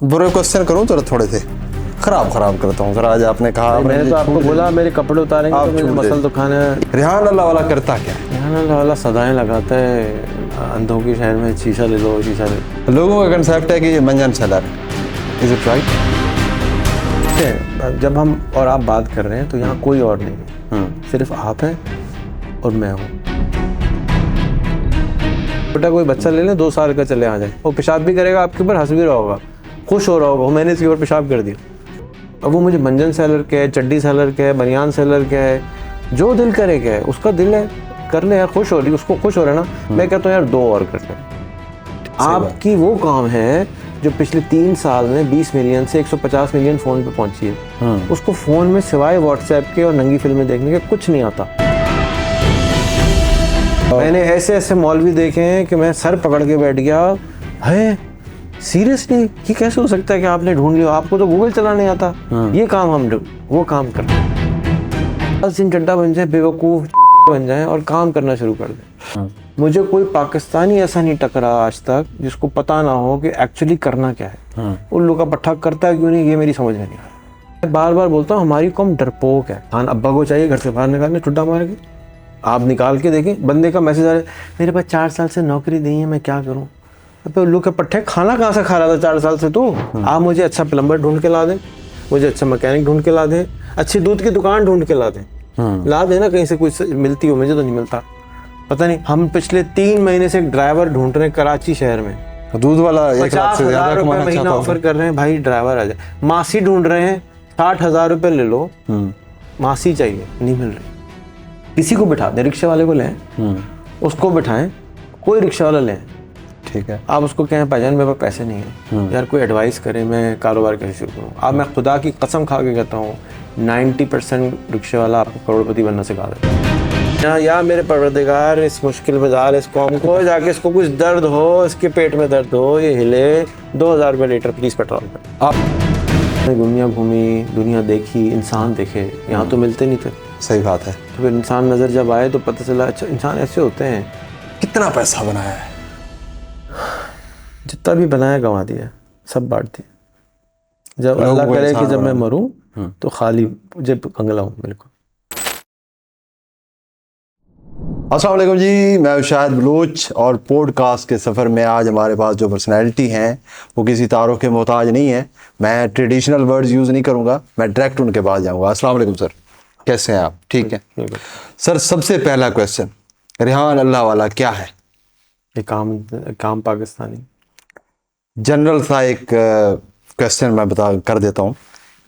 बुरे क्वेश्चन करूं तो थोड़े से खराब करता हूँ सर। आज आपने कहा, मैंने तो आपको बोला मेरे कपड़े उतारेंगे तो मुझे मसल तो खाना है। रेहान अल्लाह वाला करता क्या है? रेहान अल्लाह वाला सदाएं लगाता है, अंधों की शहर में शीशा ले लो, शीशा ले लो। लोगों का कंसेप्ट है कि ये मंजन सेलर है, इज इट राइट? जब हम और आप बात कर रहे हैं तो यहाँ कोई और नहीं है, सिर्फ आप हैं और मैं हूँ। बेटा कोई बच्चा ले लें 2 साल का, चले आ जाए, वो पेशाब भी करेगा आपके ऊपर, हंस भी रहा होगा, खुश हो रहा होगा, मैंने इसके ऊपर पेशाब कर दिया। अब वो मुझे मंजन सेलर क्या है, चड्डी सेलर क्या है, बनियान सेलर क्या है, जो दिल करे क्या है, उसका दिल है कर ले यार, खुश हो रही, उसको खुश हो रहा है ना। मैं कहता हूँ यार 2 और कर ले। आपकी वो काम है जो पिछले 3 साल में 20 मिलियन से 150 मिलियन फ़ोन पे पहुंची है। उसको फ़ोन में सिवाय व्हाट्सएप के और नंगी फिल्में देखने के कुछ नहीं आता। मैंने ऐसे मौलवी देखे हैं कि मैं सर पकड़ के बैठ गया, है सीरियसली ये कैसे हो सकता है कि आपने ढूंढ लिया, आपको तो गूगल चलाने आता। ये काम हम वो काम करते हैं, बस इन चड्डा बन जाए, बेवकूफ़ बन जाए और काम करना शुरू कर दें। मुझे कोई पाकिस्तानी ऐसा नहीं टकरा आज तक जिसको पता ना हो कि एक्चुअली करना क्या है। उल्लू का पट्टा करता है क्यों नहीं, ये मेरी समझ में नहीं आ रहा। मैं बार बार बोलता हूँ हमारी कौम डरपोक है। खान अब्बा को चाहिए घर से बाहर निकालने, ठुड्डा मार के। आप निकाल के देखें, बंदे का मैसेज आ रहा है, मेरे पास 4 साल से नौकरी नहीं है, मैं क्या करूँ। अबे उल्लू के पट्टे, खाना कहाँ से खा रहा था 4 साल से तू? आप मुझे अच्छा प्लम्बर ढूंढ के ला दें, मुझे अच्छा मैकेनिक ढूंढ के ला दें, अच्छी दूध की दुकान ढूंढ के ला दें, ला देना कहीं से कुछ मिलती हो, मुझे तो नहीं मिलता। पता नहीं, हम पिछले 3 महीने से एक ड्राइवर ढूंढ रहे हैं कराची शहर में, दूध वाला 1 लाख से ज्यादा कमाना महीना चाहता ऑफर कर रहे हैं, भाई ड्राइवर आ जाए। मासी ढूंढ रहे हैं, 60,000 रुपये ले लो, मासी चाहिए, नहीं मिल रही। किसी को बिठा दें, रिक्शे वाले को लें, उसको बिठाएं, कोई रिक्शा वाला लें, ठीक है। आप उसको कहें भाईजान मेरे पास पैसे नहीं है, यार कोई एडवाइस करें, मैं कारोबार कैसे शुरू करूँ। अब मैं खुदा की कसम खा के कहता हूँ 90% रिक्शे वाला आपको करोड़पति बनना सिखा देता है। या मेरे परवरदिगार इस मुश्किल में डाल इस कौम को, जाके इसको कुछ दर्द हो, इसके पेट में दर्द हो, ये हिले, 2000 रुपये लीटर प्लीज़ पेट्रोल पे। आप दुनिया घूमी, दुनिया देखी, इंसान देखे, यहाँ तो मिलते नहीं थे। सही बात है। तो फिर इंसान नज़र जब आए तो पता चला अच्छा इंसान ऐसे होते हैं। कितना पैसा बनाया है? जितना भी बनाया गंवा दिया, सब बांट दिया। जब अल्लाह करे कि जब मैं मरूं तो खाली जेब कंगला हूँ बिल्कुल। अस्सलाम वालेकुम जी, मैं शाहिद बलूच और पॉडकास्ट के सफ़र में आज हमारे पास जो पर्सनैलिटी हैं वो किसी तारों के मोहताज नहीं है। मैं ट्रेडिशनल वर्ड्स यूज़ नहीं करूँगा, मैं डायरेक्ट उनके पास जाऊँगा। अस्सलाम वालेकुम सर, कैसे हैं आप? ठीक है सर। सबसे पहला क्वेश्चन, रेहान अल्लाह वाला क्या है? एक काम पाकिस्तानी। जनरल सा एक क्वेश्चन मैं कर देता हूँ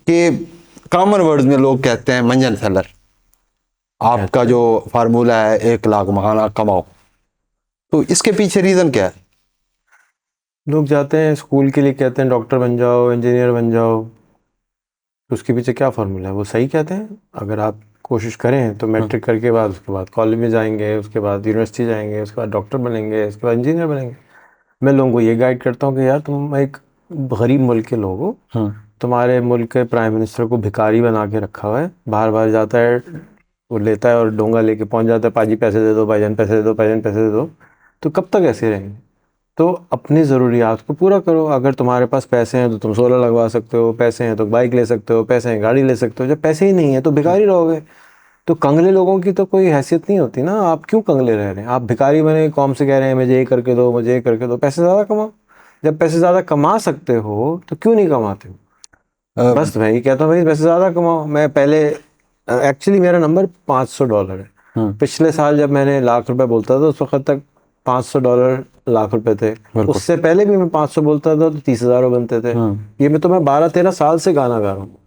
कि कॉमन वर्ड्स में लोग कहते हैं मंजन सेलर। आपका जो फार्मूला है 1 लाख महीना कमाओ, तो इसके पीछे रीज़न क्या है? लोग जाते हैं स्कूल के लिए, कहते हैं डॉक्टर बन जाओ, इंजीनियर बन जाओ, तो उसके पीछे क्या फार्मूला है? वो सही कहते हैं। अगर आप कोशिश करें तो मैट्रिक करके बाद उसके बाद कॉलेज में जाएंगे, उसके बाद यूनिवर्सिटी जाएंगे, उसके बाद डॉक्टर बनेंगे, उसके बाद इंजीनियर बनेंगे। मैं लोगों को ये गाइड करता हूँ कि यार तुम एक गरीब मुल्क के लोग हो, तुम्हारे मुल्क के प्राइम मिनिस्टर को भिखारी बना के रखा हुआ है, बाहर बाहर जाता है, वो लेता है और डोंगा लेके पहुंच जाता है, पाजी पैसे दे दो, भाईजान पैसे दे दो, भाईजान पैसे दे दो। तो कब तक ऐसे रहेंगे? तो अपनी ज़रूरियात को पूरा करो। अगर तुम्हारे पास पैसे हैं तो तुम सोलर लगवा सकते हो, पैसे हैं तो बाइक ले सकते हो, पैसे हैं गाड़ी ले सकते हो। जब पैसे ही नहीं है तो भिखारी रहोगे। तो कंगले लोगों की तो कोई हैसियत नहीं होती ना। आप क्यों कंगले रह रहे हैं? आप भिखारी बने, कौम से कह रहे हैं मुझे ये करके दो, मुझे ये करके दो। पैसे ज़्यादा कमाओ। जब पैसे ज़्यादा कमा सकते हो तो क्यों नहीं कमाते हो? बस मैं ये कहता हूँ भाई पैसे ज़्यादा कमाओ। मैं पहले एक्चुअली मेरा नंबर $500 है। पिछले साल जब मैंने लाख रुपए बोलता था उस वक्त तक $500 लाख रुपए थे। उससे पहले भी मैं 500 बोलता था तो 30,000 बनते थे। ये मैं 12-13 साल से गाना गा रहा हूँ।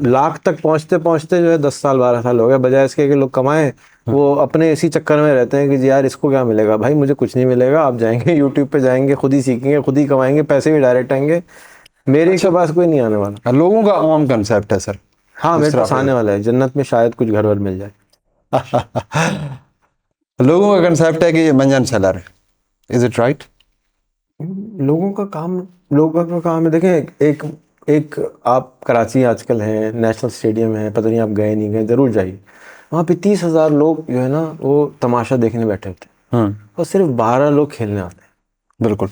लाख तक पहुंचते पहुंचते जो है 10 साल 12 साल हो गए। बजाय इसके कि लोग कमाएं, वो अपने इसी चक्कर में रहते हैं कि यार इसको क्या मिलेगा। भाई मुझे कुछ नहीं मिलेगा। आप जाएंगे यूट्यूब पे जाएंगे, खुद ही सीखेंगे, खुद ही कमाएंगे, पैसे भी डायरेक्ट आएंगे। मेरे के पास कोई नहीं आने वाला। लोगों का आम कंसेप्ट है सर। हाँ मेरे पास आने वाला है, जन्नत में शायद कुछ घर वर मिल जाए। लोगों का कंसेप्ट है कि ये मंजन सेलर है, इज इट राइट? लोगों का काम है। देखें एक आप कराची आजकल हैं, नेशनल स्टेडियम है, पता नहीं आप गए नहीं गए, ज़रूर जाइए। वहाँ पे 30,000 लोग जो है ना वो तमाशा देखने बैठे होते हैं और सिर्फ 12 लोग खेलने आते हैं। बिल्कुल।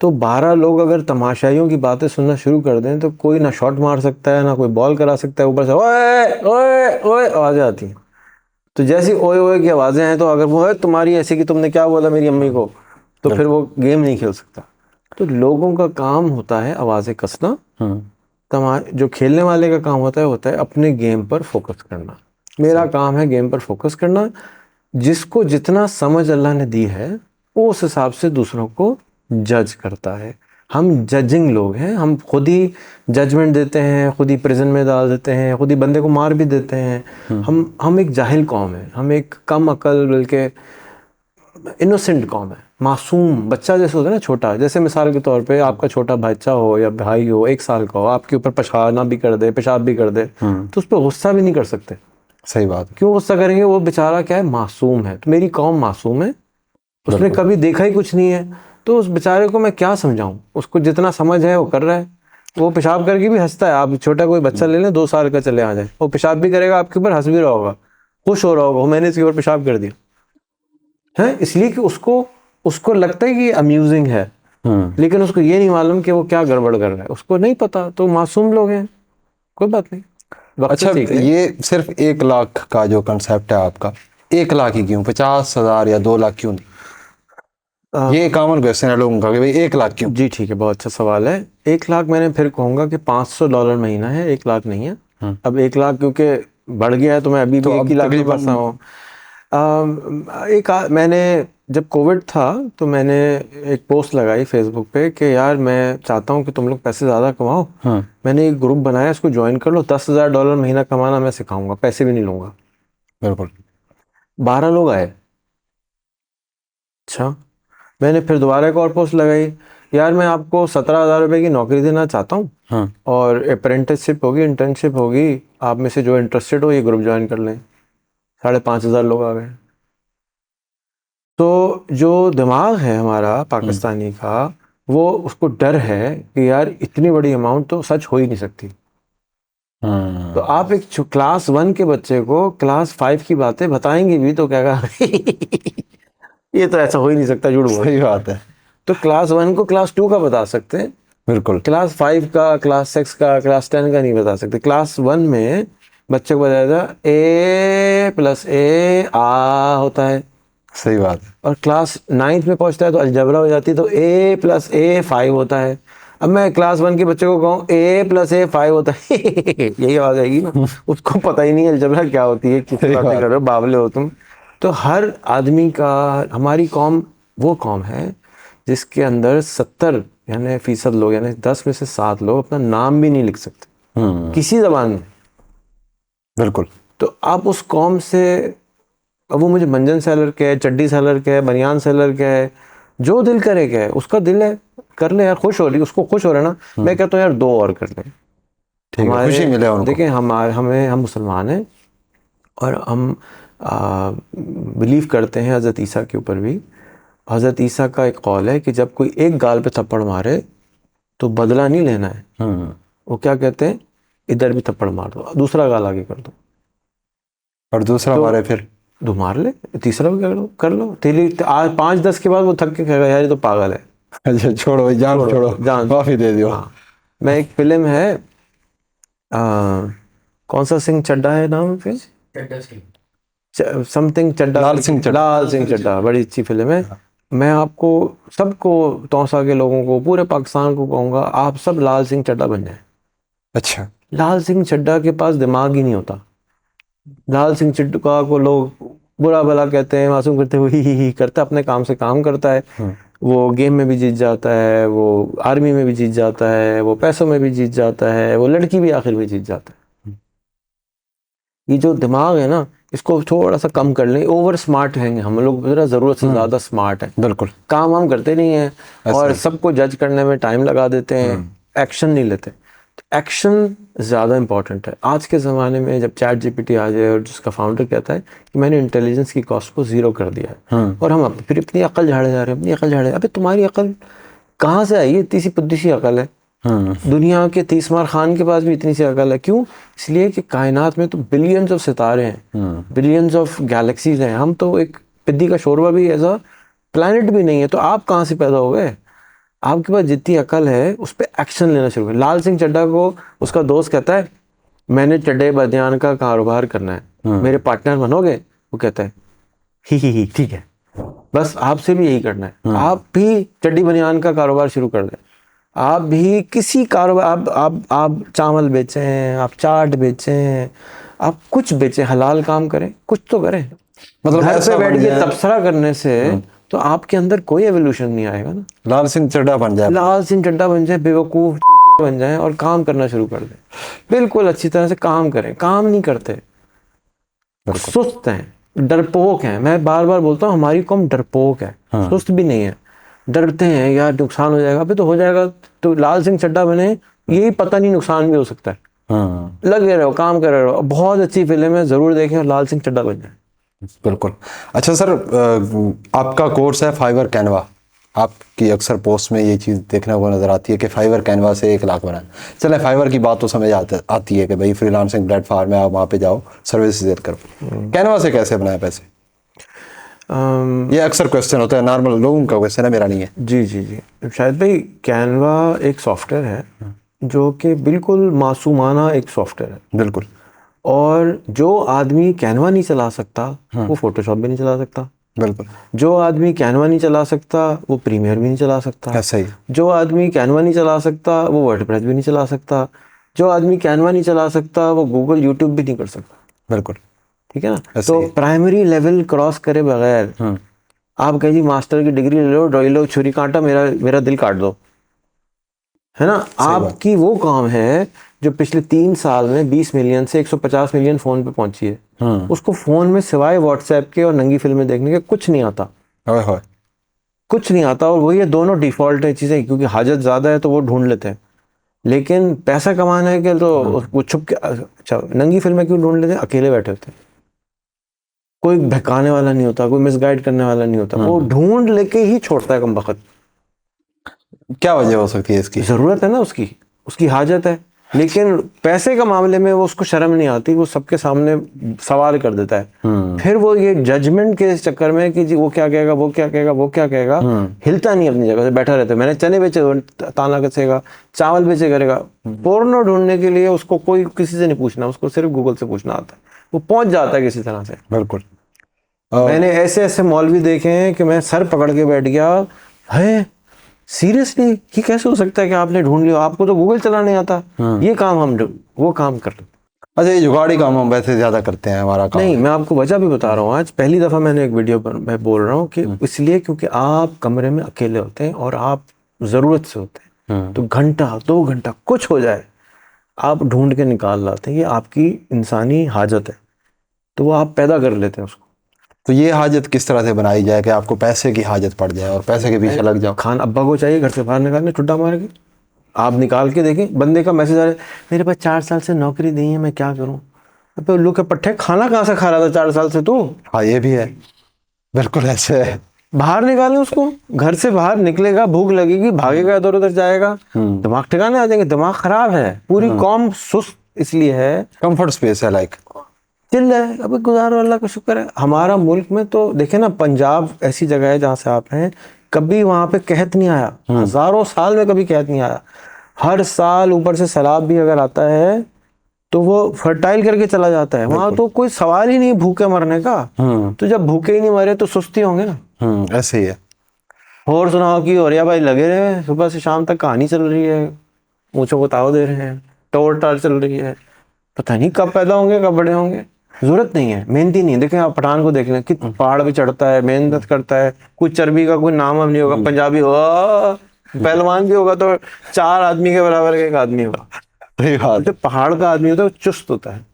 तो 12 लोग अगर तमाशाइयों की बातें सुनना शुरू कर दें तो कोई ना शॉट मार सकता है, ना कोई बॉल करा सकता है, ऊपर से ओए ओए ओए आवाज़ें आती हैं। तो जैसी ओए ओए की आवाज़ें हैं, तो अगर वो है तुम्हारी ऐसी कि तुमने क्या बोला मेरी अम्मी को, तो फिर वो गेम नहीं खेल सकता। तो लोगों का काम होता है आवाज़ें कसना, जो खेलने वाले का काम होता है अपने गेम पर फोकस करना। मेरा काम है गेम पर फोकस करना। जिसको जितना समझ अल्लाह ने दी है वो उस हिसाब से दूसरों को जज करता है। हम जजिंग लोग हैं, हम खुद ही जजमेंट देते हैं, खुद ही प्रिजन में डाल देते हैं, खुद ही बंदे को मार भी देते हैं। हम एक जाहिल कौम है, हम एक कम अकल बल्कि इनोसेंट कौम है, मासूम बच्चा जैसे होता है ना, छोटा। जैसे मिसाल के तौर पे आपका छोटा बच्चा हो या भाई हो, 1 साल का हो, आपके ऊपर पेशाब भी कर दे, तो उस पर गुस्सा भी नहीं कर सकते। सही बात है। क्यों गुस्सा करेंगे? वो बेचारा क्या है, मासूम है। तो मेरी कौम मासूम है, उसने कभी देखा ही कुछ नहीं है, तो उस बेचारे को मैं क्या समझाऊं? उसको जितना समझ है वो कर रहा है। वो पेशाब करके भी हंसता है। आप छोटा कोई बच्चा ले लें, 2 साल का चले आ जाए, वो पेशाब भी करेगा आपके ऊपर, हंस भी रहा होगा, खुश हो रहा होगा, मैंने इसके ऊपर पेशाब कर दिया है, इसलिए कि उसको लगता है कि अम्यूजिंग है, लेकिन उसको ये नहीं मालूम कि वो क्या गड़बड़ कर रहा है, उसको नहीं पता। तो मासूम लोग हैं, कोई बात नहीं। अच्छा, ये सिर्फ 1 लाख का जो कंसेप्ट है आपका, 1 लाख ही क्यों, 50,000 या 2 लाख क्यों नहीं? ये कॉमन क्वेश्चन है लोगों का कि भाई 1 लाख क्यों? जी ठीक है, बहुत अच्छा सवाल है। 1 लाख मैंने फिर कहूँगा कि $500 महीना है, 1 लाख नहीं है। अब 1 लाख क्योंकि बढ़ गया है तो मैं अभी भी 1 ही लाख में फंसा हूँ। मैंने जब कोविड था तो मैंने एक पोस्ट लगाई फेसबुक पे कि यार मैं चाहता हूँ कि तुम लोग पैसे ज़्यादा कमाओ। मैंने एक ग्रुप बनाया, इसको ज्वाइन कर लो, $10,000 महीना कमाना मैं सिखाऊंगा, पैसे भी नहीं लूँगा। बिल्कुल। 12 लोग आए। अच्छा, मैंने फिर दोबारा एक और पोस्ट लगाई, यार मैं आपको 17,000 रुपये की नौकरी देना चाहता हूँ और अप्रेंटिसशिप होगी, इंटर्नशिप होगी, आप में से जो इंटरेस्टेड हो ये ग्रुप ज्वाइन कर लें। 5,500 लोग आ गए। तो जो दिमाग है हमारा पाकिस्तानी का, वो उसको डर है कि यार इतनी बड़ी अमाउंट तो सच हो ही नहीं सकती। तो आप एक क्लास 1 के बच्चे को क्लास 5 की बातें बताएंगे भी तो कहेगा ये तो ऐसा हो ही नहीं सकता, झूठ बोल। सही बात है। तो क्लास 1 को क्लास 2 का बता सकते हैं, बिल्कुल। क्लास 5 का, क्लास 6 का, क्लास 10 का नहीं बता सकते। क्लास 1 में बच्चे को बताया था A+A आ होता है। सही बात है। और क्लास 9th में पहुंचता है तो अलजबरा हो जाती है, तो A+A 5 होता है। अब मैं क्लास 1 के बच्चे को कहूँ A+A 5 होता है यही आवाज आएगी ना, उसको पता ही नहीं अलजबरा क्या होती है, किस बातें कर रहे हो, बावले हो तुम। तो हर आदमी का, हमारी कौम वो कौम है जिसके अंदर 70 यानी फीसद लोग, यानी 10 में से 7 लोग अपना नाम भी नहीं लिख सकते किसी जबान में। बिल्कुल। तो आप उस कौम से, अब वो मुझे मंजन सेलर के है, चड्डी सेलर के है, बनियान सेलर के है, जो दिल करे के है, उसका दिल है कर ले यार, खुश हो रही, उसको खुश हो रहा है ना। मैं कहता हूँ यार 2 और कर ले, ठीक है, खुशी मिले उनको। देखिए हम मुसलमान हैं और हम बिलीव करते हैं हज़रत ईसा के ऊपर भी। हज़रत ईसा का एक कौल है कि जब कोई एक गाल पे थप्पड़ मारे तो बदला नहीं लेना है। वो क्या कहते हैं, इधर भी थप्पड़ मार दो, दूसरा गाल आगे कर दो, और दूसरा मारे फिर दो मार ले, तीसरा भी कर लो। तेरी आज 5-10 के बाद वो थक के कहेगा यार ये तो पागल है। अच्छा छोड़ो, जान छोड़ो, जान माफी दे दियो। हाँ। मैं एक फिल्म है, कौन सा सिंह चड्ढा है नाम फिर, समथिंग चड्ढा, लाल सिंह चड्ढा, बड़ी अच्छी फिल्म है। मैं आपको सबको, तौसा के लोगों को, पूरे पाकिस्तान को कहूँगा आप सब लाल सिंह चड्ढा बन जाए। अच्छा। लाल सिंह चड्ढा के पास दिमाग ही नहीं होता। लाल सिंह चड्ढा को लोग बुरा भला कहते हैं, मासूम करते हुए ही करता, अपने काम से काम करता है। वो गेम में भी जीत जाता है, वो आर्मी में भी जीत जाता है, वो पैसों में भी जीत जाता है, वो लड़की भी आखिर में जीत जाता है। ये जो दिमाग है ना, इसको थोड़ा सा कम कर लें। ओवर स्मार्ट हैं हम लोग, जरा ज़रूरत से ज़्यादा स्मार्ट है। बिल्कुल। काम हम करते नहीं हैं और सबको जज करने में टाइम लगा देते हैं, एक्शन नहीं लेते। तो एक्शन ज़्यादा इंपॉर्टेंट है आज के ज़माने में। जब चैट जीपीटी आ जाए और जिसका फाउंडर कहता है कि मैंने इंटेलिजेंस की कॉस्ट को 0 कर दिया है, और हम फिर अपनी अकल झाड़े जा रहे हैं, अपनी अकल झाड़े। अबे तुम्हारी अकल कहाँ से आई है? इतनी सी पुद्दी सी अकल है। दुनिया के तीसमार खान के पास भी इतनी सी अकल है। क्यों? इसलिए कि कायनात में तो बिलियंस ऑफ सितारे हैं, बिलियंस ऑफ गैलेक्सीज हैं। हम तो एक पिद्दी का शोरबा भी ऐसा प्लैनेट भी नहीं है। तो आप कहाँ से पैदा हो गए? आपके पास जितनी अकल है उस पर एक्शन लेना शुरू करें। लाल सिंह चड्ढा को उसका दोस्त कहता है मैंने चड्ढे बनियान का कारोबार करना है, मेरे पार्टनर बनोगे? वो कहता है ही ठीक है। बस आपसे भी यही करना है, आप भी चड्डी बनियान का कारोबार शुरू कर दें। आप भी किसी कारोबार, आप चावल बेचें, आप चाट बेचें, आप कुछ बेचें, हलाल काम करें, कुछ तो करें। मतलब घर ऐसा पे बैठ बन के जाए, तबसरा करने से तो आपके अंदर कोई एवोल्यूशन नहीं आएगा ना। लाल सिंह चड्ढा बन जाए, लाल सिंह चड्ढा बन जाए, बेवकूफ चूतिया बन जाए और काम करना शुरू कर दें। बिल्कुल अच्छी तरह से काम करें, काम नहीं करते, सुस्त हैं, डरपोक हैं। मैं बार बार बोलता हूँ हमारी कौम डरपोक है, सुस्त भी नहीं है। डरते हैं यार नुकसान हो जाएगा, अभी तो हो जाएगा। तो लाल सिंह चड्ढा बने, यही पता नहीं नुकसान भी हो सकता है। लगे रहो, काम कर रहे हो। बहुत अच्छी फिल्म है, जरूर देखें और लाल सिंह चड्ढा बन जाए। बिल्कुल। अच्छा सर, आपका कोर्स है फाइवर कैनवा, आपकी अक्सर पोस्ट में ये चीज़ देखने को नज़र आती है कि फाइवर कैनवा से 1 लाख बनाए। चले फाइवर की बात तो समझ आती है कि भाई फ्रीलांसिंग प्लेटफॉर्म है, आप वहाँ पे जाओ सर्विस देर करो। कैनवा से कैसे बनाए पैसे? ये अक्सर क्वेश्चन होता है, नॉर्मल लोगों का क्वेश्चन है, मेरा नहीं है। जी शायद भाई, कैनवा एक सॉफ्टवेयर है जो कि बिल्कुल मासूमाना एक सॉफ्टवेयर है। बिल्कुल। और जो आदमी कैनवा नहीं चला सकता वो फोटोशॉप भी नहीं चला सकता। बिल्कुल। जो आदमी कैनवा नहीं चला सकता वो प्रीमियर भी नहीं चला सकता। ऐसा ही। जो आदमी कैनवा नहीं चला सकता वो वर्डप्रेस भी नहीं चला सकता। जो आदमी कैनवा नहीं चला सकता वो गूगल यूट्यूब भी नहीं कर सकता। बिल्कुल। ठीक है ना। तो प्राइमरी लेवल क्रॉस करे बगैर आप कहे जी मास्टर की डिग्री ले लो छुरी कांटा, मेरा दिल काट दो, है ना। आपकी वो काम है जो पिछले 3 साल में 20 मिलियन से 150 मिलियन फोन पे पहुंची है। उसको फोन में सिवाय व्हाट्सएप के और नंगी फिल्में देखने के कुछ नहीं आता, कुछ नहीं आता। और वही ये दोनों डिफॉल्ट है चीजें, क्योंकि हाजत ज्यादा है तो वो ढूंढ लेते हैं, लेकिन पैसा कमाना है कि तो वो छुप के। अच्छा, नंगी फिल्में क्यों ढूंढ लेते हैं? अकेले बैठे होते हैं, कोई बहकाने वाला नहीं होता, कोई मिसगाइड करने वाला नहीं होता, वो ढूंढ लेके ही छोड़ता है कम वक्त। क्या वजह हो सकती है इसकी? जरूरत है ना उसकी हाजत है। लेकिन पैसे का मामले में वो उसको शर्म नहीं आती, वो सबके सामने सवाल कर देता है। फिर वो ये जजमेंट के चक्कर में कि जी वो क्या कहेगा, वो क्या कहेगा, वो क्या कहेगा, हिलता नहीं अपनी जगह से, बैठा रहता है। मैंने चने बेचे ताना कसेगा, चावल बेचे करेगा। पोर्नो ढूंढने के लिए उसको कोई किसी से नहीं पूछना, उसको सिर्फ गूगल से पूछना आता है, वो पहुंच जाता है किसी तरह से। बिल्कुल। मैंने ऐसे ऐसे मौलवी देखे हैं कि मैं सर पकड़ के बैठ गया, है सीरियसली ये कैसे हो सकता है कि आपने ढूंढ लिया, आपको तो गूगल चलाने आता। ये काम हम वो काम कर। अच्छा, ये जुगाड़ी काम हम वैसे ज्यादा करते हैं, हमारा काम नहीं, मैं आपको वजह भी बता रहा हूँ। आज पहली दफा मैंने एक वीडियो पर मैं बोल रहा हूँ कि इसलिए क्योंकि आप कमरे में अकेले होते हैं और आप जरूरत से होते हैं, तो घंटा 2 घंटा कुछ हो जाए आप ढूंढ के निकाल लाते हैं। ये आपकी इंसानी हाजत है, तो वो आप पैदा कर लेते हैं उसको। तो ये हाजत किस तरह से बनाई जाए कि आपको पैसे की हाजत पड़ जाए और पैसे के पीछे लग जाओ? खान अब्बा को चाहिए घर से बाहर निकालने, ठुड्डा मार के आप निकाल के देखें, बंदे का मैसेज आ रहा है मेरे पास 4 साल से नौकरी नहीं है, मैं क्या करूं। अबे उल्लू के पट्टे, खाना कहाँ से खा रहा था 4 साल से तू? हाँ, ये भी है, बिल्कुल ऐसे है। बाहर निकालें उसको, घर से बाहर निकलेगा, भूख लगेगी, भागेगा, इधर उधर जाएगा, दिमाग ठिकाने आ जाएंगे। दिमाग खराब है, पूरी कौम सुस्त इसलिए है। कंफर्ट स्पेस है, लाइक चिल है, अभी गुजारो, अल्लाह का शुक्र है। हमारा मुल्क में तो देखे ना, पंजाब ऐसी जगह है जहाँ से आप हैं, कभी वहाँ पे कहत नहीं आया, हजारों साल में कभी कहत नहीं आया। हर साल ऊपर से सैलाब भी अगर आता है तो वो फर्टाइल करके चला जाता है। वहाँ तो कोई सवाल ही नहीं भूखे मरने का। तो जब भूखे ही नहीं मरे तो सुस्ती होंगे ना। ऐसे ही है। और सुनाओ कि और भाई लगे रहे, सुबह से शाम तक कहानी चल रही है, मूंछों को ताव दे रहे हैं, टोर टार चल रही है, पता नहीं कब पैदा होंगे कब बड़े होंगे। जरूरत नहीं है, मेहनती नहीं। देखें आप पठान को देख लें, कि पहाड़ पे चढ़ता है, मेहनत करता है, कुछ चर्बी का कोई नाम नहीं होगा। पंजाबी हो, पहलवान भी होगा तो 4 आदमी के बराबर का 1 आदमी होगा। सही बात। तो पहाड़ का आदमी होता है वो चुस्त होता है,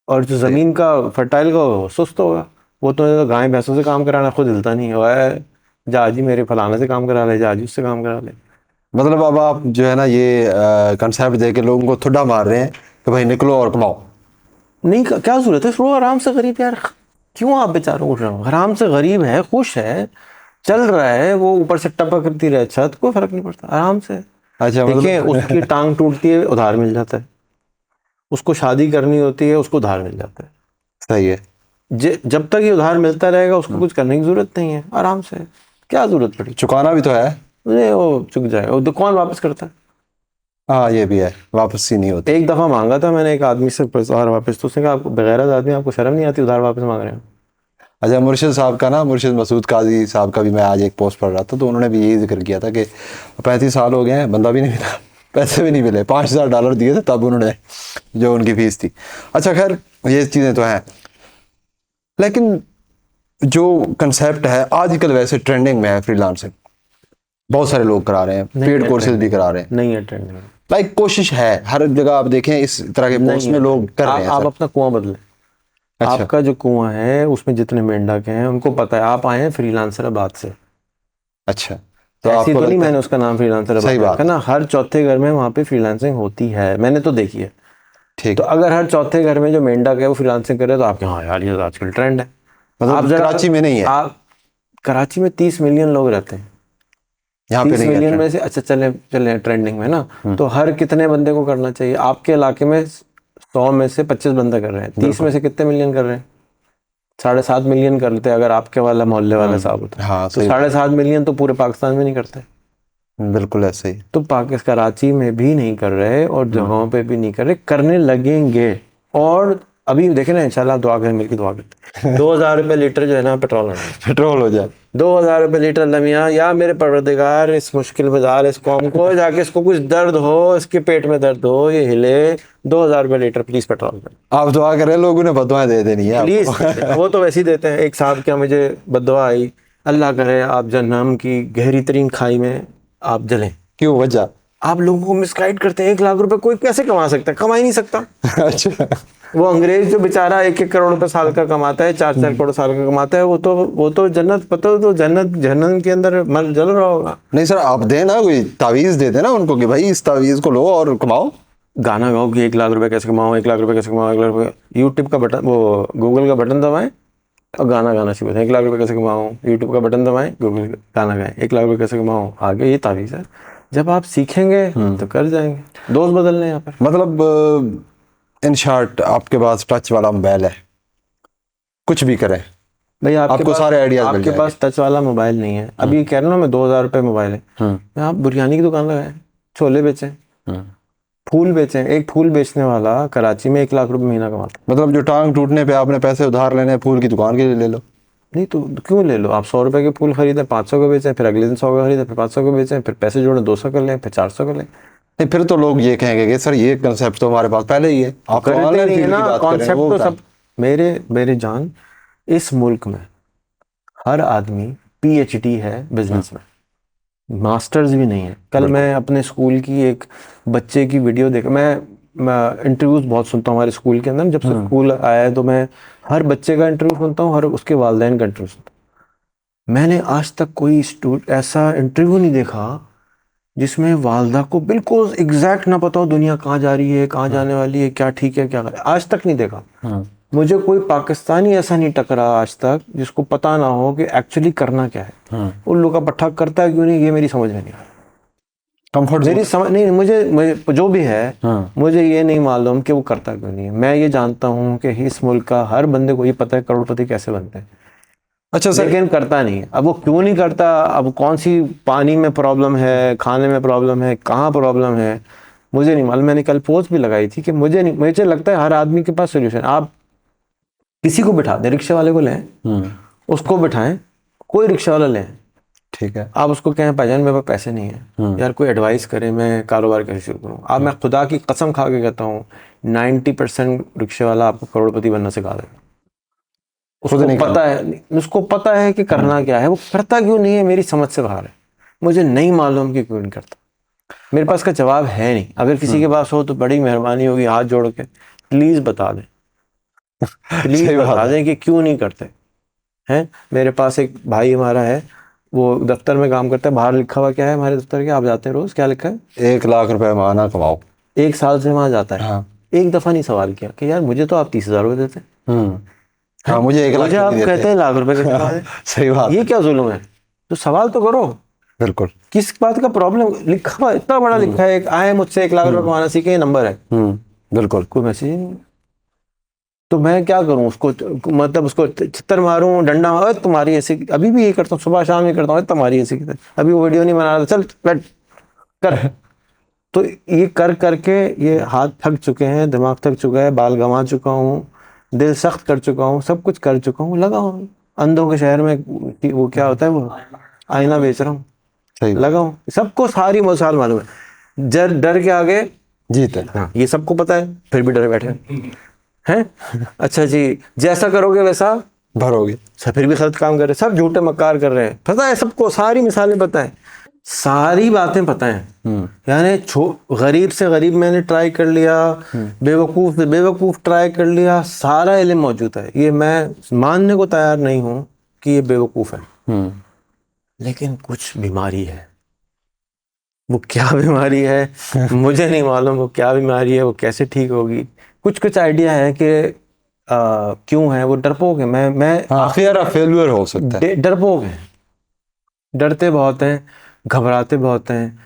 और जो जमीन का फर्टाइल का वो सुस्त होगा। वो तो गाय भैंसों से काम कराना, खुद हिलता नहीं है, जाजी मेरे फलाने से काम करा ले, जाजी उससे काम करा ले। मतलब अब आप जो है ना ये कंसेप्ट दे के लोगों को थोड़ा मार रहे हैं कि भाई निकलो और कमाओ। नहीं, क्या जरूरत है, रो आराम से। गरीब यार, क्यों आप बेचारों को उठ रहे हो? आराम से, गरीब है, खुश है, चल रहा है, वो ऊपर से टपक करती रहे छत, कोई फर्क नहीं पड़ता, आराम से। अच्छा, देखिए उसकी टांग टूटती है, उधार मिल जाता है। उसको शादी करनी होती है, उसको उधार मिल जाता है। सही है। जब तक ये उधार मिलता रहेगा उसको कुछ करने की जरूरत नहीं है, आराम से। क्या जरूरत पड़ी? चुकाना भी तो है। उन्हें वो चुक जाएगा, वो तो कौन वापस करता है? हाँ ये भी है, वापस ही नहीं होती। एक दफ़ा मांगा था मैंने एक आदमी से उधार वापस, तो उसने कहा आपको बगैरत आदमी, आपको शर्म नहीं आती उधार वापस मांग रहे हो? अच्छा, मुर्शिद साहब का ना, मुर्शिद मसूद काजी साहब का भी मैं आज एक पोस्ट पढ़ रहा था, तो उन्होंने भी यही जिक्र किया था कि 35 साल हो गए हैं, बंदा भी नहीं मिला, पैसे भी नहीं मिले, $5000 दिए थे तब उन्होंने, जो उनकी फीस थी। अच्छा खैर ये चीज़ें तो हैं, लेकिन जो कंसेप्ट है आजकल वैसे ट्रेंडिंग में है फ्रीलांसिंग, बहुत सारे लोग करा रहे हैं, पेड कोर्सेज भी करा रहे हैं, नहीं है ट्रेंड में। लाइक कोशिश है हर जगह, आप देखें इस तरह के पोस्ट में लोग कर रहे हैं। आप सर अपना कुआं बदलें। अच्छा आपका जो कुआं है उसमें जितने मेंढक हैं उनको पता है आप आए हैं फ्रीलांसर बाद से। अच्छा, तो ऐसी आपको तो नहीं लगता है मैंने उसका नाम फ्रीलांसर सही बात है ना, हर चौथे घर में वहाँ पे फ्रीलांसिंग होती है, मैंने तो देखी है। ठीक, तो अगर हर चौथे घर में जो मेंढक है वो फ्रीलांसिंग करे तो आपके, हाँ यार ये तो आजकल ट्रेंड है। मतलब आप जरा कराची में नहीं है, आप कराची में 30 मिलियन लोग रहते हैं, यहाँ पे 30 नहीं मिलियन करते। में से, अच्छा चले चले ट्रेंडिंग में ना, तो हर कितने बंदे को करना चाहिए? आपके इलाके में 100 में से 25 बंदा कर रहे हैं, 30 में से कितने मिलियन कर रहे हैं? 7.5 मिलियन कर लेते अगर आपके वाला मोहल्ले वाला साहब होता, हाँ तो सही, 7.5 मिलियन तो पूरे पाकिस्तान में नहीं करते। बिल्कुल ऐसे ही। तो पाकिस्तान कराची में भी नहीं कर रहे और जगहों पे भी नहीं कर रहे, करने लगेंगे। और अभी देखे ना, इंशाल्लाह दुआ करें, मिलकर दुआ करते 2000 रुपये लीटर जो है ना पेट्रोल है, पेट्रोल हो जाए 2000 रुपये लीटर लमिया, या मेरे परवरदिगार इस मुश्किल में डाल इस कौम को, जाके इसको कुछ दर्द हो, इसके पेट में दर्द हो, ये हिले, 2000 रुपये लीटर प्लीज पेट्रोल पे, आप दुआ करें, लोगों ने बदुआएं दे देनी है प्लीज। आपको। वो तो वैसे ही देते हैं। एक साहब क्या मुझे बद्दुआ आई, अल्लाह करे आप जहन्नम की गहरी तरीन खाई में आप जलें। क्यों, वजह? आप लोगों को मिसगाइड करते हैं। 1 लाख रुपए कोई कैसे कमा सकता है? कमा ही नहीं सकता। अच्छा, वो अंग्रेज जो बेचारा 1-1 करोड़ रुपए साल का कमाता है, 4-4 करोड़ साल का कमाता है, वो तो जन्नत, पता हो तो जन्नत जहन्नम के अंदर मर जल रहा होगा। नहीं सर, आप दें ना, कोई तावीज़ दे देना उनको कि भाई इस तावीज़ को लो और कमाओ। गाना गाओ कि 1 लाख रुपए कैसे कमाओ, 1 लाख रुपए कैसे कमाओ, 1 लाख रुपए, यूट्यूब का बटन, वो गूगल का बटन दबाएं और गाना गाना शुरू करें। 1 लाख रुपए कैसे कमाओ, यूट्यूब का बटन दबाएं, गूगल गाना गाएं, 1 लाख रुपए कैसे कमाओ, आगे ये तावीज़ है। जब आप सीखेंगे तो कर जाएंगे। दोस्त बदलने यहाँ पर, मतलब इन शॉर्ट आपके पास टच वाला मोबाइल है, कुछ भी करें, भाई आपको सारे आइडियाज मिल आपके जाएंगे। पास टच वाला मोबाइल नहीं है, अभी कह रहा हूँ ना मैं, 2000 रुपये मोबाइल है, मैं आप बिरयानी की दुकान लगाएं, छोले बेचें, फूल बेचें। एक फूल बेचने वाला कराची में 1 लाख रुपए महीना कमाता मतलब जो टांग टूटने पे आपने पैसे उधार लेने हैं, फूल की दुकान के लिए ले लो। नहीं, तो क्यों ले लो? आप 100 रुपए के फूल खरीदें, 500 का बेचें, फिर अगले दिन 100 का खरीदें, फिर 500 का बेचें, फिर पैसे जोड़ें 200 कर लें, फिर 400 कर लें। नहीं, फिर तो लोग ये कहेंगे कि सर ये कंसेप्ट तो हमारे पास पहले ही है, आप तो करते ऑनलाइन नहीं है फील्ड की ना बात कर रहे हैं, कॉन्सेप्ट वो तो बताएं। सब। मेरे जान, इस मुल्क में हर आदमी PhD है बिजनेस में, मास्टर्स भी नहीं है। कल मैं अपने स्कूल की एक बच्चे की वीडियो देख, मैं इंटरव्यूज बहुत सुनता हूँ हमारे स्कूल के अंदर। जब से स्कूल आया है तो मैं हर बच्चे का इंटरव्यू सुनता हूँ, हर उसके वालिदैन का इंटरव्यू सुनता हूँ। मैंने आज तक कोई ऐसा इंटरव्यू नहीं देखा जिसमें वालदा को बिल्कुल एग्जैक्ट ना पता हो दुनिया कहाँ जा रही है, कहाँ जाने वाली है, क्या ठीक है क्या गलत। आज तक नहीं देखा। मुझे कोई पाकिस्तानी ऐसा नहीं टकरा आज तक जिसको पता ना हो कि एक्चुअली करना क्या है। उल्लू का पट्टा करता है क्यों नहीं, ये मेरी समझ में नहीं आ रहा। कंफर्ट मेरी समझ नहीं, मुझे जो भी है, मुझे ये नहीं मालूम कि वो करता क्यों नहीं है। मैं ये जानता हूँ कि इस मुल्क का हर बंदे को ये पता है करोड़पति कैसे बनते हैं, अच्छा सर, लेकिन करता नहीं है। अब वो क्यों नहीं करता, अब कौन सी पानी में प्रॉब्लम है, खाने में प्रॉब्लम है, कहाँ प्रॉब्लम है, मुझे नहीं मालूम। मैंने कल पोस्ट भी लगाई थी कि मुझे लगता है हर आदमी के पास सोल्यूशन। आप किसी को बिठा दें, रिक्शे वाले को लें, उसको बिठाएं, कोई रिक्शा वाला लें, ठीक है, आप उसको कहें भाईजान मेरे पास पैसे नहीं है, यार कोई एडवाइस करें, मैं कारोबार कैसे शुरू करूँ। अब मैं खुदा की कसम खा के कहता हूँ 90% रिक्शे वाला आपको करोड़पति बनना सिखा देगा। उसको पता है कि करना क्या है, वो करता क्यों नहीं है मेरी समझ से बाहर है। मुझे नहीं मालूम कि क्यों नहीं करता, मेरे पास का जवाब है नहीं। अगर किसी के पास हो तो बड़ी मेहरबानी होगी, हाथ जोड़ के प्लीज बता दें, प्लीज बता दें कि क्यों नहीं करते हैं। मेरे पास एक भाई हमारा है, वो दफ्तर में काम करता है, बाहर लिखा हुआ क्या है हमारे दफ्तर के, आप जाते हैं रोज, क्या लिखा है? 1 लाख रुपए माना कमाओ। 1 साल से वहां जाता है। एक दफा नहीं सवाल किया कि यार मुझे तो आप 30,000 रुपये देते हैं, हाँ, मुझे 1 लाख आप कहते हैं लाख रुपए का। सही बात, ये क्या जुल्म है? तो सवाल तो करो, बिल्कुल। किस बात का प्रॉब्लम? लिखा हुआ इतना बड़ा लिखा है, आए मुझसे 1 लाख रुपए कमाना सीखे, ये नंबर है, बिल्कुल, कोई मैसेज नहीं। तो मैं क्या करूं उसको, मतलब उसको चित्तर मारूं, डंडा मारूं, तुम्हारी ऐसी, अभी भी ये करता हूँ, सुबह शाम ये करता हूँ, तुम्हारी ऐसी की तरह। अभी वो वीडियो नहीं बना रहा, चल बैठ कर। तो ये कर करके ये हाथ थक चुके हैं, दिमाग थक चुका है, बाल गंवा चुका हूँ, दिल सख्त कर चुका हूँ, सब कुछ कर चुका हूँ, लगा हूँ अंधों के शहर में, वो क्या होता है, वो आईना बेच रहा हूँ, सही लगा हूँ। सबको सारी मसाल मालूम है, डर के आगे जीत है। हाँ, ये सबको पता है, फिर भी डरे बैठे हैं। अच्छा जी, जैसा करोगे वैसा भरोगे। फिर भी गलत काम कर रहे हैं, सब झूठे मक्कार कर रहे हैं, पता है सबको, सारी मिसालें पता है, सारी बातें पता है। यानी गरीब से गरीब मैंने ट्राई कर लिया, बेवकूफ से बेवकूफ ट्राई कर लिया, सारा इल्म मौजूद है। ये मैं मानने को तैयार नहीं हूं कि ये बेवकूफ है, लेकिन कुछ बीमारी है। वो क्या बीमारी है मुझे नहीं मालूम, वो क्या बीमारी है, वो कैसे ठीक होगी। कुछ कुछ आइडिया है कि क्यों है, वो डरपोक है। मैं हाँ, फियर ऑफ फेल्यूर हो सकता है। डरपोक है, डरते बहुत हैं, घबराते बहुत हैं,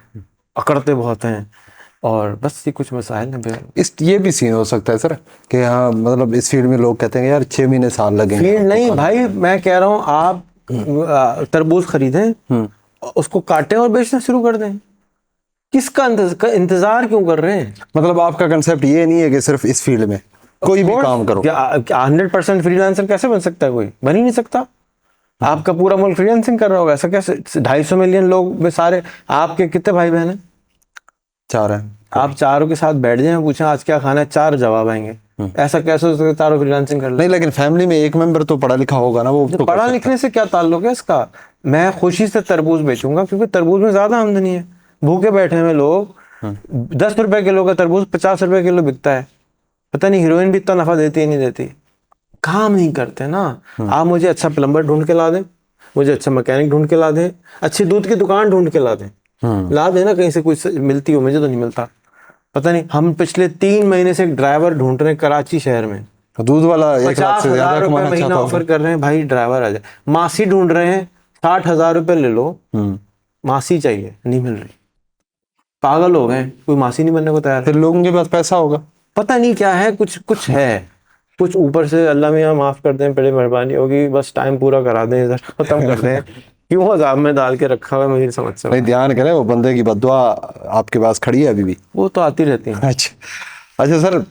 अकड़ते बहुत हैं, और बस ये कुछ मसाइल हैं। इस ये भी सीन हो सकता है सर कि हाँ, मतलब इस फील्ड में लोग कहते हैं यार 6 महीने साल लगेंगे। फील्ड नहीं भाई, मैं कह रहा हूँ आप तरबूज खरीदें, उसको काटें और बेचना शुरू कर दें। किसका इंतजार क्यों कर रहे हैं? मतलब आपका कंसेप्ट ये नहीं है कि सिर्फ इस फील्ड में कोई भी काम करो। 100% फ्रीलांसर कैसे बन सकता है? कोई बन ही नहीं सकता। आपका पूरा मुल्क फ्रीलांसिंग कर रहा होगा, ऐसा कैसे? 250 मिलियन लोग में सारे आपके कितने भाई बहन हैं? 4 है। आप चारों के साथ बैठ जाएं, पूछें आज क्या खाना है, 4 जवाब आएंगे। ऐसा कैसे हो सकता है चारों फ्रीलांसिंग कर ले? नहीं, लेकिन फैमिली में एक मेंबर तो पढ़ा लिखा होगा ना, वो तो पढ़ा लिखने से क्या ताल्लुक है इसका? मैं खुशी से तरबूज बेचूंगा क्योंकि तरबूज में ज्यादा आमदनी है। भूखे बैठे हुए लोग 10 रुपए किलो का तरबूज 50 रुपए किलो बिकता है। पता नहीं हीरोइन भी इतना नफा देती है नहीं देती। काम नहीं करते ना। आप मुझे अच्छा प्लम्बर ढूंढ के ला दें, मुझे अच्छा मैकेनिक ढूंढ के ला दें, अच्छी दूध की दुकान ढूंढ के ला दें, ला देना कहीं से कुछ मिलती हो, मुझे तो नहीं मिलता। पता नहीं, हम पिछले 3 महीने से एक ड्राइवर ढूंढ रहे हैं कराची शहर में, दूध वाला 1 लाख से ज्यादा 50,000 रुपए कमाना महीना चाहता ऑफर हूँ। कर रहे हैं, भाई ड्राइवर आ जाए। मासी ढूंढ रहे हैं, 60,000 रुपए ले लो, मासी चाहिए, नहीं मिल रही। पागल हो गए, कोई मासी नहीं बनने को तैयार है। फिर लोगों के पास पैसा होगा, पता नहीं क्या है, कुछ कुछ है, कुछ ऊपर से। अल्लाह मियाँ माफ कर दें, बड़ी मेहरबानी होगी, बस टाइम पूरा करा दें, इधर खत्म कर दें। क्यों अजाब में डाल के रखा हुआ है, मुझे नहीं समझ नहीं सकता। ध्यान करें, वो बंदे की बद्दुआ आपके पास खड़ी है अभी भी। वो तो आती रहती है। अच्छा सर,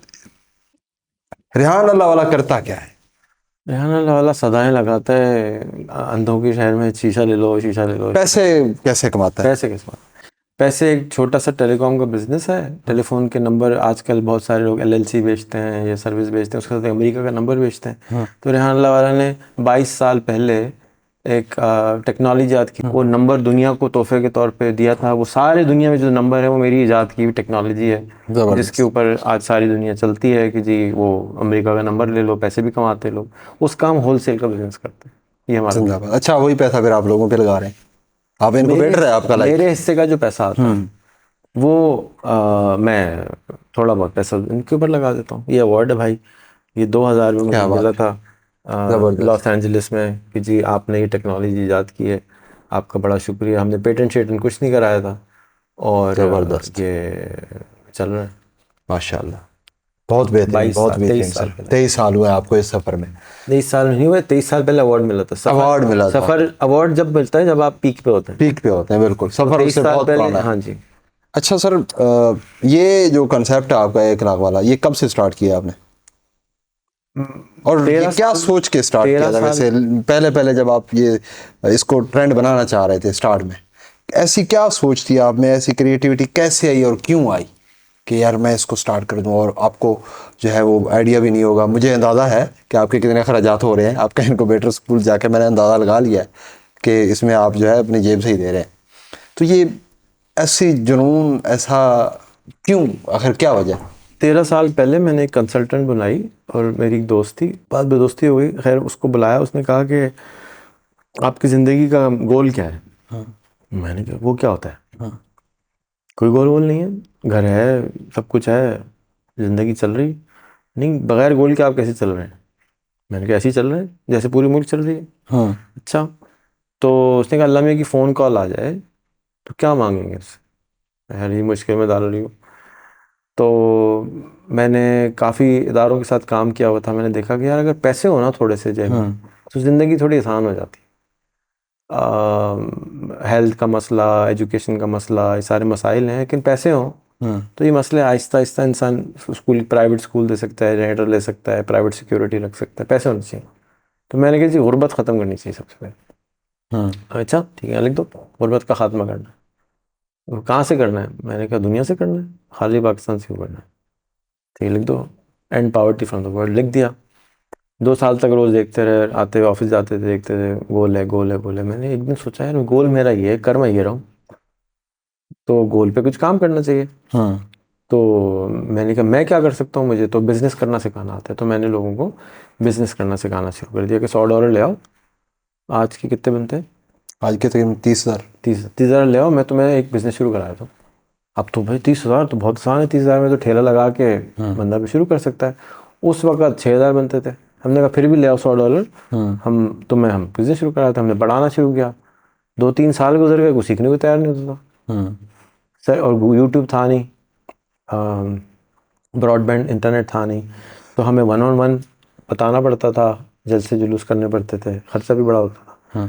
रेहान अल्लाह वाला करता क्या है? रेहान अल्लाह वाला सदाएं लगाता है अंधों के शहर में, शीशा ले लो, शीशा ले लो। पैसे कैसे कमाता है? पैसे किस बात? पैसे एक छोटा सा टेलीकॉम का बिजनेस है। टेलीफोन के नंबर आजकल बहुत सारे लोग एलएलसी बेचते हैं या सर्विस बेचते हैं, उसके साथ अमेरिका का नंबर बेचते हैं। तो रेहान अल्लाह वाला ने 22 साल पहले एक टेक्नोलॉजी ईजाद की। वो नंबर दुनिया को तोहफे के तौर पे दिया था। वो सारे दुनिया में जो नंबर है वो मेरी ईजाद की हुई टेक्नोलॉजी है, जिसके ऊपर आज सारी दुनिया चलती है कि जी वो अमेरिका का नंबर ले लो, पैसे भी कमाते लोग। उस काम होलसेल का बिजनेस करते हैं, ये हमारा। जिंदाबाद। अच्छा, वही पैसा फिर आप लोगों पे लगा रहे हैं, आप इनको बेटर है आपका लाइफ। मेरे हिस्से का जो पैसा आता है वो मैं थोड़ा बहुत पैसा इनके ऊपर लगा देता हूँ। ये अवार्ड है भाई, ये 2000 में मुझे मिला था लॉस एंजलिस में कि जी आपने ये टेक्नोलॉजी ईजाद की है, आपका बड़ा शुक्रिया। हमने पेटेंट शेटेंट कुछ नहीं कराया था, और जबरदस्त। ये चल रहा है माशाल्लाह, बहुत बेहतरीन, 22 बहुत साल, बेहतरीन 23 साल सर। पहले। 23 साल हुए आपको इस सफर में? 23 साल नहीं हुए, 23 साल पहले अवार्ड मिला था। अवार्ड मिला था। सफर अवार्ड जब मिलता है जब आप पीक पे होते हैं। पीक पे होते हैं, बिल्कुल। सफर 23 उससे साल बहुत पहले, पुराना है। हाँ जी। अच्छा सर, ये जो कंसेप्ट है आपका 1 लाख वाला, ये कब से स्टार्ट किया आपने, और ये क्या सोच के स्टार्ट किया था? वैसे पहले पहले जब आप ये इसको ट्रेंड बनाना चाह रहे थे स्टार्ट में, ऐसी क्या सोच थी आप में, ऐसी क्रिएटिविटी कैसे आई और क्यों आई कि यार मैं इसको स्टार्ट कर दूं? और आपको जो है वो आइडिया भी नहीं होगा, मुझे अंदाज़ा है कि आपके कितने खर्चात हो रहे हैं, आपका इनक्यूबेटर स्कूल जाके मैंने अंदाज़ा लगा लिया है कि इसमें आप जो है अपनी जेब से ही दे रहे हैं। तो ये ऐसी जुनून, ऐसा क्यों, आखिर क्या वजह? 13 साल पहले मैंने एक कंसल्टेंट बुलाई और मेरी एक दोस्त थी, बाद में दोस्ती हो गई। खैर उसको बुलाया, उसने कहा कि आपकी ज़िंदगी का गोल क्या है? मैंने कहा वो क्या होता है? कोई गोल वोल नहीं है, घर है, सब कुछ है, ज़िंदगी चल रही। नहीं, बगैर गोल के आप कैसे चल रहे हैं? मैंने कहा ऐसे ही चल रहे हैं जैसे पूरी मुल्क चल रही है। अच्छा, तो उसने कहा अल्लाह मियाँ की फ़ोन कॉल आ जाए तो क्या मांगेंगे उससे? यार ये मुश्किल में डाल रही हूँ। तो मैंने काफ़ी इदारों के साथ काम किया हुआ था। मैंने देखा कि यार अगर पैसे हो ना थोड़े से जेब में तो ज़िंदगी थोड़ी आसान हो जाती है। हेल्थ का मसला, एजुकेशन का मसला, ये सारे मसाइल हैं, लेकिन पैसे हों तो ये मसले आहिस्ता आहिस्ता इंसान स्कूल, प्राइवेट स्कूल दे सकता है, जनरेटर ले सकता है, प्राइवेट सिक्योरिटी रख सकता है, पैसे होने चाहिए। तो मैंने कहा जी गुर्बत ख़त्म करनी चाहिए सबसे पहले। अच्छा ठीक है, लिख दो गुर्बत का खात्मा करना है। और कहाँ से करना है? मैंने कहा दुनिया से करना है, खाली पाकिस्तान से क्यों करना है? ठीक है, लिख दो and poverty from the world, लिख दिया। 2 साल तक रोज़ देखते रहे, आते ऑफिस जाते थे, देखते थे गोल है गोल है गोल है। मैंने एक दिन सोचा यार गोल मेरा ये है, कर मैं ये रहा हूँ, तो गोल पे कुछ काम करना चाहिए। तो मैंने कहा मैं क्या कर सकता हूँ, मुझे तो बिज़नेस करना सिखाना आता है। तो मैंने लोगों को बिज़नेस करना सिखाना शुरू कर दिया कि $100 ले आओ, आज के कितने बनते हैं? आज के तकरीबन 30,000। 30,000 ले आओ, मैं तुम्हें एक बिज़नेस शुरू करा देता हूँ। अब तो भाई 30,000 तो बहुत आसान है, 30,000 में तो ठेला लगा के बंदा भी शुरू कर सकता है। उस वक्त 6,000 बनते थे। हमने कहा फिर भी ले आओ $100, हम बिज़नेस शुरू करा था। हमने बढ़ाना शुरू किया, 2-3 साल गुजर गए, कुछ सीखने को तैयार नहीं होता था सर। और यूट्यूब था नहीं, ब्रॉडबैंड इंटरनेट था नहीं, तो हमें 1-on-1 बताना पड़ता था, जलसे जुलूस करने पड़ते थे, खर्चा भी बड़ा होता था।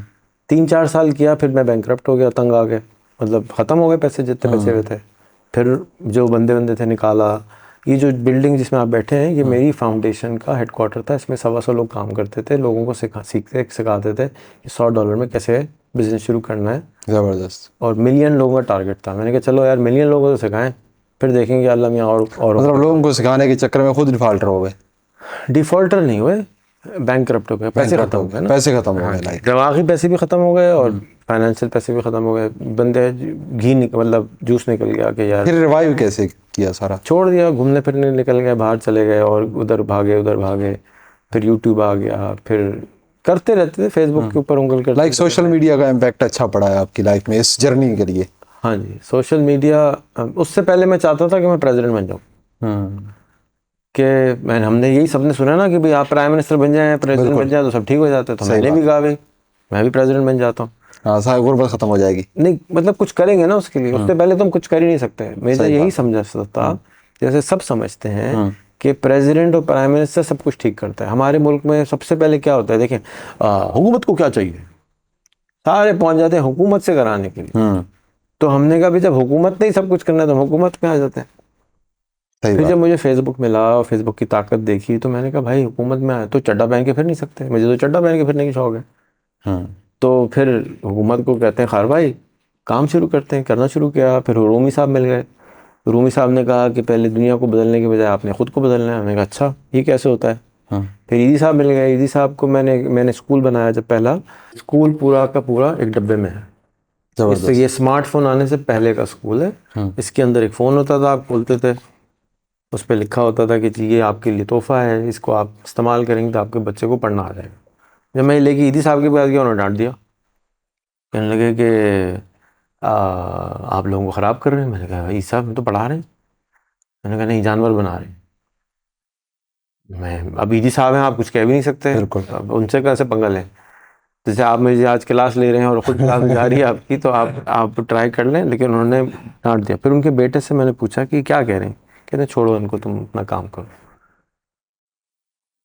3-4 साल किया, फिर मैं बैंकरप्ट हो गया, तंग आ गए, मतलब ख़त्म हो गए पैसे, जितने पैसे हुए थे। फिर जो बंदे थे निकाला। ये जो बिल्डिंग जिसमें आप बैठे हैं, ये मेरी फाउंडेशन का हेडक्वार्टर था। इसमें 125 लोग काम करते थे, लोगों को सिखाते थे कि $100 में कैसे बिज़नेस शुरू करना है। ज़बरदस्त। और मिलियन लोगों का टारगेट था। मैंने कहा चलो यार मिलियन लोगों को सिखाएं, फिर देखेंगे अल्लाह मियाँ और मतलब लोगों को सिखाने के चक्कर में खुद डिफॉल्टर हो गए। डिफॉल्टर नहीं हुए, बैंकरप्ट हो गए, पैसे खत्म हो गए ना, पैसे खत्म हो गए, लाइक दिमागी पैसे भी ख़त्म हो गए और फाइनेंशियल पैसे भी ख़त्म हो गए। बंदे मतलब जूस निकल गया कि यार। फिर रिवाइव कैसे किया सारा? छोड़ दिया, घूमने फिरने निकल गए, बाहर चले गए और उधर भागे। फिर यूट्यूब आ गया, फिर करते रहते थे, फेसबुक के ऊपर उंगल करते। लाइक सोशल मीडिया का इम्पैक्ट अच्छा पड़ा है आपकी लाइफ में इस जर्नी के लिए? हाँ जी, सोशल मीडिया। उससे पहले मैं चाहता था कि मैं प्रेसिडेंट बन जाऊँ, कि हमने यही सबने सुना ना कि भाई आप प्राइम मिनिस्टर बन जाएं, प्रेसिडेंट बन जाए तो सब ठीक हो जाता है। तो मैंने भी कहा भाई मैं भी प्रेसिडेंट बन जाता हूँ। हाँ, सारी गुर्बत खत्म हो जाएगी। नहीं मतलब कुछ करेंगे ना उसके लिए, उससे पहले तो हम कुछ कर ही नहीं सकते। मैं यही समझा था, जैसे सब समझते हैं कि प्रेसिडेंट और प्राइम मिनिस्टर सब कुछ ठीक करता है। हमारे मुल्क में सबसे पहले क्या होता है, देखें हुकूमत को क्या चाहिए, सारे पहुंच जाते हैं हुकूमत से कराने के लिए। तो हमने कहा भाई जब हुकूमत ने ही सब कुछ करना है तो हुकूमत में आ जाते हैं। फिर जब मुझे फेसबुक मिला और फेसबुक की ताकत देखी, तो मैंने कहा भाई हुकूमत में आए तो चड्डा पहन के फिर नहीं सकते, मुझे तो चड्डा पहन के फिरने की शौक है। तो फिर हुकूमत को कहते हैं खार भाई काम शुरू करते हैं, करना शुरू किया। फिर रूमी साहब मिल गए, रूमी साहब ने कहा कि पहले दुनिया को बदलने के बजाय आपने ख़ुद को बदलना है। मैंने कहा अच्छा ये कैसे होता है। फिर ईदी साहब मिल गए, ईदी साहब को मैंने स्कूल बनाया, जब पहला स्कूल पूरा का पूरा एक डब्बे में है। इससे ये स्मार्टफोन आने से पहले का स्कूल है। इसके अंदर एक फ़ोन होता था, आप खोलते थे, उस पर लिखा होता था कि जी ये आपके लिए तोहफा है, इसको आप इस्तेमाल करेंगे तो आपके बच्चे को पढ़ना आ जाएगा। जब मैं लेके ईदी साहब के पास गया, उन्होंने डांट दिया, कहने लगे कि आप लोगों को ख़राब कर रहे हैं। मैंने कहा ईदी साहब हम तो पढ़ा रहे हैं। मैंने कहा नहीं, जानवर बना रहे हैं। मैं अब ईदी साहब हैं, आप कुछ कह भी नहीं सकते, अब उनसे कैसे पंगा लें। जैसे आप मेरी आज क्लास ले रहे हैं और खुद क्लास जा रही है आपकी, तो आप ट्राई कर लें, लेकिन उन्होंने डांट दिया। फिर उनके बेटे से मैंने पूछा कि क्या कह रहे हैं, कहते छोड़ो इनको, तुम अपना काम करो,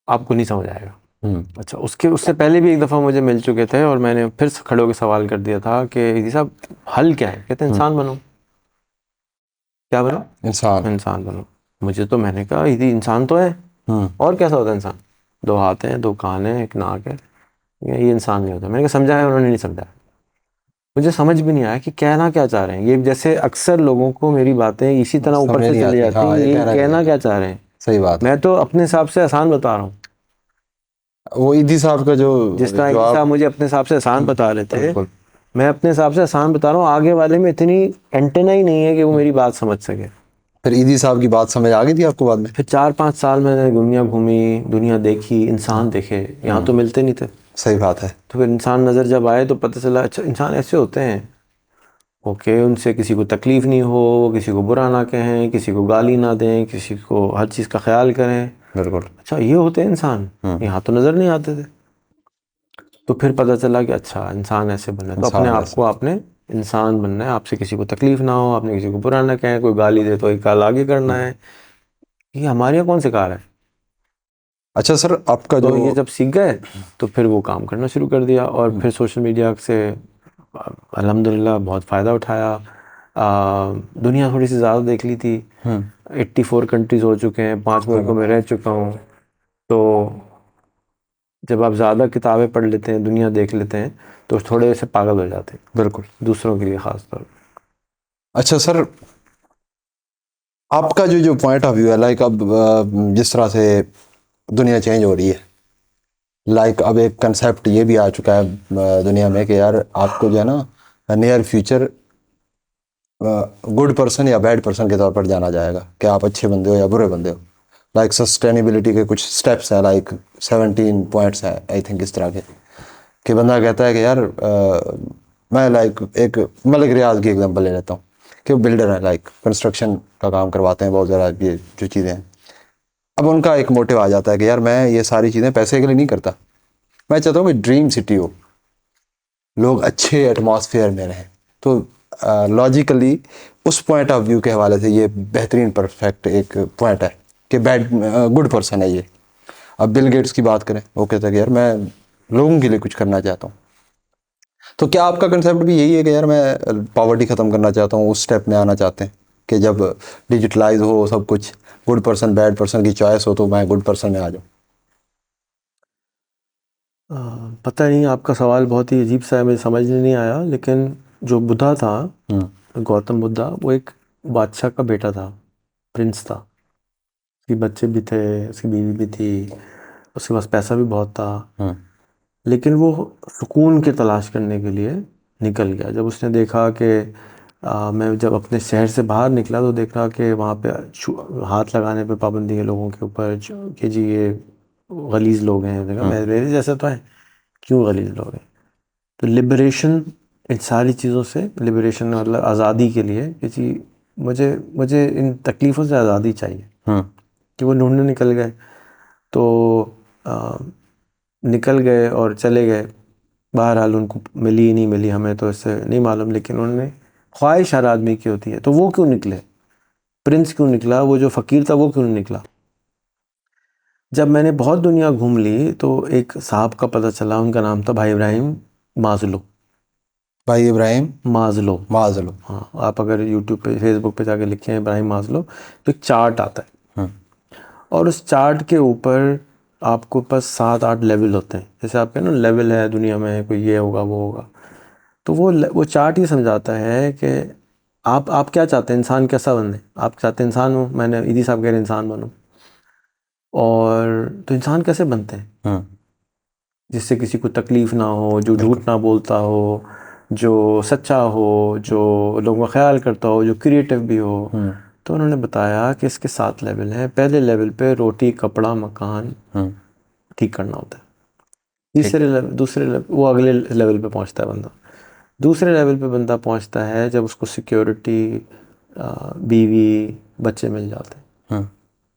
आपको नहीं समझ आएगा। अच्छा, उससे पहले भी एक दफ़ा मुझे मिल चुके थे और मैंने फिर खड़े होकर सवाल कर दिया था कि ईदी साहब हल क्या है। कहते इंसान बनो। क्या बनो? इंसान बनो। मुझे तो, मैंने कहा ईदी इंसान तो है, और कैसा होता है इंसान? 2 हाथ हैं, 2 कान हैं, एक नाक है, ये इंसान नहीं होता। मैंने कहा समझा है? उन्होंने नहीं समझा। मुझे समझ भी नहीं आया कि कहना क्या चाह रहे हैं ये। जैसे अक्सर लोगों को मेरी बातें इसी तरह ऊपर से चली जाती हैं, ये कहना क्या चाह रहे हैं। सही बात। मैं तो अपने हिसाब से आसान बता रहा हूँ। वो ईदी साहब का जो जिस तरह ईदी साहब मुझे अपने हिसाब से आसान बता रहे थे, मैं अपने हिसाब से आसान बता रहा हूँ। आगे वाले में इतनी एंटेना ही नहीं है कि वो मेरी बात समझ सके। फिर ईदी साहब की बात समझ आ गई थी आपको बाद में? फिर 4-5 साल मैंने दुनिया घूमी, दुनिया देखी, इंसान देखे, यहाँ तो मिलते नहीं थे। सही बात है। तो फिर इंसान नज़र जब आए तो पता चला अच्छा इंसान ऐसे होते हैं। ओके, उनसे किसी को तकलीफ़ नहीं हो, किसी को बुरा ना कहें, किसी को गाली ना दें, किसी को हर चीज़ का ख्याल करें। बिल्कुल। अच्छा ये होते हैं इंसान, यहाँ तो नज़र नहीं आते थे। तो फिर पता चला कि अच्छा इंसान ऐसे बने। तो अपने आप को आपने इंसान बनना है, आपसे किसी को तकलीफ ना हो, आपने किसी को बुरा ना कहें, कोई गाली दे तो एक गाल आगे करना है, ये हमारे यहाँ कौन सिखा रहा है? अच्छा सर, आपका तो ये जो जब सीख गए तो फिर वो काम करना शुरू कर दिया, और फिर सोशल मीडिया से अल्हम्दुलिल्लाह बहुत फ़ायदा उठाया। दुनिया थोड़ी सी ज़्यादा देख ली थी, 84 कंट्रीज़ हो चुके हैं, 5 मुल्कों में रह चुका हूँ। तो जब आप ज़्यादा किताबें पढ़ लेते हैं, दुनिया देख लेते हैं, तो थोड़े से पागल हो जाते हैं, बिल्कुल। दूसरों के लिए ख़ास तौर पर। अच्छा सर, आपका जो पॉइंट ऑफ व्यू है, लाइक अब जिस तरह से दुनिया चेंज हो रही है, लाइक अब एक कंसेप्ट ये भी आ चुका है दुनिया में कि यार आपको जो है ना नियर फ्यूचर गुड पर्सन या बैड पर्सन के तौर पर जाना जाएगा, कि आप अच्छे बंदे हो या बुरे बंदे हो। लाइक सस्टेनेबिलिटी के कुछ स्टेप्स हैं, लाइक 17 पॉइंट्स हैं आई थिंक इस तरह के, कि बंदा कहता है कि यार मैं लाइक एक मलिक रियाज की एग्जांपल ले लेता हूँ, कि वो बिल्डर है, लाइक कंस्ट्रक्शन का काम करवाते हैं बहुत ज़्यादा, ये जो चीज़ें हैं। अब उनका एक मोटिव आ जाता है कि यार मैं ये सारी चीज़ें पैसे के लिए नहीं करता, मैं चाहता हूँ कि ड्रीम सिटी हो, लोग अच्छे एटमॉस्फेयर में रहें। तो लॉजिकली उस पॉइंट ऑफ व्यू के हवाले से ये बेहतरीन परफेक्ट एक पॉइंट है कि बैड गुड पर्सन है ये। अब बिल गेट्स की बात करें, वो कहता है कि यार मैं लोगों के लिए कुछ करना चाहता हूँ। तो क्या आपका कंसेप्ट भी यही है कि यार मैं पॉवर्टी ख़त्म करना चाहता हूँ, उस स्टेप में आना चाहते हैं कि जब डिजिटलाइज हो सब कुछ, गुड पर्सन बैड पर्सन की चॉइस हो, तो मैं गुड पर्सन में आ जाऊँ? पता नहीं, आपका सवाल बहुत ही अजीब सा है, मुझे समझ में नहीं आया। लेकिन जो बुद्धा था, गौतम बुद्धा, वो एक बादशाह का बेटा था, प्रिंस था, उसके बच्चे भी थे, उसकी बीवी भी थी, उसके पास पैसा भी बहुत था। लेकिन वो सुकून की तलाश करने के लिए निकल गया। जब उसने देखा कि मैं जब अपने शहर से बाहर निकला तो देखा कि वहाँ पे हाथ लगाने पे पाबंदी है लोगों के ऊपर, कि जी ये गलीज़ लोग हैं। देखा मेरे जैसे तो हैं, क्यों गलीज़ लोग हैं? तो लिबरेशन, इन सारी चीज़ों से लिबरेशन, मतलब आज़ादी के लिए कि जी मुझे मुझे इन तकलीफ़ों से आज़ादी चाहिए, कि वो ढूंढने निकल गए। तो आ, निकल गए और चले गए। बहरहाल उनको मिली नहीं मिली हमें तो इससे नहीं मालूम, लेकिन उन्होंने, ख्वाहिश हर आदमी की होती है। तो वो क्यों निकले? प्रिंस क्यों निकला? वो जो फ़कीर था वो क्यों नहीं निकला? जब मैंने बहुत दुनिया घूम ली तो एक साहब का पता चला, उनका नाम था भाई इब्राहिम माज़लो। भाई इब्राहिम माज़लो, माज़लो। हाँ, आप अगर यूट्यूब पे फेसबुक पे जाके लिखें इब्राहिम माज़लो, तो एक चार्ट आता है, और उस चार्ट के ऊपर आपको पास 7-8 लेवल होते हैं। जैसे आप कहें ना लेवल है दुनिया में, कोई ये होगा वो होगा। तो वो चार्ट ही समझाता है कि आप क्या चाहते हैं, इंसान कैसा बने। आप चाहते हैं इंसान हो, मैंने ईदी साहब कह रहे इंसान बनो। और तो इंसान कैसे बनते हैं? जिससे किसी को तकलीफ़ ना हो, जो झूठ ना बोलता हो, जो सच्चा हो, जो लोगों का ख्याल करता हो, जो क्रिएटिव भी हो। तो उन्होंने बताया कि इसके 7 लेवल हैं। पहले लेवल पे रोटी कपड़ा मकान ठीक करना होता है। तीसरे लेवल, दूसरे लेवल, वो अगले लेवल पे पहुंचता है बंदा। दूसरे लेवल पे बंदा पहुंचता है जब उसको सिक्योरिटी, बीवी बच्चे मिल जाते हैं।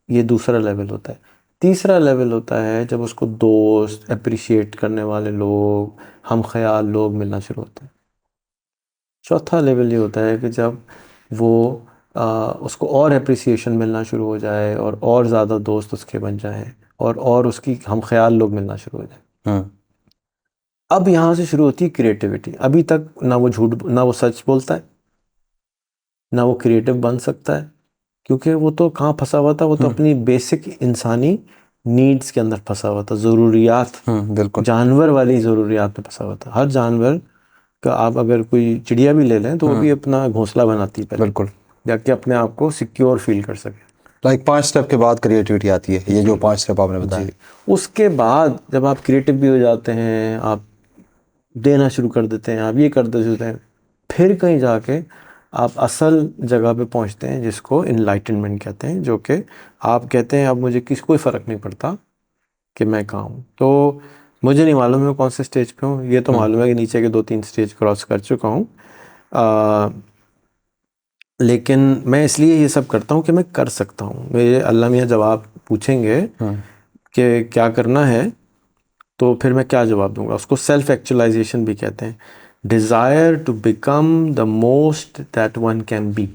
ये दूसरा लेवल होता है। तीसरा लेवल होता है जब उसको दोस्त, अप्रिशिएट करने वाले लोग, हम ख्याल लोग मिलना शुरू होते हैं। चौथा लेवल ये होता है कि जब वो उसको और अप्रिसिएशन मिलना शुरू हो जाए, और ज़्यादा दोस्त उसके बन जाएं, और उसकी हम ख्याल लोग मिलना शुरू हो जाए। अब यहाँ से शुरू होती है क्रिएटिविटी। अभी तक ना वो झूठ, ना वो सच बोलता है, ना वो क्रिएटिव बन सकता है, क्योंकि वो तो कहाँ फंसा हुआ था, वो तो अपनी बेसिक इंसानी नीड्स के अंदर फंसा हुआ था, ज़रूरियात, बिल्कुल। जानवर वाली ज़रूरियात में फंसा हुआ था। हर जानवर का, आप अगर कोई चिड़िया भी ले लें तो वो भी अपना घोंसला बनाती है पहले, बिल्कुल, जाके अपने आप को सिक्योर फील कर सके। लाइक 5 स्टेप के बाद क्रिएटिविटी आती है, ये जो 5 स्टेप आपने बताया। जी, उसके बाद जब आप क्रिएटिव भी हो जाते हैं, आप देना शुरू कर देते हैं, आप ये कर देते हैं, फिर कहीं जाके आप असल जगह पे पहुंचते हैं जिसको इनलाइटनमेंट कहते हैं। जो कि आप कहते हैं अब मुझे कोई फ़र्क नहीं पड़ता कि मैं कहाँ हूँ। तो मुझे नहीं मालूम मैं कौन से स्टेज पे हूँ, ये तो मालूम है कि नीचे के 2-3 स्टेज क्रॉस कर चुका हूँ। लेकिन मैं इसलिए ये सब करता हूँ कि मैं कर सकता हूँ। मेरे अल्लाह मियाँ जवाब पूछेंगे कि क्या करना है, तो फिर मैं क्या जवाब दूंगा। उसको सेल्फ एक्चुअलाइजेशन भी कहते हैं। desire to become the most that one can be.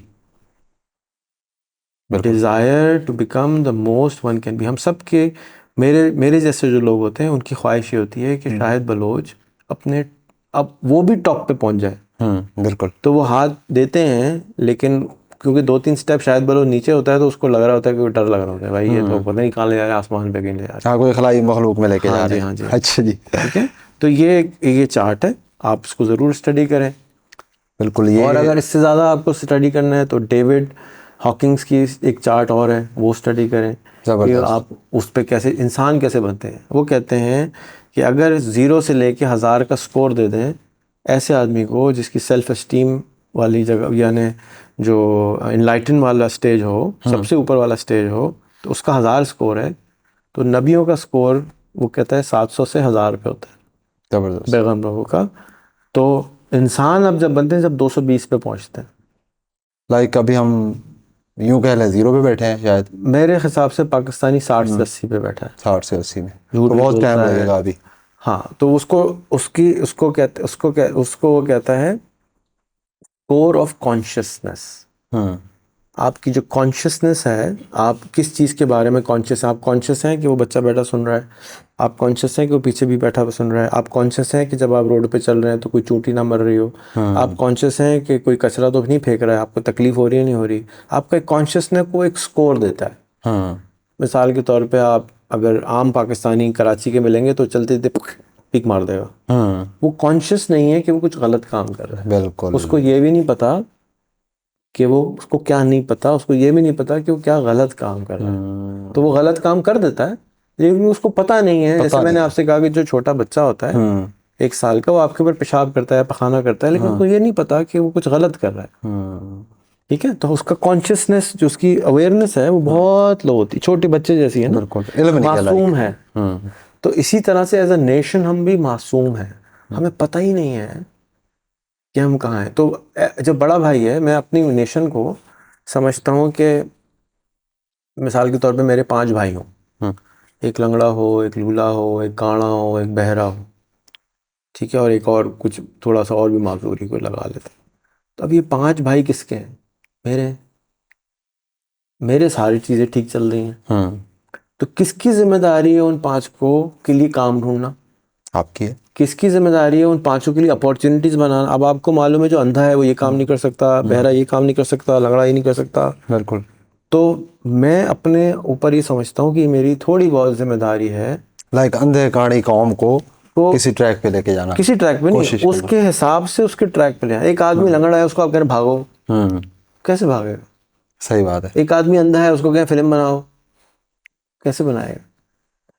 Desire to become the most one can be. हम सब के मेरे जैसे जो लोग होते हैं उनकी ख्वाहिश ये होती है कि शाहिद बलोच अपने अब वो भी टॉप पे पहुंच जाए. बिल्कुल. तो वो हाथ देते हैं, लेकिन क्योंकि 2-3 स्टेप शायद बलोच नीचे होता है तो उसको लग रहा होता है कि डर लग रहा होता है भाई ये तो पता नहीं कहाँ ले जा रहा है, आसमान पे कहीं ले जा रहा है. कोई खलाई मखलूक में लेके जा रहे हैं. हाँ जी. अच्छा जी. ठीक है, तो ये चार्ट है, आप इसको ज़रूर स्टडी करें. बिल्कुल. ये और अगर इससे ज़्यादा आपको स्टडी करना है तो डेविड हॉकिंग्स की एक चार्ट और है, वो स्टडी करें कि आप उस पर कैसे इंसान कैसे बनते हैं. वो कहते हैं कि अगर 0 से लेके 1000 का स्कोर दे दें ऐसे आदमी को जिसकी सेल्फ एस्टीम वाली जगह यानी जो इनलाइटन वाला स्टेज हो, सबसे ऊपर वाला स्टेज हो, तो उसका 1000 स्कोर है. तो नबियों का स्कोर वो कहता है 700 से 1000 पे होता है. ज़बरदस्त. पैगंबरों का. तो इंसान अब जब बनते हैं जब 220 पे पहुंचते हैं. लाइक अभी हम यूं कह लें 0 पे बैठे हैं शायद. मेरे हिसाब से पाकिस्तानी 60 से 80 पे बैठा है. 60 से 80 में झूठ तो बहुत टाइम बोलता है. लगेगा अभी. हाँ, तो उसको वो कहता है कोर ऑफ कॉन्शियसनेस. आपकी जो कॉन्शियसनेस है, आप किस चीज़ के बारे में कॉन्शियस हैं. आप कॉन्शियस हैं कि वो बच्चा बैठा सुन रहा है, आप कॉन्शियस हैं कि वो पीछे भी बैठा सुन रहा है, आप कॉन्शियस हैं कि जब आप रोड पे चल रहे हैं तो कोई चूंटी ना मर रही हो, आप कॉन्शियस हैं कि कोई कचरा तो नहीं फेंक रहा है, आपको तकलीफ हो रही है नहीं हो रही. आपका एक कॉन्शियसनेस को एक स्कोर देता है. मिसाल के तौर पर आप अगर आम पाकिस्तानी कराची के मिलेंगे तो चलते पिक मार देगा. वो कॉन्शियस नहीं है कि वो कुछ गलत काम कर रहा है. बिल्कुल. उसको ये भी नहीं पता कि वो उसको क्या नहीं पता, उसको ये भी नहीं पता कि वो क्या गलत काम कर रहा है. तो वो गलत काम कर देता है लेकिन उसको पता नहीं है. जैसे मैंने आपसे कहा कि जो छोटा बच्चा होता है 1 साल का, वो आपके ऊपर पेशाब करता है, पखाना करता है, लेकिन उसको ये नहीं पता कि वो कुछ गलत कर रहा है. ठीक है, तो उसका कॉन्शियसनेस जो उसकी अवेयरनेस है वो बहुत लो होती है, छोटे बच्चे जैसी है ना, मासूम है. तो इसी तरह से एज अ नेशन हम भी मासूम हैं, हमें पता ही नहीं है कि हम कहाँ हैं. तो जब बड़ा भाई है, मैं अपनी नेशन को समझता हूँ कि मिसाल के तौर पे मेरे 5 भाई हों, एक लंगड़ा हो, एक लूला हो, एक काना हो, एक बहरा हो, ठीक है, और एक और कुछ थोड़ा सा और भी माजूरी कोई लगा लेते. तो अब ये 5 भाई किसके हैं? मेरे सारी चीज़ें ठीक चल रही हैं. तो किसकी जिम्मेदारी है उन 5 को के लिए काम ढूंढना? आपकी है. किसकी जिम्मेदारी है उन 5 के लिए अपॉर्चुनिटीज बनाना? अब आपको मालूम है जो अंधा है वो ये काम नहीं कर सकता, बहरा ये काम नहीं कर सकता, लंगड़ा ये नहीं कर सकता. बिल्कुल. तो मैं अपने ऊपर ये समझता हूँ कि मेरी थोड़ी बहुत जिम्मेदारी है लाइक अंधे काड़ी कौम को किसी ट्रैक पे लेके जाना. किसी ट्रैक पे नहीं, उसके हिसाब से उसके ट्रैक पे ले. एक आदमी लंगड़ा है, उसको आप कह रहे भागो, कैसे भागेगा? सही बात है. एक आदमी अंधा है, उसको कहें फिल्म बनाओ, कैसे बनाएगा?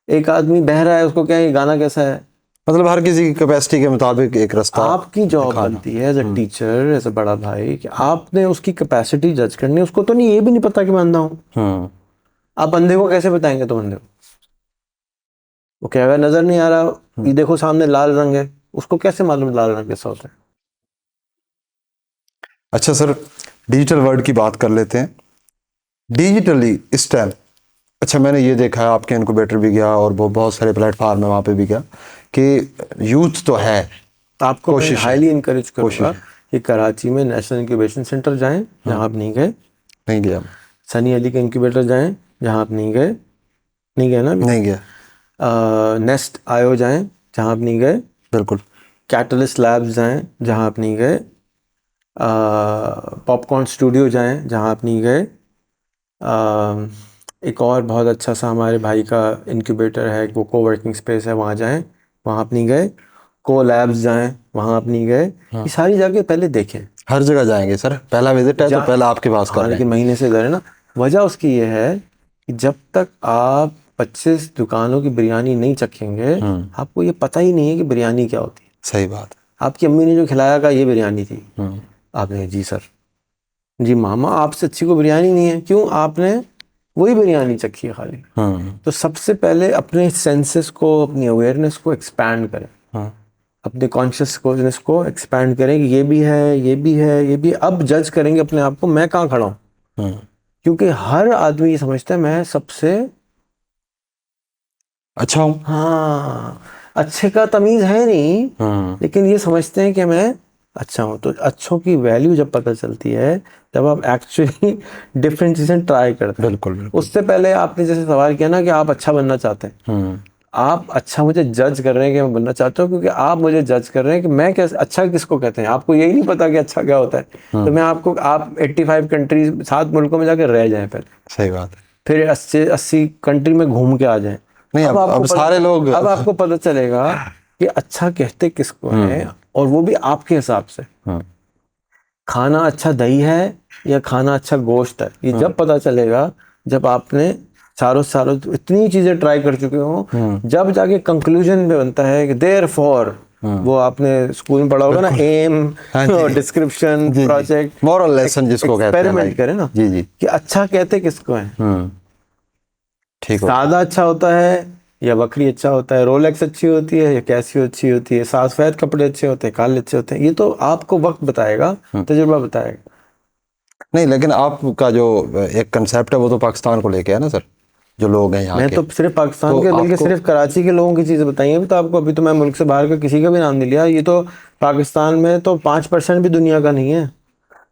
एक आदमी बहरा है, उसको कहें गाना कैसा है? मतलब हर किसी की कैपेसिटी के मुताबिक एक रास्ता. आपकी जॉब बनती है as a teacher, as a बड़ा भाई, कि आपने उसकी कैपेसिटी जज करनी है. उसको तो नहीं, ये भी नहीं पता कि मैं अंधा हूँ. आप अंधे को कैसे बताएंगे तुम अंधे को? वो कहेगा नजर नहीं आ रहा, ये देखो सामने लाल रंग है, उसको कैसे मालूम लाल रंग कैसा होता है? अच्छा सर, डिजिटल वर्ल्ड की बात कर लेते हैं. डिजिटली इस टाइम, अच्छा मैंने ये देखा है आपके इनक्यूबेटर भी गया और बहुत सारे प्लेटफार्म है वहाँ पे भी गया कि यूथ तो है. आपको हाईली इंकरेज करूँगा कि कराची में नेशनल इंक्यूबेशन सेंटर जाएं जहाँ आप नहीं गए. नहीं गया. सनी अली का इंक्यूबेटर जाएं जहाँ आप नहीं गए ना? नहीं गया. नेस्ट आयो जाएं जहाँ आप नहीं गए. बिल्कुल. कैटलिस्ट लैब्स जाएं जहाँ आप नहीं गए. पॉपकॉर्न स्टूडियो जाएं जहाँ आप नहीं गए. एक और बहुत अच्छा सा हमारे भाई का इंक्यूबेटर है, वो कोवर्किंग स्पेस है, वहाँ जाएं, वहाँ आप नहीं गए. को लैब्स जाएं, वहाँ आप नहीं गए. ये सारी जगह पहले देखें. हर जगह जाएंगे सर, पहला विजिट है तो पहला आपके पास कर रहे हैं. लेकिन महीने से इधर है ना. वजह उसकी ये है कि जब तक आप 25 दुकानों की बिरयानी नहीं चखेंगे, आपको ये पता ही नहीं है कि बिरयानी क्या होती है. सही बात. आपकी अम्मी ने जो खिलाया का ये बिरयानी थी, आपने जी सर, जी मामा, आपसे अच्छी को बिरयानी नहीं है. क्यों? आपने वही बिरयानी चखी है खाली. तो सबसे पहले अपने सेंसेस को, अपनी अवेयरनेस को एक्सपैंड करें. अपने कॉन्शियसनेस को एक्सपैंड करें कि ये भी है, ये भी है, ये भी. अब जज करेंगे अपने आप को, मैं कहाँ खड़ा हूँ. क्योंकि हर आदमी ये समझता है मैं सबसे अच्छा हूँ. हाँ, अच्छे का तमीज है नहीं, लेकिन ये समझते हैं कि मैं अच्छा हूँ। तो अच्छों की वैल्यू जब पता चलती है जब आप एक्चुअली डिफरेंट चीजें ट्राई करते हैं। बिल्कुल। उससे पहले आपने जैसे सवाल किया ना कि आप अच्छा बनना चाहते हैं, आप अच्छा मुझे जज कर रहे हैं कि मैं बनना चाहता हूँ, क्योंकि आप मुझे जज कर रहे हैं कि मैं कैसे अच्छा किसको कहते हैं। आपको यही नहीं पता कि अच्छा क्या होता है। तो मैं आपको, आप 85 कंट्रीज 7 मुल्कों में जाकर रह जाएं पहले, सही बात है। फिर 80 कंट्री में घूम के आ जाएं। नहीं, अब सारे लोग अब आपको पता चलेगा कि अच्छा कहते किसको है, और वो भी आपके हिसाब से। खाना अच्छा दही है या खाना अच्छा गोश्त है, ये जब पता चलेगा जब आपने चारों इतनी चीजें ट्राई कर चुके हो, जब जाके कंक्लूजन में बनता है कि देयरफॉर, वो आपने स्कूल में पढ़ा होगा ना, aim, description, project, moral lesson जिसको कहते हैं, एक्सपेरिमेंट करें ना जी। कि अच्छा कहते किसको है। ठीक हो। सादा अच्छा होता है या बकरी अच्छा होता है, रोलेक्स अच्छी होती है या कैसियो अच्छी होती है, सफेद कपड़े अच्छे होते हैं, काले अच्छे होते हैं, ये तो आपको वक्त बताएगा, तजुर्बा बताएगा। नहीं, लेकिन आपका जो एक कंसेप्ट है वो तो पाकिस्तान को लेके है ना सर, जो लोग हैं यहाँ मैं के। तो सिर्फ पाकिस्तान तो के, बल्कि आपको सिर्फ कराची के लोगों की चीजें बताई हैं अभी तो आपको। अभी तो मैं मुल्क से बाहर का किसी का भी नाम नहीं लिया। ये तो पाकिस्तान में तो 5% भी दुनिया का नहीं है।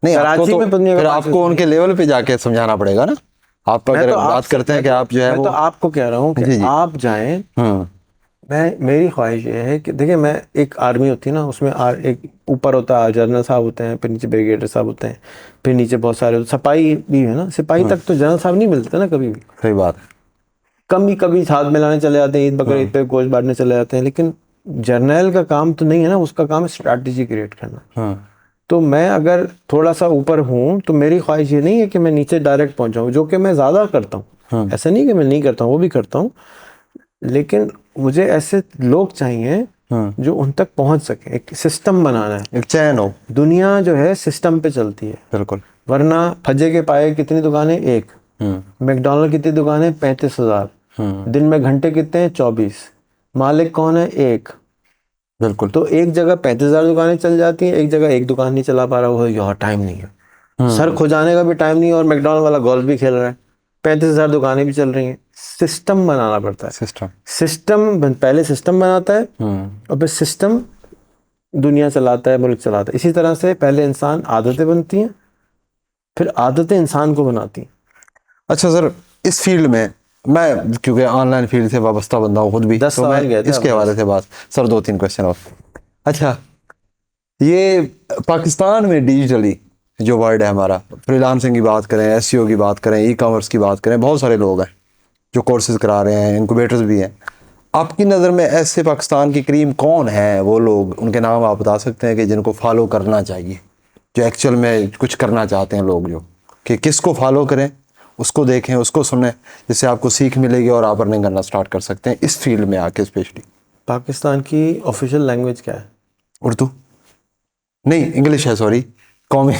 नहीं, आपको कराची तो में दुनिया फिर का आपको 5% उनके लेवल पे जाके समझाना पड़ेगा ना। आप मैं अगर तो बात करते हैं कि आप जो है मैं वो, तो आपको कह रहा हूँ कि जी। आप जाएं। हम्म मेरी ख्वाहिश ये है कि देखिए, मैं एक आर्मी होती है ना, उसमें एक ऊपर होता है जनरल साहब होते हैं, फिर नीचे ब्रिगेडियर साहब होते हैं, फिर नीचे बहुत सारे सिपाही भी है ना। सिपाही तक तो जनरल साहब नहीं मिलते ना कभी भी, सही बात है। कभी हाथ मिलाने चले जाते हैं, ईद बकर ईद पे गोश्त बांटने चले जाते हैं, लेकिन जर्नल का काम तो नहीं है ना, उसका काम है स्ट्रैटेजी क्रिएट करना। तो मैं अगर थोड़ा सा ऊपर हूँ तो मेरी ख्वाहिश ये नहीं है कि मैं नीचे डायरेक्ट पहुंचाऊँ, जो कि मैं ज़्यादा करता हूँ। ऐसा नहीं कि मैं नहीं करता हूँ, वो भी करता हूँ, लेकिन मुझे ऐसे लोग चाहिए जो उन तक पहुंच सके। एक सिस्टम बनाना है, एक चैन हो। दुनिया जो है सिस्टम पे चलती है, बिल्कुल। वरना फजे के पाए कितनी दुकानें, एक। मैकडॉनल्ड कितनी दुकानें, 35,000। दिन में घंटे कितने हैं, 24। मालिक कौन है, एक। बिल्कुल। तो एक जगह 35,000 दुकानें चल जाती हैं, एक जगह एक दुकान नहीं चला पा रहा, वो यार टाइम नहीं है, सर खुजाने का भी टाइम नहीं है, और मैकडॉनल्ड वाला गोल्फ भी खेल रहा है, 35,000 दुकानें भी चल रही हैं। सिस्टम बनाना पड़ता है। पहले सिस्टम बनाता है, और फिर सिस्टम दुनिया चलाता है, मुल्क चलाता है। इसी तरह से पहले इंसान आदतें बनती हैं, फिर आदतें इंसान को बनाती हैं। अच्छा सर, इस फील्ड में मैं क्योंकि ऑनलाइन फील्ड से वाबस्ता बंदा हूँ खुद भी, 10 तो मैं सवाल गए थे इसके आपके हवाले से बात, सर 2-3 क्वेश्चन और। अच्छा, ये पाकिस्तान में डिजिटली जो वर्ड है हमारा, फ्रीलांसिंग की बात करें, एसईओ की बात करें, ई कॉमर्स की बात करें, बहुत सारे लोग हैं जो कोर्सेज करा रहे हैं, इंक्यूबेटर्स भी हैं। आपकी नज़र में ऐसे पाकिस्तान की क्रीम कौन है, वो लोग, उनके नाम आप बता सकते हैं कि जिनको फॉलो करना चाहिए, जो एक्चुअल में कुछ करना चाहते हैं लोग, जो कि किसको फॉलो करें, उसको देखें, उसको सुनें, जिससे आपको सीख मिलेगी और आप अर्निंग करना स्टार्ट कर सकते हैं इस फील्ड में आके। स्पेशली पाकिस्तान की ऑफिशियल लैंग्वेज क्या है? उर्दू नहीं, इंग्लिश है, सॉरी, कौमी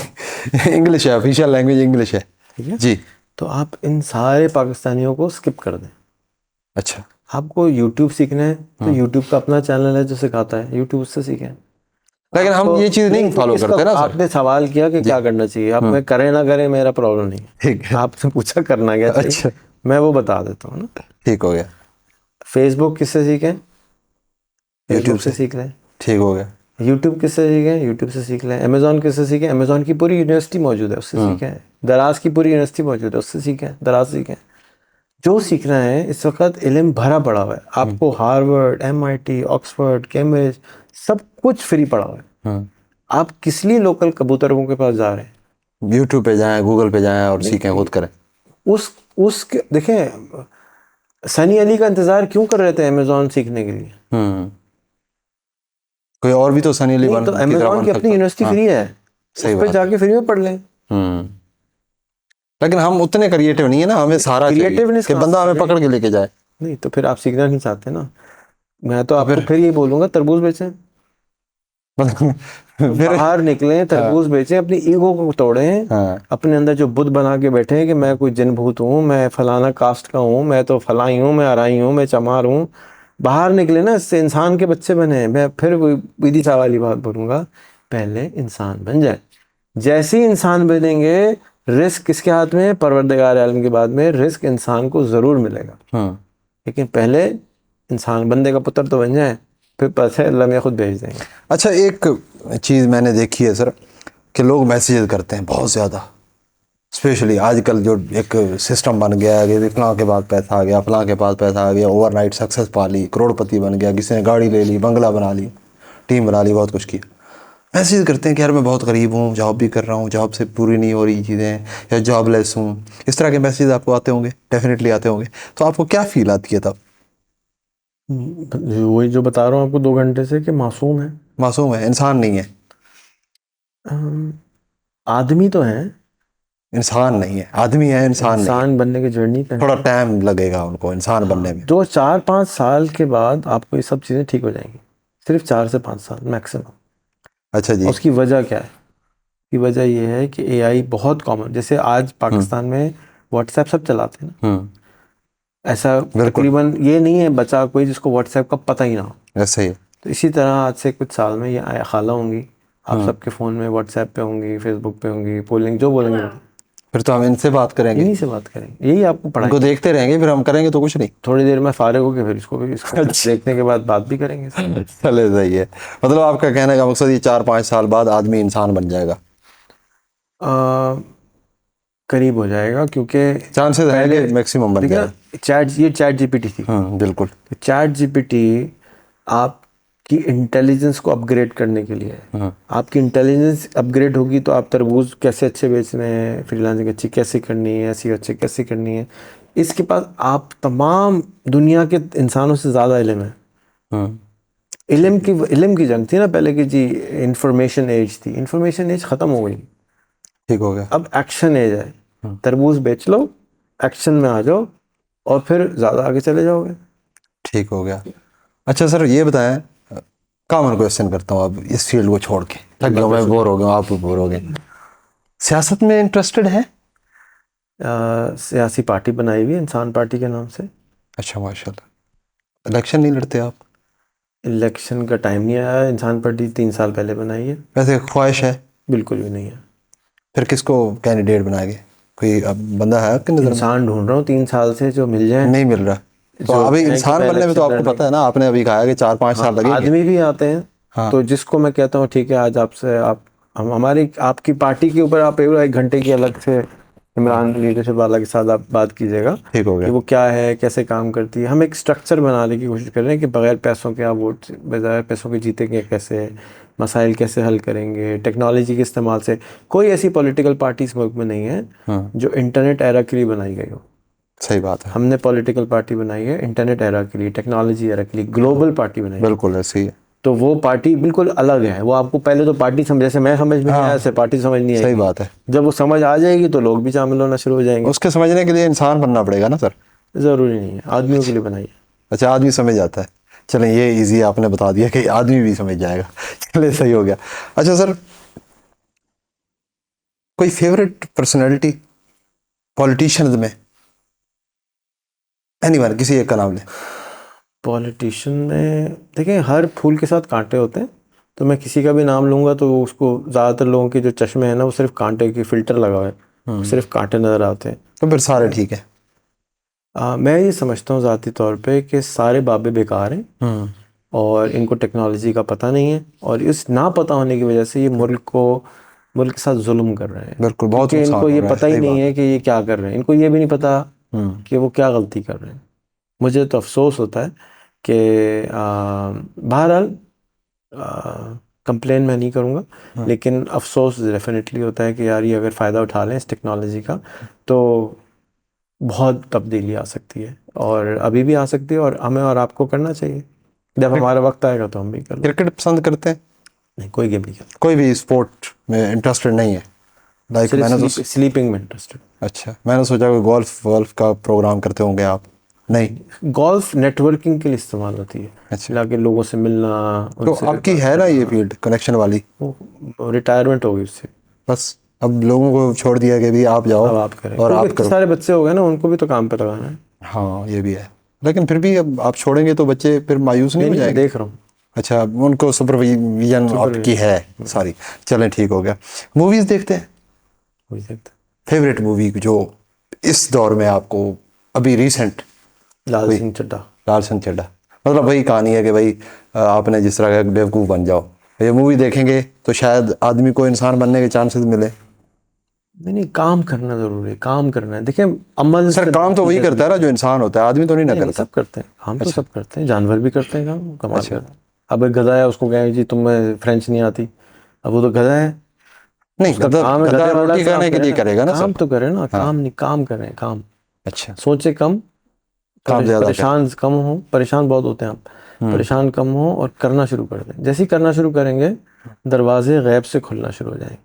इंग्लिश है, ऑफिशियल लैंग्वेज इंग्लिश है। ठीक है, जी। तो आप इन सारे पाकिस्तानियों को स्किप कर दें। अच्छा। आपको YouTube सीखना है तो YouTube का अपना चैनल है जो सिखाता है, YouTube से सीखें। लेकिन हम ये चीज़ नहीं फॉलो करते ना सर। आपने सवाल किया कि क्या करना चाहिए, आप मैं करें ना करें मेरा प्रॉब्लम नहीं है, ठीक है। आपसे पूछा करना क्या चाहिए। अच्छा, मैं वो बता देता हूँ ना। ठीक हो गया। फेसबुक किससे सीखें? यूट्यूब फेसबुक से से। सीख लें। ठीक हो गया। यूट्यूब किससे सीखें? यूट्यूब से सीख लें। अमेजोन किससे सीखें? अमेजोन की पूरी यूनिवर्सिटी मौजूद है, उससे सीखें। दराज की पूरी यूनिवर्सिटी मौजूद है, उससे सीखें, दराज सीखें। जो सीखना है, इस वक्त इल्म भरा पड़ा हुआ है, आपको हार्वर्ड, MIT, ऑक्सफोर्ड, कैम्ब्रिज सब कुछ फ्री पड़ा हुआ है। आप किस लिए लोकल कबूतरों के पास जा रहे हैं? यूट्यूब पे जाएं, गूगल पे जाएं और सीखें, खुद करें। उसके देखें, सनी अली का इंतजार क्यों कर रहे थे अमेजोन सीखने के लिए? कोई और भी तो सनी अली बन तो की तरह अमेजोन बन की अपनी सकता। यूनिवर्सिटी फ्री है, सही उस पर बात। जाके फ्री में पढ़ लें। लेकिन हम उतने क्रिएटिव नहीं है ना, हमें सारा चाहिए क्रिएटिवनेस कि बंदा हमें पकड़ के लेके जाए। नहीं तो फिर आप सीखना नहीं चाहते ना। मैं तो आपको फिर फिर ये बोलूंगा, तरबूज बेचें, फिर बाहर निकलें, तरबूज बेचें, अपनी ईगो को तोड़ें। हाँ। अपने अंदर जो बुद्ध बना के बैठे हैं कि मैं कोई जिन भूत हूँ, मैं फलाना कास्ट का हूँ, मैं तो फलाई हूँ, मैं अराई हूँ, मैं चमार हूँ, बाहर निकले ना, इससे इंसान के बच्चे बने। मैं फिर वही विधि सा वाली बात बोलूंगा, पहले इंसान बन जाए। जैसे ही इंसान बनेंगे, रिस्क किसके हाथ में है? परवरदिगार आलम के बाद में रिस्क इंसान को जरूर मिलेगा, लेकिन पहले इंसान बंदे का पुत्र तो बन जाए। फिर पैसे अल्लाह मियाँ खुद भेज देंगे। अच्छा, एक चीज़ मैंने देखी है सर कि लोग मैसेज करते हैं बहुत ज़्यादा, स्पेशली आजकल जो एक सिस्टम बन गया है कि फलां के पास पैसा आ गया, फलां के पास पैसा आ गया, ओवरनाइट सक्सेस पा ली, करोड़पति बन गया, किसी ने गाड़ी ले ली, बंगला बना ली, टीम बना ली, बहुत कुछ किया। मैसेज करते हैं कि यार मैं बहुत गरीब हूँ, जॉब भी कर रहा हूँ, जॉब से पूरी नहीं हो रही चीज़ें, या जॉबलेस हूँ, इस तरह के मैसेज आपको आते होंगे, डेफिनेटली आते होंगे। तो आपको क्या फील आती है तब? वही जो बता रहा हूँ आपको 2 घंटे से कि मासूम है, मासूम है, इंसान नहीं है। आदमी तो है, इंसान नहीं है, आदमी है, इंसान नहीं है। इंसान बनने की जर्नी पे थोड़ा टाइम लगेगा उनको इंसान बनने में। 2 4 5 साल के बाद आपको ये सब चीज़ें ठीक हो जाएंगी, सिर्फ 4 से 5 साल मैक्सिमम। अच्छा जी। उसकी वजह क्या है? की वजह ये है कि एआई बहुत कॉमन, जैसे आज पाकिस्तान में व्हाट्सएप सब चलाते हैं ना, ऐसा तकरीबन ये नहीं है बचा कोई जिसको व्हाट्सएप का पता ही ना हो। ऐसे ही। तो इसी तरह आज से कुछ साल में ये खाला होंगी, आप सबके फ़ोन में व्हाट्सएप पे होंगी, फेसबुक पे होंगी, पोलिंग जो बोलेंगे फिर तो हम इनसे बात करेंगे, इन्हीं से बात करेंगे, यही आपको इनको पढ़ाएंगे। देखते रहेंगे, फिर हम करेंगे तो कुछ नहीं। थोड़ी देर में फारिग होके फिर इसको देखने के बाद बात भी करेंगे। चले, सही है। मतलब आपका कहने का मकसद ये 4-5 साल बाद आदमी इंसान बन जाएगा? करीब हो जाएगा, क्योंकि चांसेस हैं पहले कि मैक्सिमम बन देखिए जाएगा। चैट जीपीटी थी। बिल्कुल। तो चैट जीपीटी आपकी इंटेलिजेंस को अपग्रेड करने के लिए है। आपकी इंटेलिजेंस अपग्रेड होगी तो आप तरबूज कैसे अच्छे बेचने हैं, फ्रीलांसिंग अच्छी कैसे करनी है, ऐसी अच्छी कैसे करनी है, इसके पास आप तमाम दुनिया के इंसानों से ज़्यादा इल्म है। इल्म की जंग थी ना पहले की जी, इंफॉर्मेशन एज थी, इंफॉर्मेशन एज ख़त्म हो गई, ठीक हो गया। अब एक्शन एज है। तरबूज बेच लो, एक्शन में आ जाओ और फिर ज़्यादा आगे चले जाओगे। ठीक हो गया। अच्छा सर, ये बताएं, कॉमन क्वेश्चन करता हूँ, अब इस फील्ड को छोड़ के थक गया मैं, बोर हो गया, आप भी बोर हो गए। सियासत में इंटरेस्टेड है? सियासी पार्टी बनाई हुई है इंसान पार्टी के नाम से। अच्छा, माशाल्लाह। इलेक्शन नहीं लड़ते आप? इलेक्शन का टाइम नहीं आया, इंसान पार्टी 3 साल पहले बनाई है। वैसे ख्वाहिश है? बिल्कुल भी नहीं है। फिर किसको कैंडिडेट बनाएंगे? कोई अब बंदा है आपके नज़र में? इंसान ढूंढ रहा हूँ 3 साल से जो मिल जाए। नहीं मिल रहा। तो जो अभी है कि इंसान बनने में तो आपको पता है ना, आपने अभी कहा है कि 4-5 साल लगेंगे। आदमी भी आते हैं। हाँ। तो जिसको मैं कहता हूँ ठीक है, आज आपसे हम हमारी आपकी पार्टी के ऊपर आप 1 घंटे की अलग से इमरान लीडरशिप वाला के साथ आप बात कीजिएगा ठीक हो कि गया। वो क्या है, कैसे काम करती है। हम एक स्ट्रक्चर बनाने की कोशिश कर रहे हैं कि बगैर पैसों के आप वोट, बगैर पैसों के जीतेंगे कैसे, मसाइल कैसे हल करेंगे, टेक्नोलॉजी के इस्तेमाल से। कोई ऐसी पॉलिटिकल पार्टी इस मुल्क में नहीं है जो इंटरनेट एरा के लिए बनाई गई हो। सही बात है। हमने पॉलिटिकल पार्टी बनाई है इंटरनेट एरा के लिए, टेक्नोलॉजी एरा के लिए, ग्लोबल पार्टी बनाई है। बिल्कुल ऐसे ही है। तो वो पार्टी बिल्कुल अलग है। वो आपको पहले तो पार्टी समझ, जैसे मैं समझ में नहीं आया, ऐसे पार्टी समझ नहीं सही आएगी। बात है। जब वो समझ आ जाएगी तो लोग भी शामिल होना शुरू हो जाएंगे। उसके समझने के लिए इंसान बनना पड़ेगा ना सर? ज़रूरी नहीं है, आदमियों के लिए बनाई है। अच्छा, आदमी समझ जाता है। चलें, ये इजी आपने बता दिया कि आदमी भी समझ जाएगा। चले, सही हो गया। अच्छा सर, कोई फेवरेट पर्सनैलिटी पॉलिटिशियंस में? एनीवन, किसी एक का नाम लें। पॉलिटिशियन में देखिए हर फूल के साथ कांटे होते हैं, तो मैं किसी का भी नाम लूँगा तो उसको ज़्यादातर लोगों के जो चश्मे हैं ना वो सिर्फ कांटे की फिल्टर लगा हुआ है, सिर्फ कांटे नज़र आते हैं। तो फिर सारे ठीक है। मैं ये समझता हूँ ज़ाती तौर पे कि सारे बाबे बेकार हैं और इनको टेक्नोलॉजी का पता नहीं है, और इस ना पता होने की वजह से ये मुल्क के साथ जुल्म कर रहे हैं। बिल्कुल, बहुत क्योंकि नुकसान इनको हो ये रहा है, पता ही सही नहीं बात है कि ये क्या कर रहे हैं, इनको ये भी नहीं पता कि वो क्या गलती कर रहे हैं। मुझे तो अफसोस होता है कि बहरहाल कंप्लेन मैं नहीं करूँगा, लेकिन अफसोस डेफिनेटली होता है कि यार ये अगर फ़ायदा उठा लें इस टेक्नोलॉजी का तो बहुत तब्दीली आ सकती है, और अभी भी आ सकती है, और हमें और आपको करना चाहिए। जब हमारा वक्त आएगा तो हम भी कर लेंगे। क्रिकेट पसंद करते हैं? नहीं, कोई गेम नहीं खेलता। कोई भी स्पोर्ट में इंटरेस्टेड नहीं है? लाइक मैंने तो स्लीपिंग में इंटरेस्टेड। अच्छा, मैंने सोचा कोई गोल्फ का प्रोग्राम करते होंगे आप। नहीं? गोल्फ नेटवर्किंग के लिए इस्तेमाल होती है। अच्छा। लाके लोगों से मिलना, तो उनसे आपकी है ना ये फील्ड कनेक्शन वाली? रिटायरमेंट होगी उससे, बस अब लोगों को छोड़ दिया कि भी आप जाओ अब आप करें, और क्योंकि आप इतने करो। सारे बच्चे हो गए ना, उनको भी तो काम पे लगाना है। हाँ, ये भी है, लेकिन फिर भी अब आप छोड़ेंगे तो बच्चे फिर मायूस नहीं हो मैं जाएंगे? देख रहा हूँ। अच्छा, उनको सुपरविजन आपकी है सारी। चलें, ठीक हो गया। मूवीज़ देखते हैं? वही देखते फेवरेट मूवी जो इस दौर में आपको अभी रिसेंट? लाल सिंह चड्ढा। लाल सिंह चड्ढा। मतलब वही कहानी है कि भाई आपने जिस तरह का बेवकूफ़ बन जाओ, ये मूवी देखेंगे तो शायद आदमी को इंसान बनने के चांसेस मिले। नहीं, काम करना जरूरी है, काम करना है। देखिए अमल सर काम तो वही करता है ना जो इंसान होता है, आदमी तो नहीं ना नहीं, करता। सब करते हैं काम तो सब करते हैं, जानवर भी करते हैं काम, कमाल करते हैं। अब एक गधा है, उसको कहें जी तुम्हें फ्रेंच नहीं आती, अब वो तो गधा है, नहीं, उसका गधा काम है गधा गधे वाला रोटी काम खाने के करे लिए ना, करेगा ना काम सर। तो करे ना, हाँ। काम नहीं, काम करें, काम अच्छा, सोचे कम, काम ज़्यादा कर। परेशान कम हो, परेशान बहुत होते हैं आप, परेशान कम हो और करना शुरू कर दें। जैसे ही करना शुरू करेंगे दरवाजे गैब से खुलना शुरू हो जाएंगे।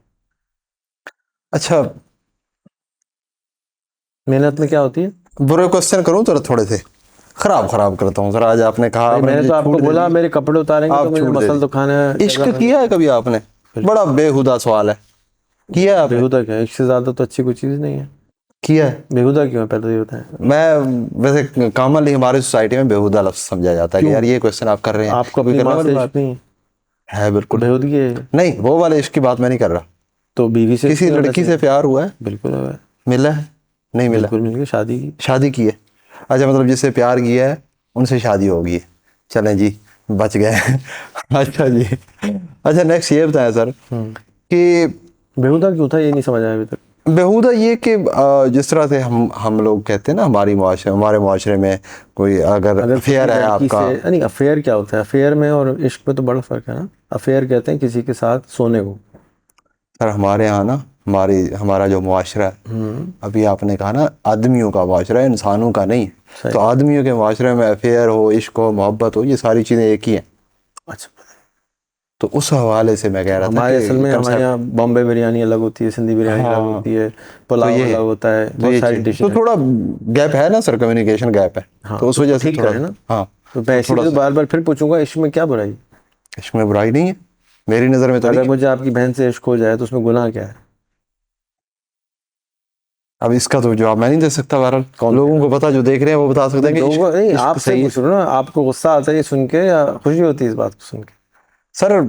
अच्छा, मेहनत में क्या होती है बुरे क्वेश्चन करूं तो थोड़े से खराब खराब करता हूँ सर। आज आपने कहा, भाई, आपने मैंने मुझे तो आपको छूट दे बोला दी। मेरे कपड़े उतारेंगे तो आप मुझे छूट दे मसल दी। तो खाना है। इश्क किया है कभी आपने? बड़ा बेहुदा सवाल है। किया है आपने? बेहुदा क्या है, इससे ज्यादा तो अच्छी कोई चीज नहीं है। किया है? बेहुदा क्यों है, पहले तो ये बताएं। मैं वैसे कॉमनली हमारी सोसाइटी में बेहुदा लफ्ज समझा जाता है कि क्यों? यार ये क्वेश्चन आप कर रहे हैं, आपको कोई अपनी करने माँ वाली से बात इश्क नहीं है है? तो बिल्कुल बेहुदगी है। नहीं, वो वाले इश्क की बात मैं नहीं कर रहा। तो बीवी से इश्क किसी नहीं होना लड़की से चाहिए? प्यार हुआ है? बिल्कुल है, मिला है? नहीं मिला? बिल्कुल मिल गई, शादी की। शादी की है? अच्छा, मतलब जिससे प्यार किया है उनसे शादी होगी। चलें जी, बच गए। अच्छा जी। अच्छा, नेक्स्ट ये बताएं सर कि बेहुदा क्यों था, ये नहीं समझ आया अभी तक। बेहुदा ये कि जिस तरह से हम लोग कहते हैं ना, हमारे मुआशरे में कोई अगर अगर अफेयर है लड़की आपका। से नहीं, अफेयर क्या होता है, अफेयर में और इश्क में तो बड़ा फर्क है ना। अफेयर कहते हैं किसी के साथ सोने को। सर हमारे यहाँ ना, हमारा जो मुआशरा है, अभी आपने कहा ना आदमियों का मुआशरा है, इंसानों का नहीं। सही। तो आदमियों के मुआशरे में अफेयर हो, इश्क हो, मोहब्बत हो, ये सारी चीज़ें एक ही हैं। अच्छा, तो उस हवाले से मैं कह रहा था हमारे असल कि में हमारे कंसेप्ट। यहाँ बॉम्बे बिरयानी अलग होती है, सिंधी बिरयानी अलग हाँ, होती है, तो पुलाव ये अलग होता है, तो बहुत ये सारी चीज़ डिशें तो हैं। थोड़ा गैप है ना सर, कम्युनिकेशन गैप है। हाँ, तो उस तो वजह से ठीक थोड़ा करें ना। हाँ, तो मैं थोड़ा इसीलिए तो सा बार बार फिर पूछूंगा, इश्क में क्या बुराई? इश्क में बुराई नहीं है मेरी नज़र में तो अगर नहीं। मुझे आपकी बहन से इश्क हो जाए तो उसमें गुनाह क्या है? अब इसका तो जवाब मैं नहीं दे सकता। बहरहाल कौन लोगों को पता, जो देख रहे हैं वो बता सकते हैं कि लोगों को नहीं, इश्क आपसे सही है। पूछ रहा हूं ना, आपको गुस्सा आता है ये सुन के या खुशी होती है इस बात को सुन के? सर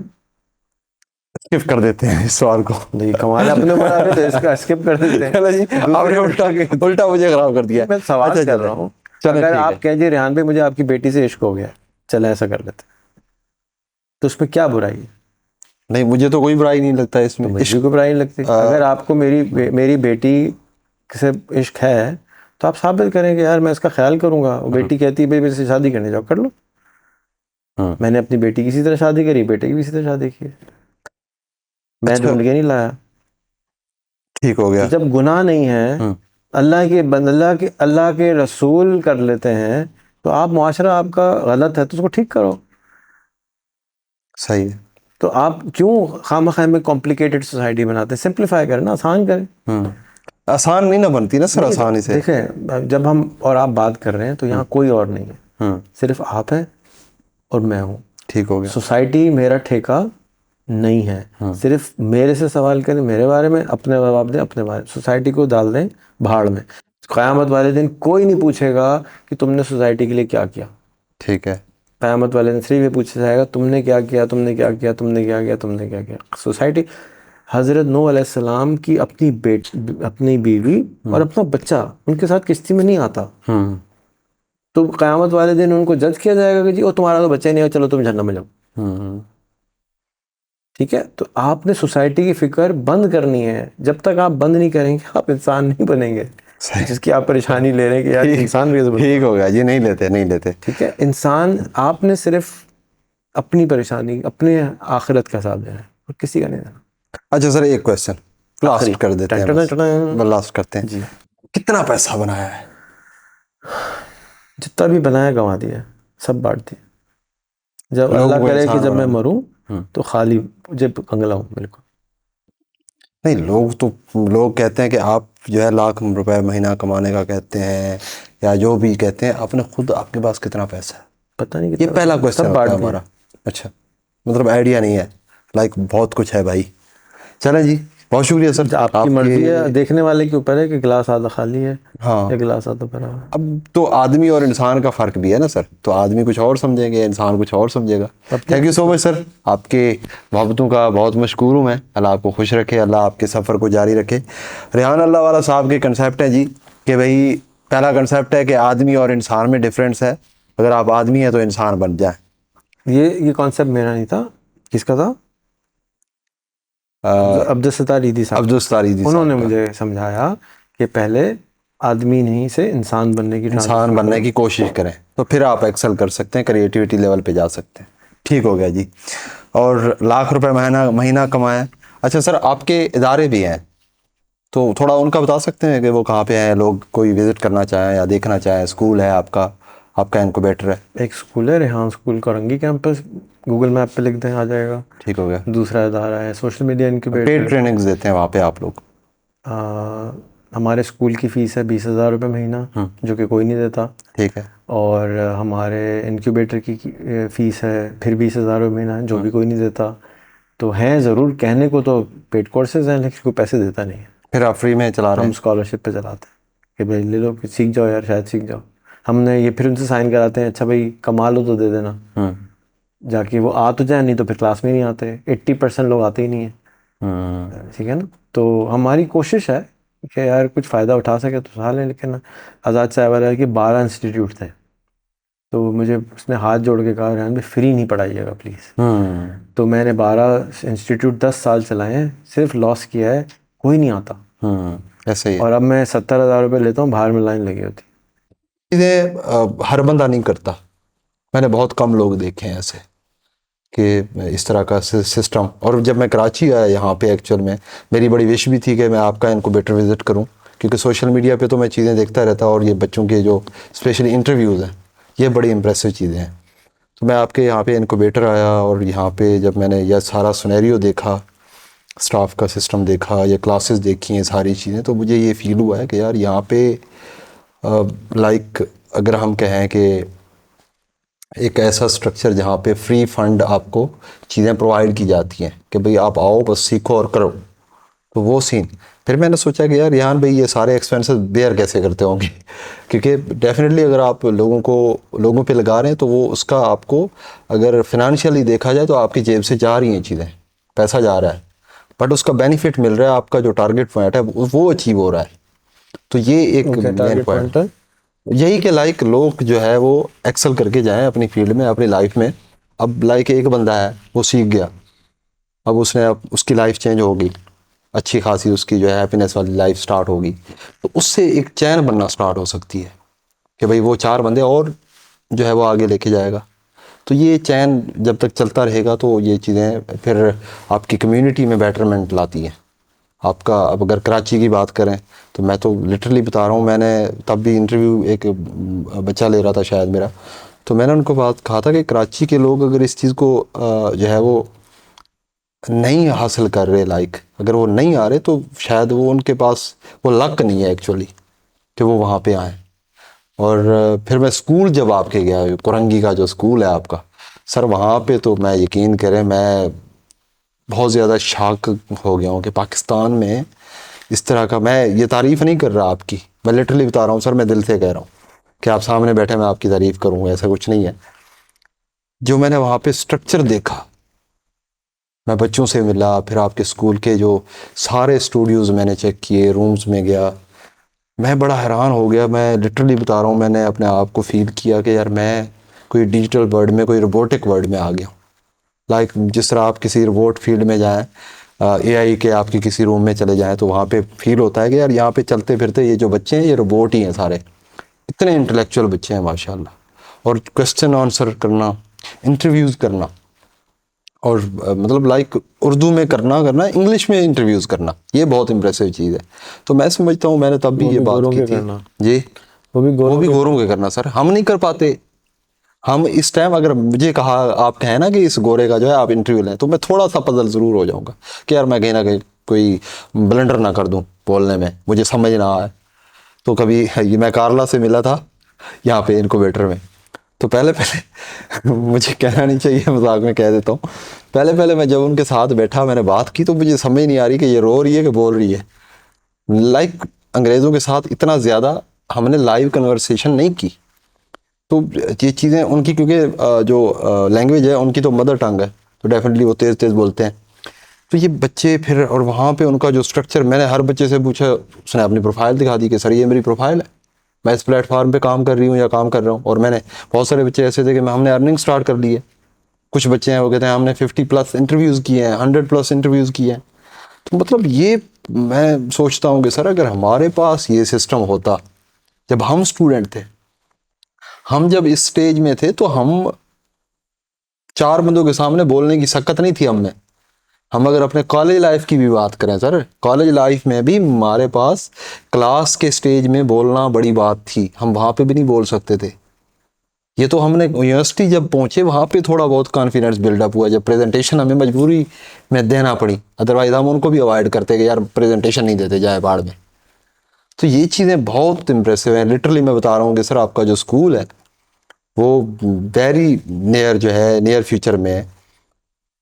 स्किप कर देते हैं इस सवाल को। नहीं, कमाल है, अपने ऊपर आ रहे तो इसका स्किप कर देते हैं। चलो जी, आपने उल्टा मुझे खराब कर दिया। मैं सवाल अच्छा कर चले रहा हूँ। चले, अगर ठीक आप है। कह दिए रेहान भाई मुझे आपकी बेटी से इश्क हो गया, चले ऐसा कर लेते हैं, तो उसमें क्या बुराई है? नहीं, मुझे तो कोई बुराई नहीं लगता तो इसमें। मुझे कोई बुराई नहीं लगती। अगर आपको मेरी बेटी से इश्क है तो आप साबित करें कि यार मैं इसका ख्याल करूंगा। वो बेटी कहती है भाई मेरे से शादी करने जाओ, कर लो। मैंने अपनी बेटी की इसी तरह शादी करी, बेटे की भी इसी तरह शादी की है, मैं अच्छा, ढूंढ के नहीं लाया। ठीक हो तो गया। जब गुनाह नहीं है, अल्लाह के रसूल कर लेते हैं, तो आप मुआशरा आपका गलत है तो उसको ठीक करो। सही है। तो आप क्यों खामखा में कॉम्प्लिकेटेड सोसाइटी बनाते हैं? सिंप्लीफाई करें ना, आसान करें। आसान नहीं ना बनती ना सर नहीं, आसानी से। देखें जब हम और आप बात कर रहे हैं तो यहाँ कोई और नहीं है, सिर्फ आप हैं और मैं हूँ। ठीक हो गया। सोसाइटी मेरा ठेका नहीं है। सिर्फ मेरे से सवाल करें मेरे बारे में, अपने जवाब दें अपने बारे में, सोसाइटी को डाल दें भाड़ में। क़यामत वाले दिन कोई नहीं पूछेगा कि तुमने सोसाइटी के लिए क्या किया। ठीक है। क़यामत वाले दिन सिर्फ ये पूछा जाएगा तुमने क्या किया, तुमने क्या किया, तुमने क्या किया, तुमने क्या किया। सोसाइटी, हज़रत नूह अलैहिस्सलाम की अपनी बीवी और अपना बच्चा उनके साथ किश्ती में नहीं आता, तो क़यामत वाले दिन उनको जज किया जाएगा कि जी वो तुम्हारा तो बच्चा ही नहीं है, चलो तुम जहन्नम में जाओ। ठीक है, तो आपने सोसाइटी की फिक्र बंद करनी है। जब तक आप बंद नहीं करेंगे आप इंसान नहीं बनेंगे, जिसकी आप परेशानी ले रहे हैं कि यार इंसान भी तो ठीक हो गया जी, नहीं लेते। ठीक है, इंसान आपने सिर्फ अपनी परेशानी, अपने आखिरत का साथ देना है और किसी का नहीं देना। अच्छा सर, एक क्वेश्चन आखिरी लास्ट कर देते हैं, लास्ट करते हैं जी, कितना पैसा बनाया है? जितना भी बनाया गंवा दिया, सब बांट दिया। जब लोगों अल्लाह को करे कि इंसान जब मैं बनाना। मरूं तो खाली जेब कंगला हूँ बिल्कुल। नहीं, लोग कहते हैं कि आप जो है लाख रुपए महीना कमाने का कहते हैं, या जो भी कहते हैं, आपने खुद आपके पास कितना पैसा है? पता नहीं ये कितना, पहला क्वेश्चन सब होता बांट है दिया। हमारा। अच्छा, मतलब आइडिया नहीं है। बहुत कुछ है भाई। चलें जी, बहुत शुक्रिया सर। आपकी मर्जी है, देखने वाले के ऊपर है कि गिलास आधा खाली है हाँ, या गिलास आधा भरा है। अब तो आदमी और इंसान का फ़र्क भी है ना सर, तो आदमी कुछ और समझेंगे, इंसान कुछ और समझेगा। Thank you so much sir, आपके मोहब्बतों का बहुत मशकूर हूँ मैं। अल्लाह आपको खुश रखे, अल्लाह आपके सफ़र को जारी रखे। रेहान अल्लाह वाला साहब के कंसेप्ट हैं जी कि भाई, पहला कंसेप्ट है कि आदमी और इंसान में डिफरेंस है। अगर आप आदमी हैं तो इंसान बन जाए, ये कॉन्सेप्ट मेरा नहीं था, किसका था? अब्दुल सत्तार ईदी साहब। अब्दुल सत्तार ईदी साहब उन्होंने का। मुझे समझाया कि पहले आदमी नहीं से इंसान बनने की इंसान बनने की कोशिश करें तो फिर आप एक्सेल कर सकते हैं, क्रिएटिविटी लेवल पे जा सकते हैं। ठीक हो गया जी। और लाख रुपए महीना कमाएं। अच्छा सर, आपके इदारे भी हैं तो थोड़ा उनका बता सकते हैं कि वो कहाँ पे हैं, लोग कोई विजिट करना चाहें या देखना चाहें? स्कूल है आपका इनक्यूबेटर है। एक स्कूल है Rehan school Korangi campus, Google map पे लिख दें आ जाएगा। ठीक हो गया। दूसरा इदारा है social media incubator. Paid trainings देते हैं वहाँ पे आप लोग? हमारे स्कूल की फ़ीस है 20,000 रुपये महीना, जो कि कोई नहीं देता। ठीक है। और हमारे इनक्यूबेटर की फ़ीस है फिर 20,000 रुपये महीना, जो भी कोई नहीं देता। तो हैं ज़रूर, कहने को तो पेड कोर्सेज हैं लेकिन कोई पैसे देता नहीं है। फिर आप फ्री में चला रहे हम हैं? स्कॉलरशिप पे चलाते हैं कि भाई ले लो, सीख जाओ यार, शायद सीख जाओ। हमने ये फिर उनसे साइन कराते हैं, अच्छा भाई कमा लो तो दे देना, जाके वो आ तो जाए, नहीं तो फिर क्लास में नहीं आते। 80% लोग आते ही नहीं है। ठीक है ना। तो हमारी कोशिश है कि यार कुछ फ़ायदा उठा सके तो उठा लें। लेकिन आज़ाद साहब वाला है कि 12 इंस्टीट्यूट थे, तो मुझे उसने हाथ जोड़ के कहा रहन भाई फ्री नहीं पढ़ाइएगा प्लीज़। तो मैंने 12 इंस्टीट्यूट 10 साल चलाए हैं, सिर्फ लॉस किया है, कोई नहीं आता। ऐसे ही और अब मैं 70,000 रुपये लेता हूँ, बाहर में लाइन लगी होती। चीज़ें हर बंदा नहीं करता। मैंने बहुत कम लोग देखे हैं ऐसे कि इस तरह का सिस्टम। और जब मैं कराची आया यहाँ पे, एक्चुअल में मेरी बड़ी विश भी थी कि मैं आपका इनक्यूबेटर विज़िट करूँ, क्योंकि सोशल मीडिया पे तो मैं चीज़ें देखता रहता, और ये बच्चों के जो स्पेशली इंटरव्यूज़ हैं ये बड़ी इंप्रेसिव चीज़ें हैं। तो मैं आपके यहाँ पे इनक्यूबेटर आया और यहाँ पे जब मैंने यह सारा सिनेरियो देखा, स्टाफ का सिस्टम देखा, ये क्लासेस देखी हैं, सारी चीज़ें, तो मुझे ये फ़ील हुआ है कि यार यहाँ पे लाइक अगर हम कहें कि एक ऐसा स्ट्रक्चर जहाँ पे फ्री फंड आपको चीज़ें प्रोवाइड की जाती हैं कि भाई आप आओ बस सीखो और करो, तो वो सीन। फिर मैंने सोचा कि यार यहाँ भाई ये सारे एक्सपेंसेस बेयर कैसे करते होंगे क्योंकि डेफिनेटली अगर आप लोगों पे लगा रहे हैं तो वो उसका आपको अगर फिनेंशियली देखा जाए तो आपकी जेब से जा रही हैं चीज़ें, पैसा जा रहा है, बट उसका बेनिफिट मिल रहा है, आपका जो टारगेट पॉइंट है वो अचीव हो रहा है। तो ये एक मेन पॉइंट है यही कि लाइक लोग जो है वो एक्सेल करके जाएं अपनी फील्ड में, अपनी लाइफ में। अब लाइक एक बंदा है वो सीख गया, अब उसकी लाइफ चेंज होगी, अच्छी खासी उसकी जो है हैप्पीनेस वाली लाइफ स्टार्ट होगी, तो उससे एक चैन बनना स्टार्ट हो सकती है कि भाई वो 4 बंदे और जो है वो आगे लेके जाएगा। तो ये चैन जब तक चलता रहेगा तो ये चीज़ें फिर आपकी कम्युनिटी में बेटरमेंट लाती हैं। आपका अब अगर कराची की बात करें तो मैं तो लिटरली बता रहा हूँ, मैंने तब भी इंटरव्यू एक बच्चा ले रहा था शायद मेरा, तो मैंने उनको बात कहा था कि कराची के लोग अगर इस चीज़ को जो है वो नहीं हासिल कर रहे, लाइक अगर वो नहीं आ रहे तो शायद वो उनके पास वो लक नहीं है एक्चुअली कि वो वहाँ पे आए। और फिर मैं स्कूल जब आपके गया, कोरंगी का जो स्कूल है आपका सर, वहाँ पे तो मैं यकीन करें मैं बहुत ज़्यादा शॉक हो गया हूँ कि पाकिस्तान में इस तरह का, मैं ये तारीफ़ नहीं कर रहा आपकी, मैं लिटरली बता रहा हूँ सर, मैं दिल से कह रहा हूँ कि आप सामने बैठे मैं आपकी तारीफ़ करूँगा, ऐसा कुछ नहीं है। जो मैंने वहाँ पे स्ट्रक्चर देखा, मैं बच्चों से मिला, फिर आपके स्कूल के जो सारे स्टूडियोज़ मैंने चेक किए, रूम्स में गया, मैं बड़ा हैरान हो गया। मैं लिटरली बता रहा हूँ, मैंने अपने आप को फील किया कि यार मैं कोई डिजिटल वर्ल्ड में, कोई रोबोटिक वर्ल्ड में आ गया हूँ। लाइक जिस तरह आप किसी रोबोट फील्ड में जाएं, एआई के आपके किसी रूम में चले जाएं तो वहाँ पे फील होता है कि यार यहाँ पे चलते फिरते ये जो बच्चे हैं ये रोबोट ही हैं सारे, इतने इंटेलेक्चुअल बच्चे हैं माशाल्लाह। और क्वेश्चन आंसर करना, इंटरव्यूज़ करना, और मतलब लाइक उर्दू में करना इंग्लिश में इंटरव्यूज़ करना, ये बहुत इंप्रेसिव चीज़ है। तो मैं समझता हूँ, मैंने तब भी ये बात की थी जी, वो भी गोरों के करना सर, हम नहीं कर पाते। हम इस टाइम अगर मुझे कहा, आप कहें ना कि इस गोरे का जो है आप इंटरव्यू लें, तो मैं थोड़ा सा पजल ज़रूर हो जाऊंगा कि यार मैं कहीं ना कहीं कोई ब्लंडर ना कर दूं बोलने में, मुझे समझ ना आए। तो कभी ये मैं कारला से मिला था यहाँ पे इनक्यूबेटर में, तो पहले मुझे कहना नहीं चाहिए, मजाक में कह देता हूँ, पहले मैं जब उनके साथ बैठा, मैंने बात की, तो मुझे समझ नहीं आ रही कि ये रो रही है कि बोल रही है। लाइक अंग्रेज़ों के साथ इतना ज़्यादा हमने लाइव कन्वर्सेशन नहीं की। तो ये चीज़ें उनकी, क्योंकि जो लैंग्वेज है उनकी तो मदर टंग है, तो डेफिनेटली वो तेज़ तेज़ बोलते हैं। तो ये बच्चे फिर, और वहाँ पे उनका जो स्ट्रक्चर, मैंने हर बच्चे से पूछा, उसने अपनी प्रोफाइल दिखा दी कि सर ये मेरी प्रोफाइल है, मैं इस प्लेटफॉर्म पे काम कर रही हूँ या काम कर रहा हूँ। और मैंने बहुत सारे बच्चे ऐसे थे कि हमने अर्निंग स्टार्ट कर ली है, कुछ बच्चे हैं वो कहते हैं हमने 50+ इंटरव्यूज़ किए हैं, 100+ इंटरव्यूज़ किए हैं। तो मतलब ये मैं सोचता हूँ कि सर अगर हमारे पास ये सिस्टम होता, जब हम स्टूडेंट थे, हम जब इस स्टेज में थे, तो हम 4 बंदों के सामने बोलने की सकत नहीं थी हम में। हम अगर अपने कॉलेज लाइफ की भी बात करें सर, कॉलेज लाइफ में भी हमारे पास क्लास के स्टेज में बोलना बड़ी बात थी, हम वहाँ पे भी नहीं बोल सकते थे। ये तो हमने यूनिवर्सिटी जब पहुंचे वहाँ पे थोड़ा बहुत कॉन्फिडेंस बिल्डअप हुआ, जब प्रेजेंटेशन हमें मजबूरी में देना पड़ी, अदरवाइज हम उनको भी अवॉइड करते कि यार प्रेजेंटेशन नहीं देते, जाए बाढ़ में। तो ये चीज़ें बहुत इम्प्रेसिव हैं। लिटरली मैं बता रहा हूँ कि सर आपका जो स्कूल है वो वेरी नियर जो है, नियर फ्यूचर में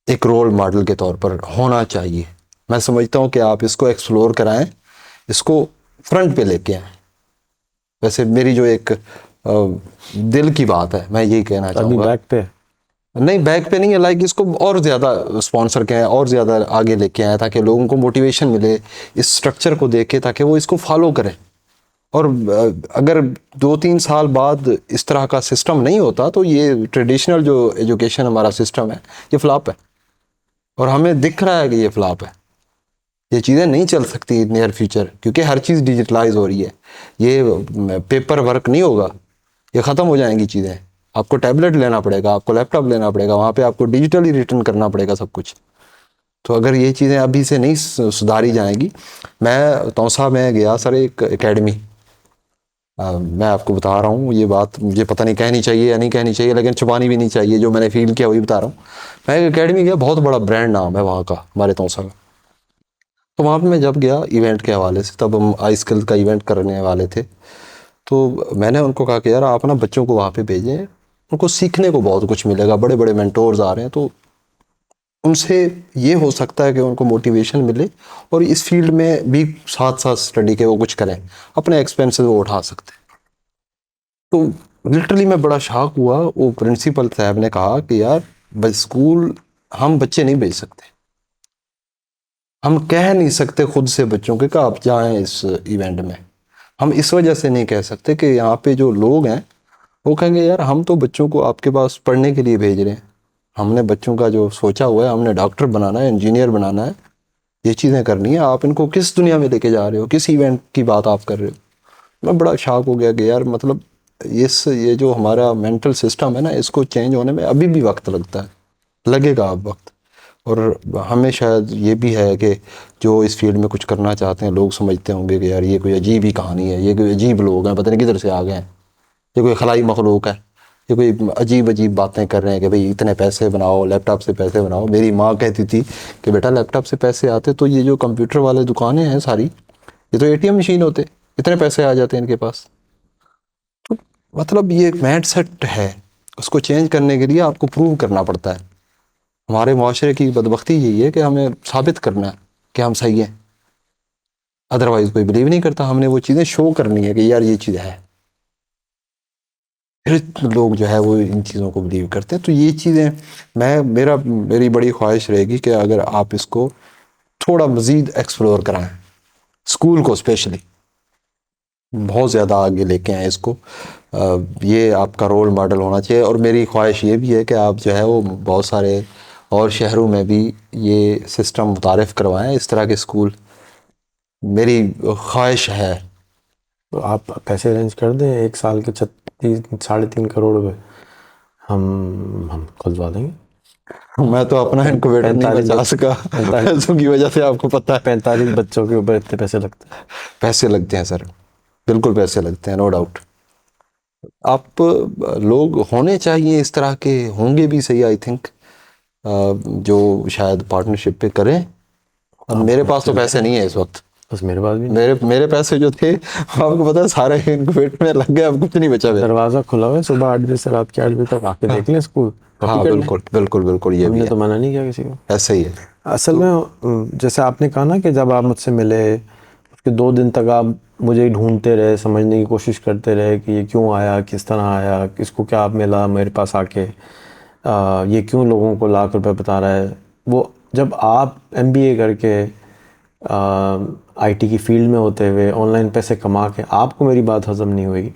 एक रोल मॉडल के तौर पर होना चाहिए। मैं समझता हूँ कि आप इसको एक्सप्लोर कराएं, इसको फ्रंट पे लेके आएं। वैसे मेरी जो एक दिल की बात है, मैं यही कहना अभी चाहूँगा। बैक पे नहीं, बैक पे नहीं है, लाइक इसको और ज़्यादा स्पॉन्सर करें, और ज़्यादा आगे लेके आएँ, ताकि लोगों को मोटिवेशन मिले इस स्ट्रक्चर को देख के, ताकि वो इसको फॉलो करें। और अगर 2-3 साल बाद इस तरह का सिस्टम नहीं होता तो ये ट्रेडिशनल जो एजुकेशन हमारा सिस्टम है ये फ्लॉप है, और हमें दिख रहा है कि ये फ्लॉप है। ये चीज़ें नहीं चल सकती नियर फ्यूचर, क्योंकि हर चीज़ डिजिटलाइज हो रही है। ये पेपर वर्क नहीं होगा, ये ख़त्म हो जाएंगी चीज़ें। आपको टैबलेट लेना पड़ेगा, आपको लैपटॉप लेना पड़ेगा, वहाँ पे आपको डिजिटली रिटर्न करना पड़ेगा सब कुछ। तो अगर ये चीज़ें अभी से नहीं सुधारी जाएंगी। मैं तौसा में गया सर एक एकेडमी, मैं आपको बता रहा हूँ, ये बात मुझे पता नहीं कहनी चाहिए या नहीं कहनी चाहिए, लेकिन छुपानी भी नहीं चाहिए, जो मैंने फील किया वही बता रहा हूँ। मैं एक एकेडमी गया, बहुत बड़ा ब्रांड नाम है वहाँ का, हमारे तौसा का। तो वहाँ पे मैं जब गया इवेंट के हवाले से, तब हम आई स्किल का इवेंट करने वाले थे, तो मैंने उनको कहा कि यार आप ना बच्चों को वहाँ पे भेजें, उनको सीखने को बहुत कुछ मिलेगा, बड़े बड़े मेंटोर्स आ रहे हैं, तो उनसे ये हो सकता है कि उनको मोटिवेशन मिले, और इस फील्ड में भी साथ साथ स्टडी के वो कुछ करें, अपने एक्सपेंसेस वो उठा सकते हैं। तो लिटरली मैं बड़ा शॉक हुआ। वो प्रिंसिपल साहब ने कहा कि यार बस स्कूल हम बच्चे नहीं भेज सकते, हम कह नहीं सकते खुद से बच्चों के कि आप जाएं इस इवेंट में। हम इस वजह से नहीं कह सकते कि यहाँ पे जो लोग हैं वो कहेंगे यार हम तो बच्चों को आपके पास पढ़ने के लिए भेज रहे हैं, हमने बच्चों का जो सोचा हुआ है, हमने डॉक्टर बनाना है, इंजीनियर बनाना है, ये चीज़ें करनी है, आप इनको किस दुनिया में लेके जा रहे हो, किस इवेंट की बात आप कर रहे हो। मैं बड़ा शॉक हो गया कि यार मतलब ये जो हमारा मेंटल सिस्टम है ना, इसको चेंज होने में अभी भी वक्त लगता है, लगेगा अब वक्त। और हमें शायद ये भी है कि जो इस फील्ड में कुछ करना चाहते हैं, लोग समझते होंगे कि यार ये कोई अजीब ही कहानी है, ये कोई अजीब लोग हैं, पता नहीं किधर से आ गए हैं, ये कोई खलाई मखलूक है, ये कोई अजीब अजीब बातें कर रहे हैं कि भाई इतने पैसे बनाओ, लैपटॉप से पैसे बनाओ। मेरी माँ कहती थी कि बेटा लैपटॉप से पैसे आते तो ये जो कंप्यूटर वाले दुकानें हैं सारी, ये तो ATM मशीन होते, इतने पैसे आ जाते हैं इनके पास। तो मतलब ये माइंड सेट है, उसको चेंज करने के लिए आपको प्रूव करना पड़ता है। हमारे माशरे की बदबख्ती यही है कि हमें साबित करना है कि हम सही हैं, अदरवाइज कोई बिलीव नहीं करता। हमने वो चीज़ें शो करनी है कि यार ये चीज़ है, फिर लोग जो है वो इन चीज़ों को बिलीव करते हैं। तो ये चीज़ें मेरी बड़ी ख्वाहिश रहेगी कि अगर आप इसको थोड़ा मज़ीद एक्सप्लोर कराएं, स्कूल को स्पेशली बहुत ज़्यादा आगे लेके आएँ इसको। ये आपका रोल मॉडल होना चाहिए। और मेरी ख्वाहिश ये भी है कि आप जो है वो बहुत सारे और शहरों में भी ये सिस्टम मुतारिफ़ करवाएं, इस तरह के स्कूल, मेरी ख्वाहिश है। तो आप पैसे अरेंज कर दें, 1 साल के 3.5 करोड़ रुपए हम खुलवा देंगे। मैं तो अपना इनक्यूबेटर नहीं 45 बचा सका पैसों की वजह से, आपको पता है 45 बच्चों के ऊपर इतने पैसे लगते हैं। पैसे लगते हैं सर, बिल्कुल पैसे लगते हैं, नो डाउट। आप लोग होने चाहिए इस तरह के, होंगे भी सही आई थिंक, जो शायद पार्टनरशिप पे करें। अब मेरे पास तो पैसे नहीं है इस वक्त, बस मेरे पास भी मेरे पैसे जो थे आपको पता है सारे इनक्यूबेटर में लग गए, अब कुछ नहीं बचा मेरा। दरवाज़ा खुला हुआ है, सुबह 8 बजे से रात के 8 बजे तक आके देख लें स्कूल। हाँ बिल्कुल बिल्कुल बिल्कुल, ये भी हमने है, तो मना नहीं किया किसी को। ऐसा ही है। असल में जैसे आपने कहा ना कि जब आप मुझसे मिले उसके 2 दिन तक आप मुझे ढूंढते रहे, समझने की कोशिश करते रहे कि ये क्यों आया, किस तरह आया, किसको क्या मिला मेरे पास आके, ये क्यों लोगों को लाख रुपए बता रहा है। वो जब आप MBA करके IT की फील्ड में होते हुए ऑनलाइन पैसे कमा के आपको मेरी बात हजम नहीं हुई,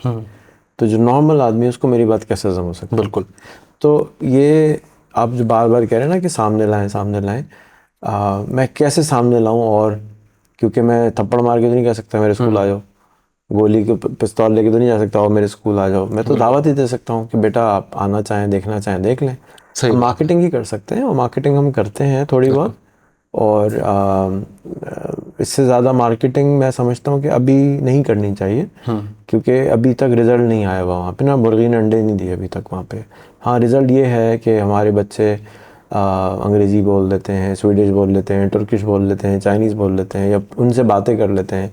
तो जो नॉर्मल आदमी है उसको मेरी बात कैसे हजम हो सकती है। बिल्कुल। तो ये आप जो बार बार कह रहे हैं ना कि सामने लाएं, मैं कैसे सामने लाऊं? और क्योंकि मैं थप्पड़ मार के तो नहीं कह सकता मेरे स्कूल आ जाओ, गोली के पिस्तौल लेके तो नहीं जा सकता और मेरे स्कूल आ जाओ। मैं तो दावत ही दे सकता हूँ कि बेटा आप आना चाहें, देखना चाहें, देख लें। सही हम बात मार्केटिंग ही कर सकते हैं, और मार्केटिंग हम करते हैं थोड़ी बहुत। और इससे ज़्यादा मार्केटिंग मैं समझता हूँ कि अभी नहीं करनी चाहिए, क्योंकि अभी तक रिज़ल्ट नहीं आया हुआ वहाँ पे ना, मुर्गी ने अंडे नहीं दिए अभी तक वहाँ पे। हाँ, रिज़ल्ट ये है कि हमारे बच्चे अंग्रेज़ी बोल लेते हैं, स्वीडिश बोल लेते हैं, तुर्किश बोल लेते हैं, चाइनीज़ बोल लेते हैं, या उनसे बातें कर लेते हैं।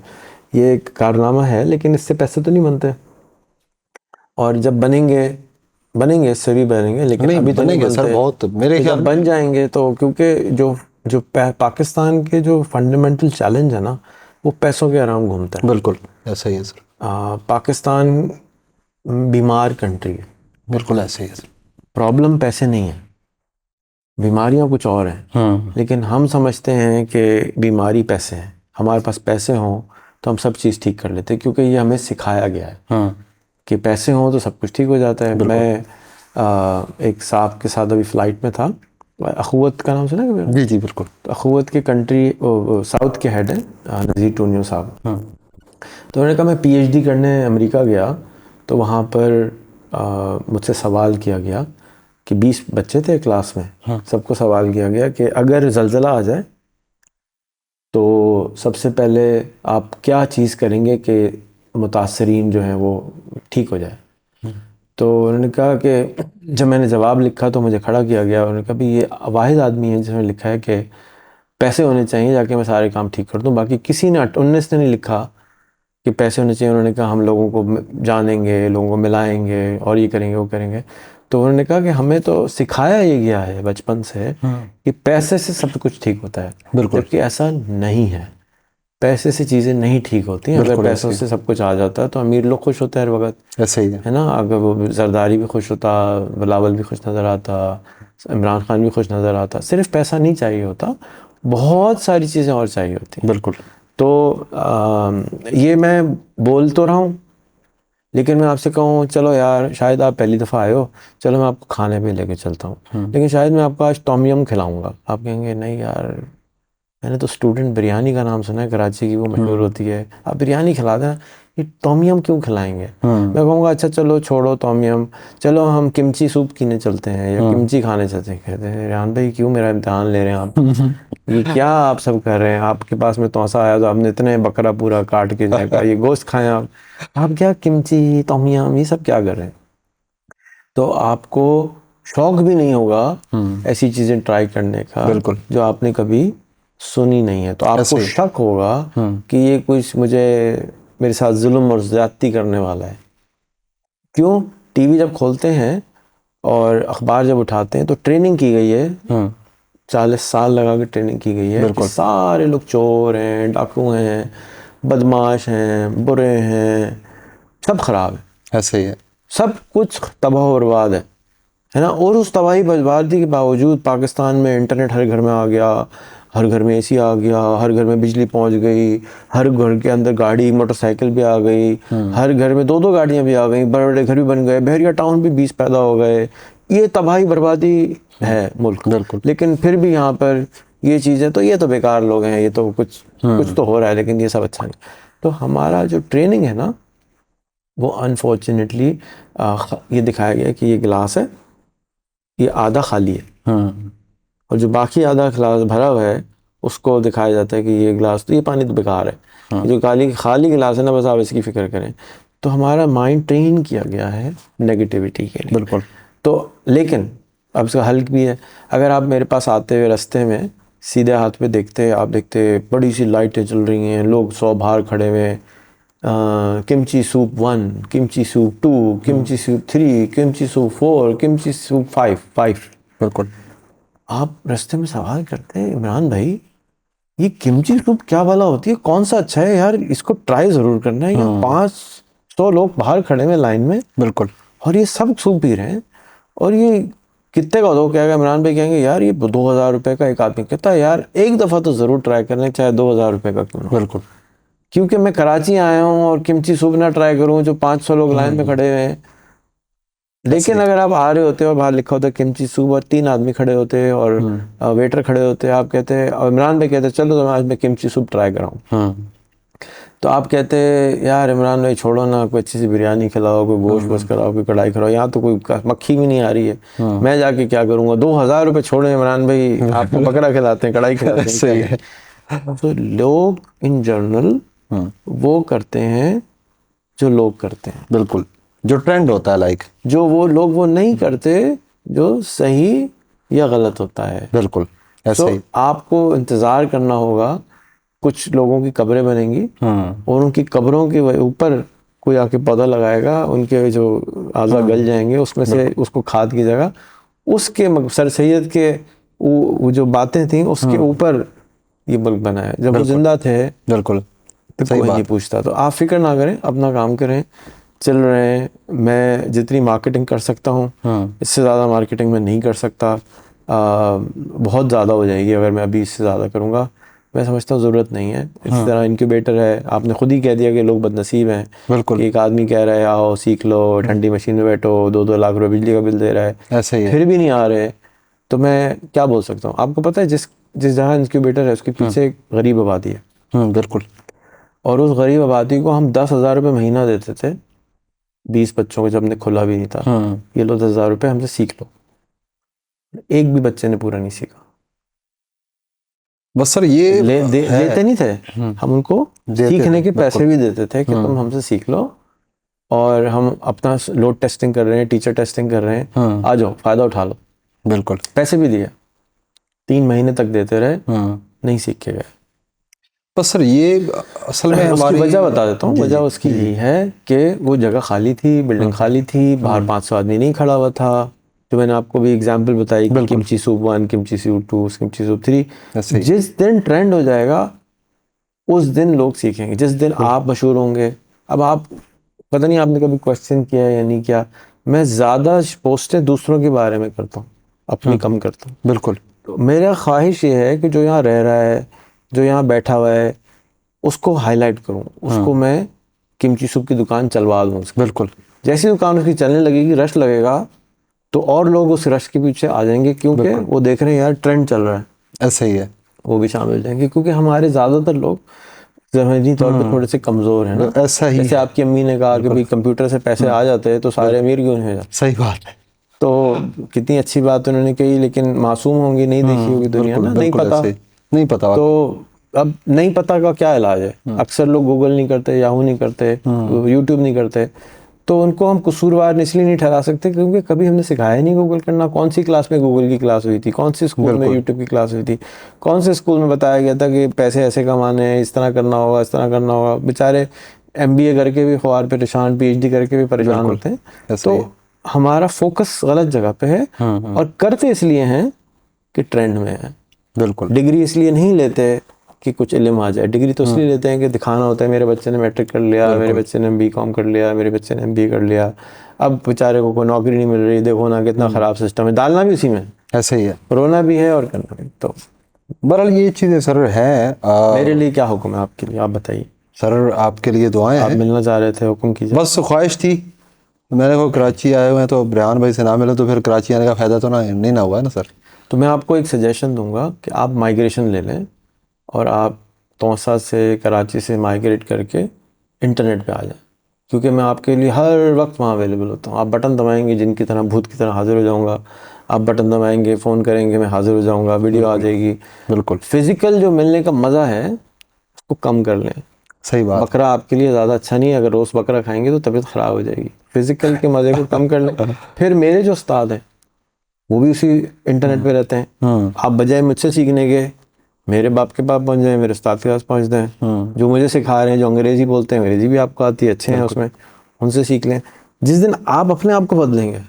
ये एक कारनामा है, लेकिन इससे पैसे तो नहीं बनते। और जब बनेंगे इससे भी बनेंगे, लेकिन नहीं अभी तो नहीं बनेंगे सर, बनते। बहुत मेरे तो ख्याल जब में। बन जाएंगे तो, क्योंकि जो पाकिस्तान के जो फंडामेंटल चैलेंज है ना, वो पैसों के अराउंड घूमता है। बिल्कुल ऐसा ही है सर, पाकिस्तान बीमार कंट्री है, बिल्कुल ऐसा ही है सर। प्रॉब्लम पैसे नहीं है, बीमारियां कुछ और हैं। लेकिन हम समझते हैं कि बीमारी पैसे हैं, हमारे पास पैसे हों तो हम सब चीज़ ठीक कर लेते हैं, क्योंकि ये हमें सिखाया गया है कि पैसे हों तो सब कुछ ठीक हो जाता है। मैं एक साहब के साथ अभी फ़्लाइट में था, अखुवत का नाम सुना है कभी? जी जी बिल्कुल। तो अखुवत के कंट्री साउथ के हेड हैं नज़ीर टूनियो साहब। तो उन्होंने कहा मैं पीएचडी करने अमेरिका गया, तो वहाँ पर मुझसे सवाल किया गया कि 20 बच्चे थे क्लास में, सबको सवाल किया गया कि अगर ज़लज़ला आ जाए तो सबसे पहले आप क्या चीज़ करेंगे कि मुतासरीन जो हैं वो ठीक हो जाए। तो उन्होंने कहा कि जब मैंने जवाब लिखा तो मुझे खड़ा किया गया। उन्होंने कहा भी ये वाहिद आदमी है जिसने लिखा है कि पैसे होने चाहिए जाके मैं सारे काम ठीक कर दूं, बाकी किसी ने 19 ने नहीं लिखा कि पैसे होने चाहिए। उन्होंने कहा हम लोगों को जानेंगे, लोगों को मिलाएंगे और ये करेंगे वो करेंगे। तो उन्होंने कहा कि हमें तो सिखाया ये गया है बचपन से कि पैसे से सब कुछ ठीक होता है, बिल्कुल। जबकि ऐसा नहीं है। पैसे से चीज़ें नहीं ठीक होती हैं। अगर पैसों से सब कुछ आ जाता है तो अमीर लोग खुश होते हैं हर वक्त, ऐसा ही है ना। अगर वो जरदारी भी खुश होता, बिलावल भी खुश नज़र आता, इमरान खान भी खुश नज़र आता। सिर्फ पैसा नहीं चाहिए होता, बहुत सारी चीज़ें और चाहिए होती हैं। बिल्कुल। तो ये मैं बोल तो रहा हूँ, लेकिन मैं आपसे कहूँ चलो यार, शायद आप पहली दफ़ा आए हो, चलो मैं आपको खाने पे लेके चलता हूँ, लेकिन शायद मैं आपको आज टॉम यम खिलाऊंगा। आप कहेंगे नहीं यार, मैंने तो स्टूडेंट बिरयानी का नाम सुना है, कराची की वो मशहूर होती है, आप बिरयानी खिला दें, ये टॉम यम क्यों खिलाएंगे? मैं कहूँगा अच्छा चलो छोड़ो टॉम यम, चलो हम किमची सूप पीने चलते हैं या किमची खाने चलते हैं। कहते हैं रेहान भाई क्यों मेरा इम्तिहान ले रहे हैं आप? ये क्या आप सब कर रहे हैं? आपके पास में तौसा आया तो आपने इतने बकरा पूरा काट के जाएगा, ये गोश्त खाएं आप क्या किमची टॉम यम ये सब क्या कर रहे हैं? तो आपको शौक भी नहीं होगा ऐसी चीज़ें ट्राई करने का, बिल्कुल। जो आपने कभी सुनी नहीं है। तो आपको शक होगा कि ये कुछ मुझे मेरे साथ जुल्म और ज़्यादती करने वाला है। क्यों? टीवी जब खोलते हैं और अखबार जब उठाते हैं तो ट्रेनिंग की गई है, 40 साल लगा के ट्रेनिंग की गई है कि सारे लोग चोर हैं, डाकू हैं, बदमाश हैं, बुरे हैं, सब खराब है। ऐसे ही है, सब कुछ तबाह बर्बाद है ना। और उस तबाही बर्बादी के बावजूद पाकिस्तान में इंटरनेट हर घर में आ गया, हर घर में एसी आ गया, हर घर में बिजली पहुंच गई, हर घर के अंदर गाड़ी मोटरसाइकिल भी आ गई, हर घर में 2-2 गाड़ियां भी आ गई, बड़े बड़े घर भी बन गए, बहरिया टाउन भी 20 पैदा हो गए। ये तबाही बर्बादी है मुल्क। बिल्कुल। लेकिन फिर भी यहाँ पर ये चीज़ें, तो ये तो बेकार लोग हैं, ये तो कुछ तो हो रहा है, लेकिन ये सब अच्छा नहीं। तो हमारा जो ट्रेनिंग है ना, वो अनफॉर्चुनेटली ये दिखाया गया कि ये गिलास है, ये आधा खाली है, और जो बाकी आधा गिलास भरा हुआ है उसको दिखाया जाता है कि ये गिलास तो, ये पानी तो बेकार है। जो खाली गिलास है ना, बस आप इसकी फिक्र करें। तो हमारा माइंड ट्रेन किया गया है नेगेटिविटी के लिए। बिल्कुल। तो लेकिन अब इसका हल भी है। अगर आप मेरे पास आते हुए रास्ते में सीधे हाथ पे देखते, आप देखते बड़ी सी लाइटें चल रही हैं, लोग 100 बाहर खड़े हुए हैं, kimchi soup 1, kimchi soup 2, kimchi soup 3, kimchi soup 4, kimchi soup 5। बिल्कुल। आप रास्ते में सवाल करते हैं इमरान भाई ये किमची सूप क्या वाला होती है, कौन सा अच्छा है यार, इसको ट्राई ज़रूर करना है। या 500 लोग बाहर खड़े हुए लाइन में, बिल्कुल, और ये सब सूप पी रहे हैं, और ये कितने का दो? कहेगा इमरान भाई, कहेंगे यार ये 2000 रुपये का। एक आदमी कहता है यार एक दफ़ा तो ज़रूर ट्राई करना, चाहे 2000 रुपये का क्यों ना। बिल्कुल। क्योंकि मैं कराची आया हूँ और किमची सूप ना ट्राई करूँ जो 500 लोग लाइन में खड़े हुए हैं, लेकिन अगर आप आ रहे होते और बाहर लिखा होता है किमची सूप और 3 आदमी खड़े होते और वेटर खड़े होते, आप कहते और इमरान भाई कहते चलो तो आज मैं किमची सूप ट्राई कराऊं, तो आप कहते यार इमरान भाई छोड़ो ना, कोई अच्छी सी बिरयानी खिलाओ, कोई गोश्त बस कराओ, कोई कढ़ाई कराओ, यहाँ तो कोई मक्खी भी नहीं आ रही है, मैं जाके क्या करूँगा, 2000 रुपये छोड़े इमरान भाई, आपको बकरा खिलाते हैं, कढ़ाई खिलाते हैं। सही है। तो लोग इन जनरल वो करते हैं जो लोग करते हैं, बिल्कुल, जो ट्रेंड होता है, लाइक जो वो लोग वो नहीं करते जो सही या गलत होता है। बिल्कुल ऐसे तो ही। आपको इंतज़ार करना होगा, कुछ लोगों की कब्रें बनेंगी और उनकी कब्रों के ऊपर कोई आके पौधा लगाएगा, उनके जो आज़ा गल जाएंगे उसमें से उसको खाद की जगह उसके सर सैयद के वो जो बातें थी उसके ऊपर ये मुल्क बनाया। जब वो जिंदा थे बिल्कुल तो कोई नहीं पूछता। तो आप फिक्र ना करें, अपना काम करें, चल रहे हैं। मैं जितनी मार्केटिंग कर सकता हूँ इससे ज़्यादा मार्केटिंग में नहीं कर सकता, बहुत ज़्यादा हो जाएगी अगर मैं अभी इससे ज़्यादा करूँगा। मैं समझता हूँ ज़रूरत नहीं है। इस तरह इनक्यूबेटर है, आपने खुद ही कह दिया कि लोग बदनसीब हैं। बिल्कुल, एक आदमी कह रहा है आओ सीख लो, ठंडी मशीन में बैठो, 2-2 लाख रुपए बिजली का बिल दे रहा है, ऐसे ही है। फिर भी नहीं आ रहे, तो मैं क्या बोल सकता हूँ। आपको पता है जिस जहाँ इनक्यूबेटर है उसके पीछे एक गरीब आबादी है। बिल्कुल। और उस गरीब आबादी को हम 10,000 रुपये महीना देते थे 20 बच्चों को, जब हमने खुला भी नहीं था। ये लो 10,000 रुपये, हमसे सीख लो। एक भी बच्चे ने पूरा नहीं सीखा। बस सर ये देते नहीं थे, हम उनको सीखने के पैसे भी देते थे कि तुम हमसे सीख लो, और हम अपना लोड टेस्टिंग कर रहे हैं, टीचर टेस्टिंग कर रहे हैं, आ जाओ फ़ायदा उठा लो। बिल्कुल, पैसे भी दिए, 3 महीने तक देते रहे, नहीं सीख के गए। बस सर ये असल में हमारी वजह बता देता हूँ। वजह उसकी यही है कि वो जगह खाली थी, बिल्डिंग खाली थी, बाहर 500 आदमी नहीं खड़ा हुआ था। जो मैंने आपको भी एग्जांपल बताई, kimchi soup 1, kimchi soup 2, kimchi soup 3। जिस दिन ट्रेंड हो जाएगा उस दिन लोग सीखेंगे, जिस दिन आप मशहूर होंगे। अब आप पता नहीं आपने कभी क्वेश्चन किया या नहीं किया, मैं ज़्यादा पोस्टें दूसरों के बारे में करता हूँ, अपनी कम करता हूँ। बिल्कुल। तो मेरा ख्वाहिश ये है कि जो यहाँ रह रहा है, जो यहाँ बैठा हुआ है, उसको हाईलाइट करूँ, उसको मैं किमची सूप की दुकान चलवा दूँ। बिल्कुल, जैसी दुकान उसकी चलने लगेगी, रश लगेगा, तो और लोग उस रश के पीछे आ जाएंगे, क्योंकि वो देख रहे हैं यार ट्रेंड चल रहा है। ऐसा ही है, वो भी शामिल हो जाएंगे, क्योंकि हमारे ज़्यादातर लोग ज़हनी तौर पे थोड़े से कमज़ोर हैं ना। ऐसा ही जैसे आपकी अम्मी ने कहा कि भाई कंप्यूटर से पैसे आ जाते हैं तो सारे अमीर क्यों नहीं हो जाते। सही बात है। तो कितनी अच्छी बात उन्होंने कही, लेकिन मासूम होंगी, नहीं देखी होगी दुनिया ना, नहीं पता, नहीं पता। तो अब नहीं पता का क्या इलाज है। अक्सर लोग गूगल नहीं करते, याहू नहीं करते, यूट्यूब नहीं करते, तो उनको हम कसूरवार इसलिए नहीं ठहरा सकते क्योंकि कभी हमने सिखाया नहीं गूगल करना। कौन सी क्लास में गूगल की क्लास हुई थी, कौन सी स्कूल में यूट्यूब की क्लास हुई थी, कौन से स्कूल में बताया गया था कि पैसे ऐसे कमाने हैं, इस तरह करना होगा, इस तरह करना होगा। बेचारे MBA करके भी ख्वार परेशान, PhD करके भी परेशान होते हैं। तो हमारा फोकस गलत जगह पे है, और करते इसलिए हैं कि ट्रेंड में है। बिल्कुल, डिग्री इसलिए नहीं लेते कि कुछ इल्म आ जाए, डिग्री तो इसलिए लेते हैं कि दिखाना होता है मेरे बच्चे ने मैट्रिक कर लिया, मेरे बच्चे ने BCom कर लिया, मेरे बच्चे ने MBA कर लिया। अब बेचारे को कोई नौकरी नहीं मिल रही, देखो ना कितना ख़राब सिस्टम है, डालना भी उसी में, ऐसे ही है, रोना भी है और करना भी। तो बहरहाल ये चीज़ें सर है। मेरे लिए क्या हुक्म है आपके लिए, आप बताइए। सर आपके लिए दुआएं आप हैं। मिलना चाह रहे थे, हुक्म कीजिए। बस ख्वाहिश थी, मैंने को कराची आए हुए हैं तो रेहान भाई से ना मिले तो फिर कराची आने का फ़ायदा तो नहीं ना हुआ है ना सर। तो मैं आपको एक सजेशन दूंगा कि आप माइग्रेशन ले लें और आप तौसा से, कराची से माइग्रेट करके इंटरनेट पे आ जाएं, क्योंकि मैं आपके लिए हर वक्त वहाँ अवेलेबल होता हूँ। आप बटन दबाएंगे, जिनकी तरह भूत की तरह हाजिर हो जाऊँगा। आप बटन दबाएंगे, फ़ोन करेंगे, मैं हाजिर हो जाऊँगा, वीडियो आ जाएगी। बिल्कुल, फिज़िकल जो मिलने का मज़ा है उसको कम कर लें। सही बात। बकरा आपके लिए ज़्यादा अच्छा नहीं है, अगर रोज़ बकरा खाएंगे तो तबीयत ख़राब हो जाएगी। फिज़िकल के मज़े को कम कर लें। फिर मेरे जो उस्ताद हैं वो भी उसी इंटरनेट पे रहते हैं। आप बजाय मुझसे सीखने के मेरे बाप के पास पहुंच जाए, मेरे उस्ताद के पास पहुंच जाएं। जो मुझे सिखा रहे हैं, जो अंग्रेज़ी बोलते हैं, अंग्रेज़ी भी आपको आती है, अच्छे हैं उसमें, उनसे सीख लें। जिस दिन आप अपने आप को बदलेंगे,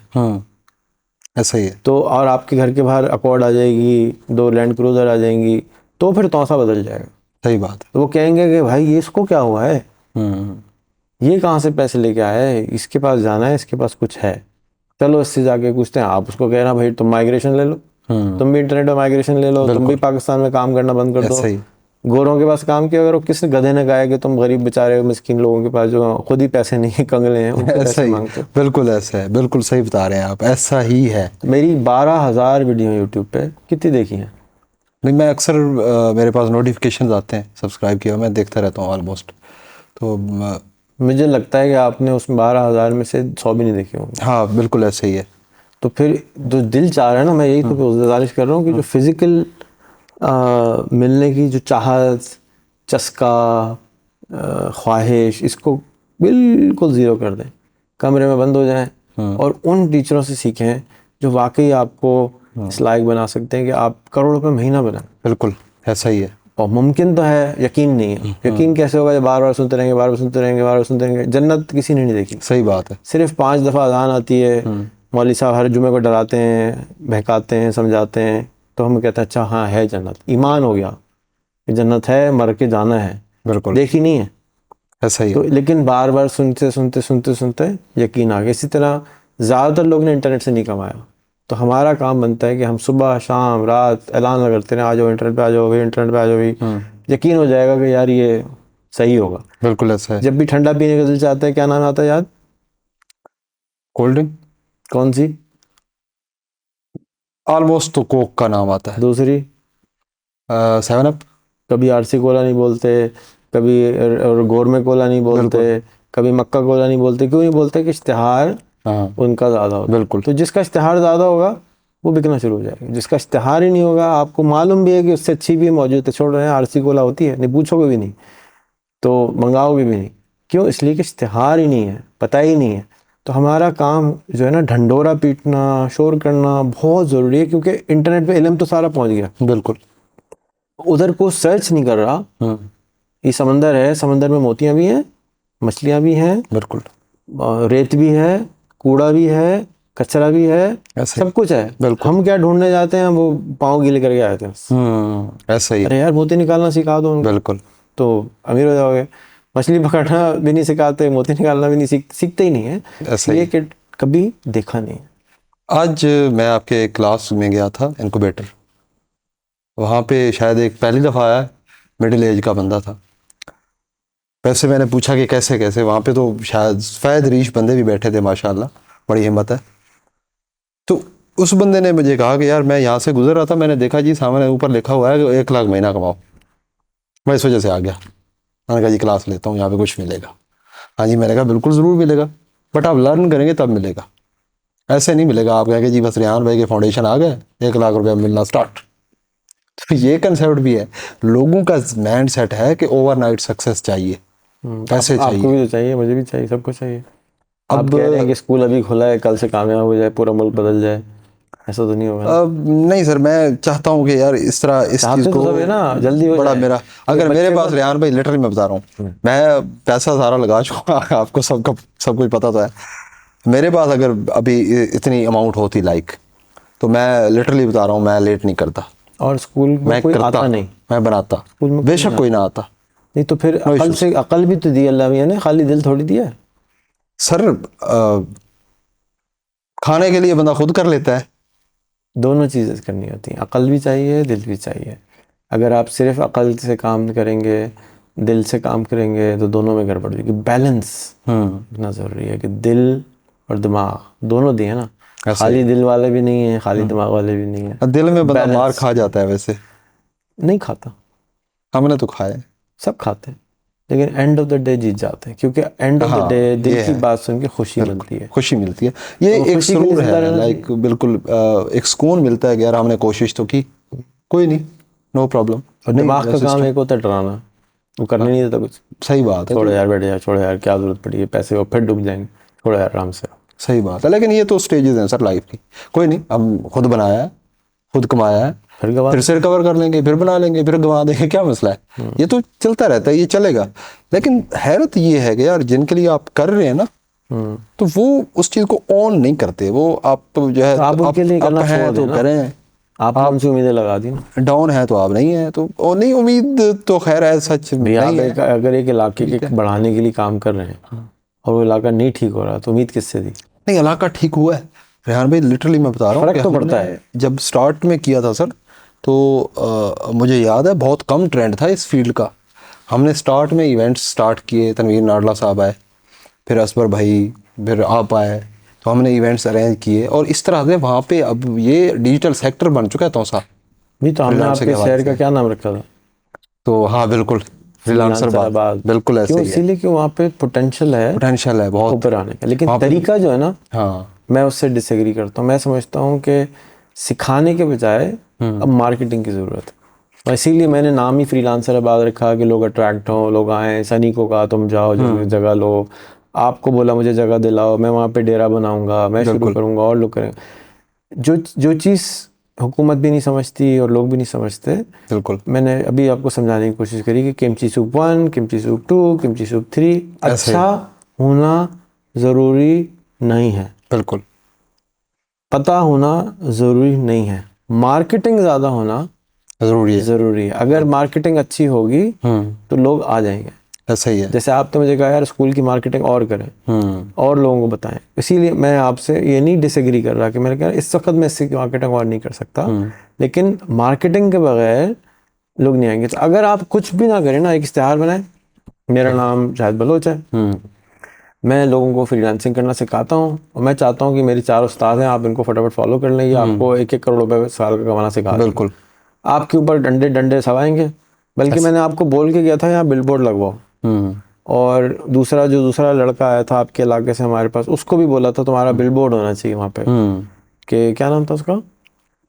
ऐसा ही है, तो और आपके घर के बाहर अकॉर्ड आ जाएगी, 2 लैंड क्रूज़र आ जाएंगी, तो फिर तौसा बदल जाएगा। सही बात है। तो वो कहेंगे कि भाई ये इसको क्या हुआ है, ये कहाँ से पैसे लेके आया है, इसके पास जाना है, इसके पास कुछ है, चलो इससे जाके पूछते हैं। आप उसको कहना भाई तुम माइग्रेशन ले लो, तुम भी इंटरनेट में माइग्रेशन ले लो, तुम भी पाकिस्तान में काम करना बंद कर दो, गोरों के पास काम किया, अगर वो किस गधे ने कहा कि तुम गरीब बेचारे मिस्किन लोगों के पास जो खुद ही पैसे नहीं है, कंगले हैं, उनसे ऐसा पैसे ही, मांगते हो। बिल्कुल ऐसा है, बिल्कुल सही बता रहे हैं आप, ऐसा ही है। मेरी 12,000 वीडियो यूट्यूब पे, कितनी देखी हैं? नहीं, मैं अक्सर मेरे पास नोटिफिकेशन आते हैं, सब्सक्राइब किया, मैं देखता रहता हूँ ऑलमोस्ट। तो मुझे लगता है कि आपने उसमें 12,000 में से 100 भी नहीं देखे होंगे। हाँ बिल्कुल ऐसे ही है। तो फिर जो दिल चाह रहा है ना, मैं यही तो गुजारिश कर रहा हूँ कि जो फिजिकल मिलने की जो चाहत, चस्का, ख्वाहिश, इसको बिल्कुल ज़ीरो कर दें, कमरे में बंद हो जाएं और उन टीचरों से सीखें जो वाकई आपको इस लायक बना सकते हैं कि आप करोड़ रुपए महीना बनाएं। बिल्कुल ऐसा ही है। और मुमकिन तो है, यकीन नहीं है। यकीन कैसे होगा जब बार बार सुनते रहेंगे, बार बार सुनते रहेंगे, बार बार सुनते रहेंगे। जन्नत किसी ने नहीं देखी, सही बात है। सिर्फ 5 दफ़ा अजान आती है, मौलवी साहब हर जुमे को डराते हैं, बहकाते हैं, समझाते हैं, तो हम कहते हैं अच्छा हाँ है जन्नत, ईमान हो गया कि जन्नत है, मर के जाना है, बिल्कुल देखी नहीं है। ऐसा ही तो है। लेकिन बार बार सुनते सुनते सुनते सुनते यकीन आ गया। इसी तरह ज़्यादातर लोग ने इंटरनेट से नहीं कमाया, तो हमारा काम बनता है कि हम सुबह शाम रात ऐलान करते रहें, आ जाओ इंटरनेट पे, आ जाओ भाई, इंटरनेट पे आ जाओ भाई। यकीन हो जाएगा कि यार ये सही होगा। बिल्कुल ऐसा है। जब भी ठंडा पीने का दिल चाहता है, क्या नाम आता है याद? कोल्ड ड्रिंक, कौन सी? ऑलमोस्ट तो कोक का नाम आता है। दूसरी? 7 अप। कभी आरसी कोला नहीं बोलते, कभी गोरमे कोला नहीं बोलते, कभी मक्का कोला नहीं बोलते। क्यों नहीं बोलते? कि इश्तिहार हाँ उनका ज़्यादा होता है। बिल्कुल। तो जिसका इश्तिहार ज़्यादा होगा वो बिकना शुरू हो जाएगा। जिसका इश्तिहार ही नहीं होगा, आपको मालूम भी है कि उससे अच्छी भी मौजूद है, छोड़ रहे हैं, आरसी कोला होती है, नहीं पूछोगे भी नहीं, तो मंगाओगे भी नहीं। क्यों? इसलिए कि इश्तिहार ही नहीं है, पता ही नहीं है। तो हमारा काम जो है ना, ढंडोरा पीटना, शोर करना बहुत ज़रूरी है, क्योंकि इंटरनेट पे इल्म तो सारा पहुंच गया, बिल्कुल। उधर को सर्च नहीं कर रहा। ये समंदर है, समंदर में मोतियां भी हैं, मछलियां भी हैं, बिल्कुल रेत भी है, कूड़ा भी है, कचरा भी है, ऐसे सब कुछ है। बिल्कुल। हम क्या ढूंढने जाते हैं? वो पाँव गीले करके आए थे। ऐसा ही है। अरे यार, मोती निकालना सिखा दो उनको, बिल्कुल। तो अमीर हो जाओगे। मछली पकड़ना भी नहीं सिखाते, मोती निकालना भी नहीं सीखते ही नहीं है, ऐसा इसलिए ही। कि कभी देखा नहीं है। आज मैं आपके क्लास में गया था, इनक्यूबेटर, वहाँ पे शायद एक पहली दफ़ा आया, मिडिल एज का बंदा था। वैसे मैंने पूछा कि कैसे कैसे, वहाँ पे तो शायद फैद रीश बंदे भी बैठे थे, माशाल्लाह बड़ी हिम्मत है। तो उस बंदे ने मुझे कहा कि यार मैं यहाँ से गुजर रहा था, मैंने देखा जी सामने ऊपर लिखा हुआ है कि 1 लाख महीना कमाओ। मैं इस वजह से आ गया। मैंने कहा जी क्लास लेता हूँ, यहाँ पे कुछ मिलेगा। हाँ जी, मैंने कहा बिल्कुल ज़रूर मिलेगा, बट आप लर्न करेंगे तब मिलेगा, ऐसे नहीं मिलेगा आप कहेंगे जी बस रेहान भाई के फाउंडेशन आ गए 1 लाख रुपया मिलना स्टार्ट। तो ये कंसेप्ट भी है, लोगों का माइंड सेट है कि ओवरनाइट सक्सेस चाहिए, पैसे आपको चाहिए। भी तो चाहिए, मुझे भी चाहिए, सबको चाहिए। आप अब कह रहे हैं कि स्कूल अभी खुला है, कल से कामयाब हो जाए, पूरा मुल्क बदल जाए, ऐसा तो नहीं होगा ना? नहीं सर, मैं चाहता हूँ कि यार इस तरह इस चीज़ चाहते तो को सब है ना, जल्दी हो बड़ा जाए। मेरा, अगर मेरे पास रेहान भाई लिटरली मैं बता रहा हूँ, मैं पैसा सारा लगा चुका, आपको सब कुछ पता तो है। मेरे पास अगर अभी इतनी अमाउंट होती लाइक, तो मैं लिटरली बता रहा हूँ, मैं लेट नहीं करता, और स्कूल में मैं कोई करता, आता नहीं, मैं बनाता, स्कूल में बेशक कोई ना आता। नहीं, तो फिर अकल से, अकल भी तो दी अल्लाह मियां ने, खाली दिल थोड़ी दिया है। सर खाने के लिए बंदा खुद कर लेता है। दोनों चीज़ें करनी होती हैं, अकल भी चाहिए, दिल भी चाहिए। अगर आप सिर्फ अकल से काम करेंगे, दिल से काम करेंगे, तो दोनों में गड़बड़ होगी। बैलेंस इतना ज़रूरी है कि दिल और दिमाग दोनों दिए ना, खाली दिल वाले भी नहीं है, खाली दिमाग वाले भी नहीं है। दिल में बंदा मार खा जाता है, वैसे नहीं खाता, हमने तो खाया है। सब खाते हैं, लेकिन एंड ऑफ द डे जीत जाते हैं, क्योंकि एंड ऑफ द डे दिल की बात सुन के खुशी मिलती है। खुशी मिलती है, ये एक सुरूर है, लाइक बिल्कुल एक सुकून मिलता है कि यार हमने कोशिश तो की, कोई नहीं, नो प्रॉब्लम। और दिमाग का काम एक होता है डराना, वो करने नहीं देता कुछ। सही बात है, छोड़ो यार, बैठ जा, छोड़ो यार, क्या जरूरत पड़ी है, पैसे वो फिर डूब जाएंगे, छोड़ो यार, आराम से। सही बात है, लेकिन ये तो स्टेजेस हैं सर लाइफ की, कोई नहीं, हम खुद बनाया है, खुद कमाया है, फिर से रिकवर कर लेंगे, फिर बना लेंगे, फिर गंवा देंगे, क्या मसला है, ये तो चलता रहता है, ये चलेगा। लेकिन हैरत ये है कि यार जिनके लिए आप कर रहे हैं ना, तो वो उस चीज को ऑन नहीं करते, वो आप तो जो है तो आप उनके लिए करना छोड़ तो करें, आप उनसे उम्मीदें लगा दी ना, डाउन है तो आप नहीं है, तो और नहीं, उम्मीद तो खैर है सच नहीं है। अगर एक इलाके के बढ़ाने के लिए काम कर रहे हैं और वो इलाका नहीं ठीक हो रहा, तो उम्मीद किससे दी? नहीं, इलाका ठीक हुआ है रेहान भाई, लिटरली मैं बता रहा हूँ, फर्क तो पड़ता है। जब स्टार्ट में किया था सर, तो मुझे याद है बहुत कम ट्रेंड था इस फील्ड का। हमने स्टार्ट में इवेंट्स स्टार्ट किए, तनवीर नाडला साहब आए, फिर असबर भाई, फिर आप आए, तो हमने इवेंट्स अरेंज किए और इस तरह से वहाँ पे अब ये डिजिटल सेक्टर बन चुका है तौसा। भी तो हमने फ्रीलांसर आपके के हवाले शहर का से। क्या नाम रखा था? तो हाँ बिल्कुल, फ्रीलांसर बात बिल्कुल ऐसे क्यों? ही है। इसीलिए कि वहाँ पे पोटेंशियल है पोटेंशियल है बहुत ऊपर आने का, लेकिन वहाँ पे। तरीका जो है ना, हाँ मैं उससे डिसएग्री करता हूँ। मैं समझता हूँ कि सिखाने के बजाय अब मार्केटिंग की ज़रूरत है, और इसीलिए मैंने नाम ही फ्रीलांसर आबाद रखा कि लोग अट्रैक्ट हों, लोग आएँ। सनी को कहा तुम जाओ जगह लो, आपको बोला मुझे जगह दिलाओ, मैं वहाँ पे डेरा बनाऊंगा, मैं शुरू बिल्कुल करूँगा और लोग करेंगे। जो चीज़ हुकूमत भी नहीं समझती और लोग भी नहीं समझते, बिल्कुल मैंने अभी आपको समझाने की कोशिश करी कि kimchi soup 1, kimchi soup 2, kimchi soup 3 ऐसे अच्छा होना ज़रूरी नहीं है, बिल्कुल पता होना ज़रूरी नहीं है, मार्केटिंग ज़्यादा होना ज़रूरी है। ज़रूरी है। अगर मार्केटिंग अच्छी होगी तो लोग आ जाएंगे। ऐसा ही है। जैसे आपने मुझे कहा यार स्कूल की मार्केटिंग और करें और लोगों को बताएं, इसीलिए मैं आपसे ये नहीं डिसएग्री कर रहा कि मैंने कहा इस वक्त मैं इसकी मार्केटिंग और नहीं कर सकता, लेकिन मार्केटिंग के बगैर लोग नहीं आएंगे। तो अगर आप कुछ भी ना करें ना, एक इश्तिहार बनाएं, मेरा नाम शाहिद बलोच है, मैं लोगों को फ्रीलांसिंग करना सिखाता हूँ और मैं चाहता हूँ कि मेरे 4 उस्ताद हैं, आप इनको फटाफट फॉलो कर लें, ये आपको 1-1 करोड़ रुपए साल का कमाना सिखा देंगे। बिल्कुल आपके ऊपर डंडे डंडे सवाएंगे, बल्कि मैंने आपको बोल के गया था यहाँ बिलबोर्ड लगवाओ। और दूसरा लड़का आया था आपके इलाके से हमारे पास, उसको भी बोला था तुम्हारा बिलबोर्ड होना चाहिए वहाँ पे, कि क्या नाम था उसका,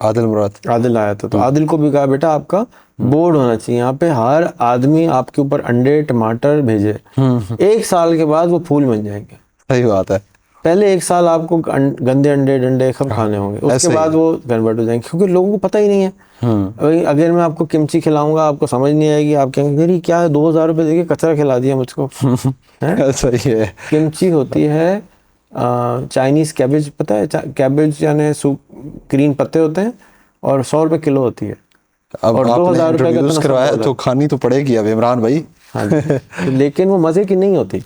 आदिल मुराद। आदिल आया था। तो आदिल को भी कहा बेटा आपका बोर्ड होना चाहिए यहाँ पे, हर आदमी आपके ऊपर अंडे टमाटर भेजे, 1 साल के बाद वो फूल बन जाएंगे। सही बात है। पहले 1 साल आपको गंदे अंडे डंडे सब खाने होंगे, उसके बाद वो कन्वर्ट हो जाएंगे, क्योंकि लोगों को पता ही नहीं है। अगर मैं आपको किमची खिलाऊंगा आपको समझ नहीं आएगी, आप कहेंगे मेरी क्या 2,000 रुपये देके कचरा खिला दिया मुझको। सही है। किमची होती है चाइनीज कैबेज, पता है कैबेज यानी सूप, ग्रीन पत्ते होते हैं, और 100 रुपये किलो होती है। अब और आपने 2,000 रुपये का इंट्रोड्यूस करवाया तो खानी तो पड़ेगी अब इमरान भाई। हाँ जी। लेकिन वो मजे की नहीं होती,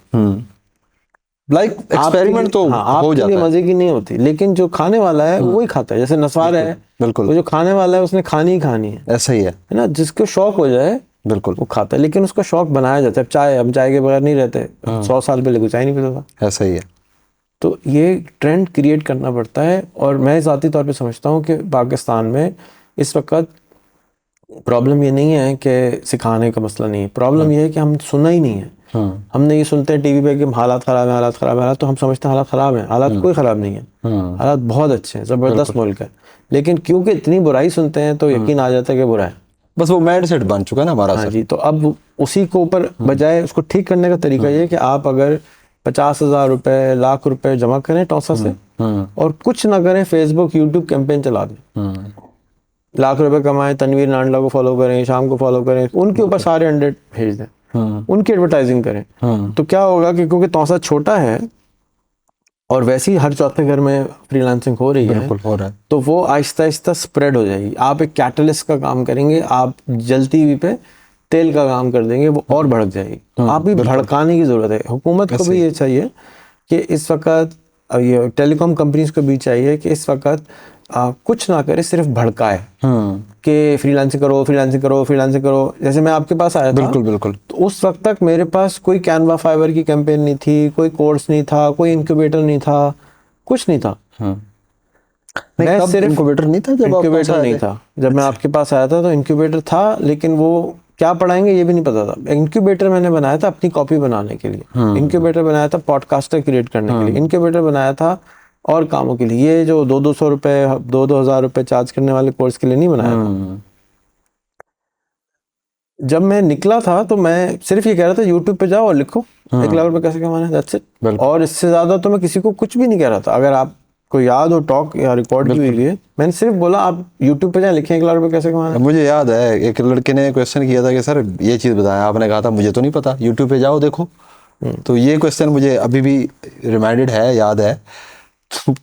लाइक एक्सपेरिमेंट तो हो जाता है, मजे की नहीं होती, लेकिन जो खाने वाला है वो ही खाता है। जैसे नस्वार है, बिल्कुल वो जो खाने वाला है उसने खानी ही खानी है, ऐसा ही है ना, जिसको शौक हो जाए बिल्कुल वो खाता है। लेकिन उसका शौक बनाया जाता है। चाय, हम चाय के बगैर नहीं रहते, 100 साल पहले कोई चाय नहीं पीता था। ऐसा ही है। तो ये ट्रेंड क्रिएट करना पड़ता है, और मैं ज़ाती तौर पे समझता हूँ कि पाकिस्तान में इस वक्त प्रॉब्लम ये नहीं है कि सिखाने का मसला नहीं है, प्रॉब्लम ये है कि हम सुना ही नहीं है। हमने ये सुनते हैं टीवी पे कि हालात ख़राब है, हालात ख़राब है, तो हम समझते हैं हालात ख़राब है। हालात कोई ख़राब नहीं है, हालात बहुत अच्छे हैं, ज़बरदस्त मुल्क है, लेकिन क्योंकि इतनी बुराई सुनते हैं तो यकीन आ जाता है कि बुरा है। बस वो माइंड सेट बन चुका है ना हमारा। हाँ जी। तो अब उसी को ऊपर बजाय उसको ठीक करने का तरीका ये है कि आप अगर 50,000 रुपए, लाख रुपए जमा करें टॉसा से, और कुछ ना करें, फेसबुक यूट्यूब कैंपेन चला दें, लाख रुपए कमाएं, तनवीर नाडला को फॉलो करें, शाम को फॉलो करें, उनके ऊपर सारे अंडे भेज दें, उनकी एडवर्टाइजिंग करें। तो क्या होगा कि क्योंकि तौसा छोटा है और वैसे ही हर चौथे घर में फ्रीलांसिंग हो रही है, बिल्कुल हो रहा है, तो वो आहिस्ता आहिस्ता स्प्रेड हो जाएगी। आप एक कैटलिस्ट का काम करेंगे, आप जलती हुई पे तेल का काम कर देंगे, वो और भड़क जाएगी। आप भी भड़काने की ज़रूरत है। हुकूमत को भी ये चाहिए कि इस वक्त, ये टेलीकॉम कंपनीज को भी चाहिए कि इस वक्त कुछ ना करे, सिर्फ भड़काए कि फ्रीलांसिंग करो, फ्रीलांसिंग करो, फ्रीलांसिंग करो। जैसे मैं आपके पास आया था, बिल्कुल बिल्कुल, तो उस वक्त तक मेरे पास कोई कैनवा फाइबर की कैंपेन नहीं थी, कोई कोर्स नहीं था, कोई इंक्यूबेटर नहीं था, कुछ नहीं था। मैं सिर्फ इंक्यूबेटर नहीं था, जब इंक्यूबेटर नहीं था। जब मैं आपके पास आया था तो इंक्यूबेटर था, लेकिन वो क्या पढ़ाएंगे ये भी नहीं पता था। इंक्यूबेटर मैंने बनाया था अपनी कॉपी बनाने के लिए, इंक्यूबेटर बनाया था पॉडकास्टर क्रिएट करने के लिए, इंक्यूबेटर बनाया था और कामों के लिए। ये जो 200 रुपए, 2,000 रुपए चार्ज करने वाले कोर्स के लिए नहीं बनाया था। जब मैं निकला था तो मैं सिर्फ ये कह रहा था यूट्यूब पे जाओ और लिखो 1 लाख रुपए कैसे कमाना है, दैट्स इट। और इससे ज्यादा तो मैं किसी को कुछ भी नहीं कह रहा था। अगर आपको याद हो टॉक या रिकॉर्ड की हुई है, मैंने सिर्फ बोला आप यूट्यूब पे जाए, लिखें 1 लाख रुपए कैसे कमाना है। मुझे याद है एक लड़के ने क्वेश्चन किया था कि सर ये चीज़ बताएं, आपने कहा था मुझे तो नहीं पता, यूट्यूब पे जाओ देखो। तो ये क्वेश्चन मुझे अभी भी रिमाइंडेड है, याद है।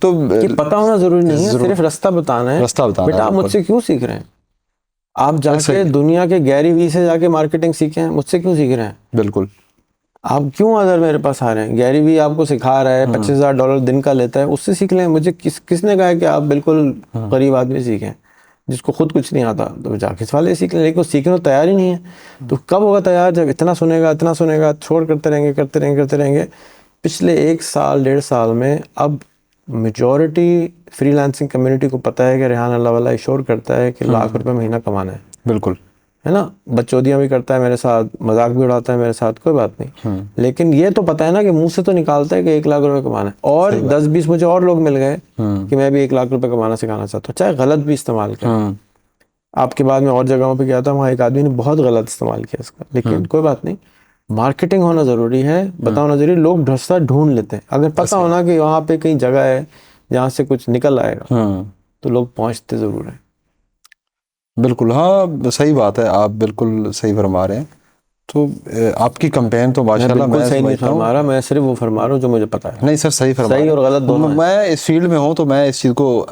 तो कि पता होना जरूरी नहीं है, सिर्फ रास्ता बताना है। रास्ता बताना है। बेटा आप मुझसे क्यों सीख रहे हैं? आप जाके दुनिया के गैरी वी से जाके मार्केटिंग सीखे हैं, मुझसे क्यों सीख रहे हैं? बिल्कुल। आप क्यों अदर मेरे पास आ रहे हैं? गैरी वी आपको सिखा रहा है, $25,000 दिन का लेता है, उससे सीख लें। मुझे किसने कहा है कि आप बिल्कुल गरीब आदमी सीखें? जिसको खुद कुछ नहीं आता तो जाके इस वाले सीख ले, लेकिन वो सीखने को तैयार ही नहीं है। तो कब होगा तैयार? जब इतना सुनेगा, छोड़ करते रहेंगे। पिछले 1 साल 1.5 साल में अब मेजॉरिटी फ्रीलांसिंग कम्युनिटी को पता है कि रेहान अल्लाह वाला इशोर करता है कि लाख रुपए महीना कमाना है। बिल्कुल, है ना, बकचोदियाँ भी करता है मेरे साथ, मजाक भी उड़ाता है मेरे साथ, कोई बात नहीं, लेकिन ये तो पता है ना कि मुंह से तो निकालता है कि 1 लाख रुपए कमाना है। और 10-20 मुझे और लोग मिल गए कि मैं भी 1 लाख रुपए कमाना सिखाना चाहता हूँ, चाहे गलत भी इस्तेमाल करें। आपके बाद में और जगहों पे गया था, वहाँ एक आदमी ने बहुत गलत इस्तेमाल किया इसका, लेकिन कोई बात नहीं, मार्केटिंग होना जरूरी है, बताना जरूरी। लोग रास्ता ढूंढ लेते हैं, अगर पता होना कि वहाँ पे कहीं जगह है जहाँ से कुछ निकल आएगा तो लोग पहुँचते जरूर हैं। बिल्कुल, हाँ सही बात है, आप बिल्कुल सही फरमा रहे हैं। तो आपकी कैंपेन तो माशाल्लाह बिल्कुल मैं सही नहीं समझता हूँ। फरमा रहा, मैं सिर्फ वो फरमा रहा हूँ जो मुझे पता है। नहीं सर, सही फरमा सही रहे और हैं। गलत दोनों हैं। मैं इस फील्ड में हूँ तो मैं इस चीज़ को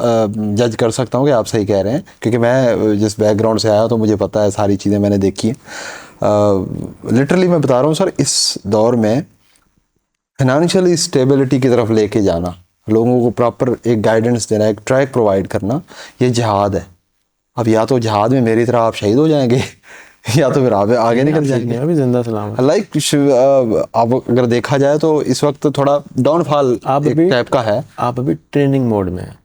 जज कर सकता हूँ कि आप सही कह रहे हैं, क्योंकि मैं जिस बैकग्राउंड से आया तो मुझे पता है, सारी चीज़ें मैंने देखी हैं। लिटरली मैं बता रहा हूँ सर, इस दौर में फाइनेंशियली स्टेबिलिटी की तरफ लेके जाना, लोगों को प्रॉपर एक गाइडेंस देना, एक ट्रैक प्रोवाइड करना, ये जिहाद है। अब या तो जिहाद में मेरी तरह आप शहीद हो जाएंगे या तो फिर आप आगे निकल जाएंगे। अभी जिंदा सलामत। लाइक अब अगर देखा जाए तो इस वक्त थोड़ा डाउनफॉल एक टाइप का है। आप अभी ट्रेनिंग मोड में हैं।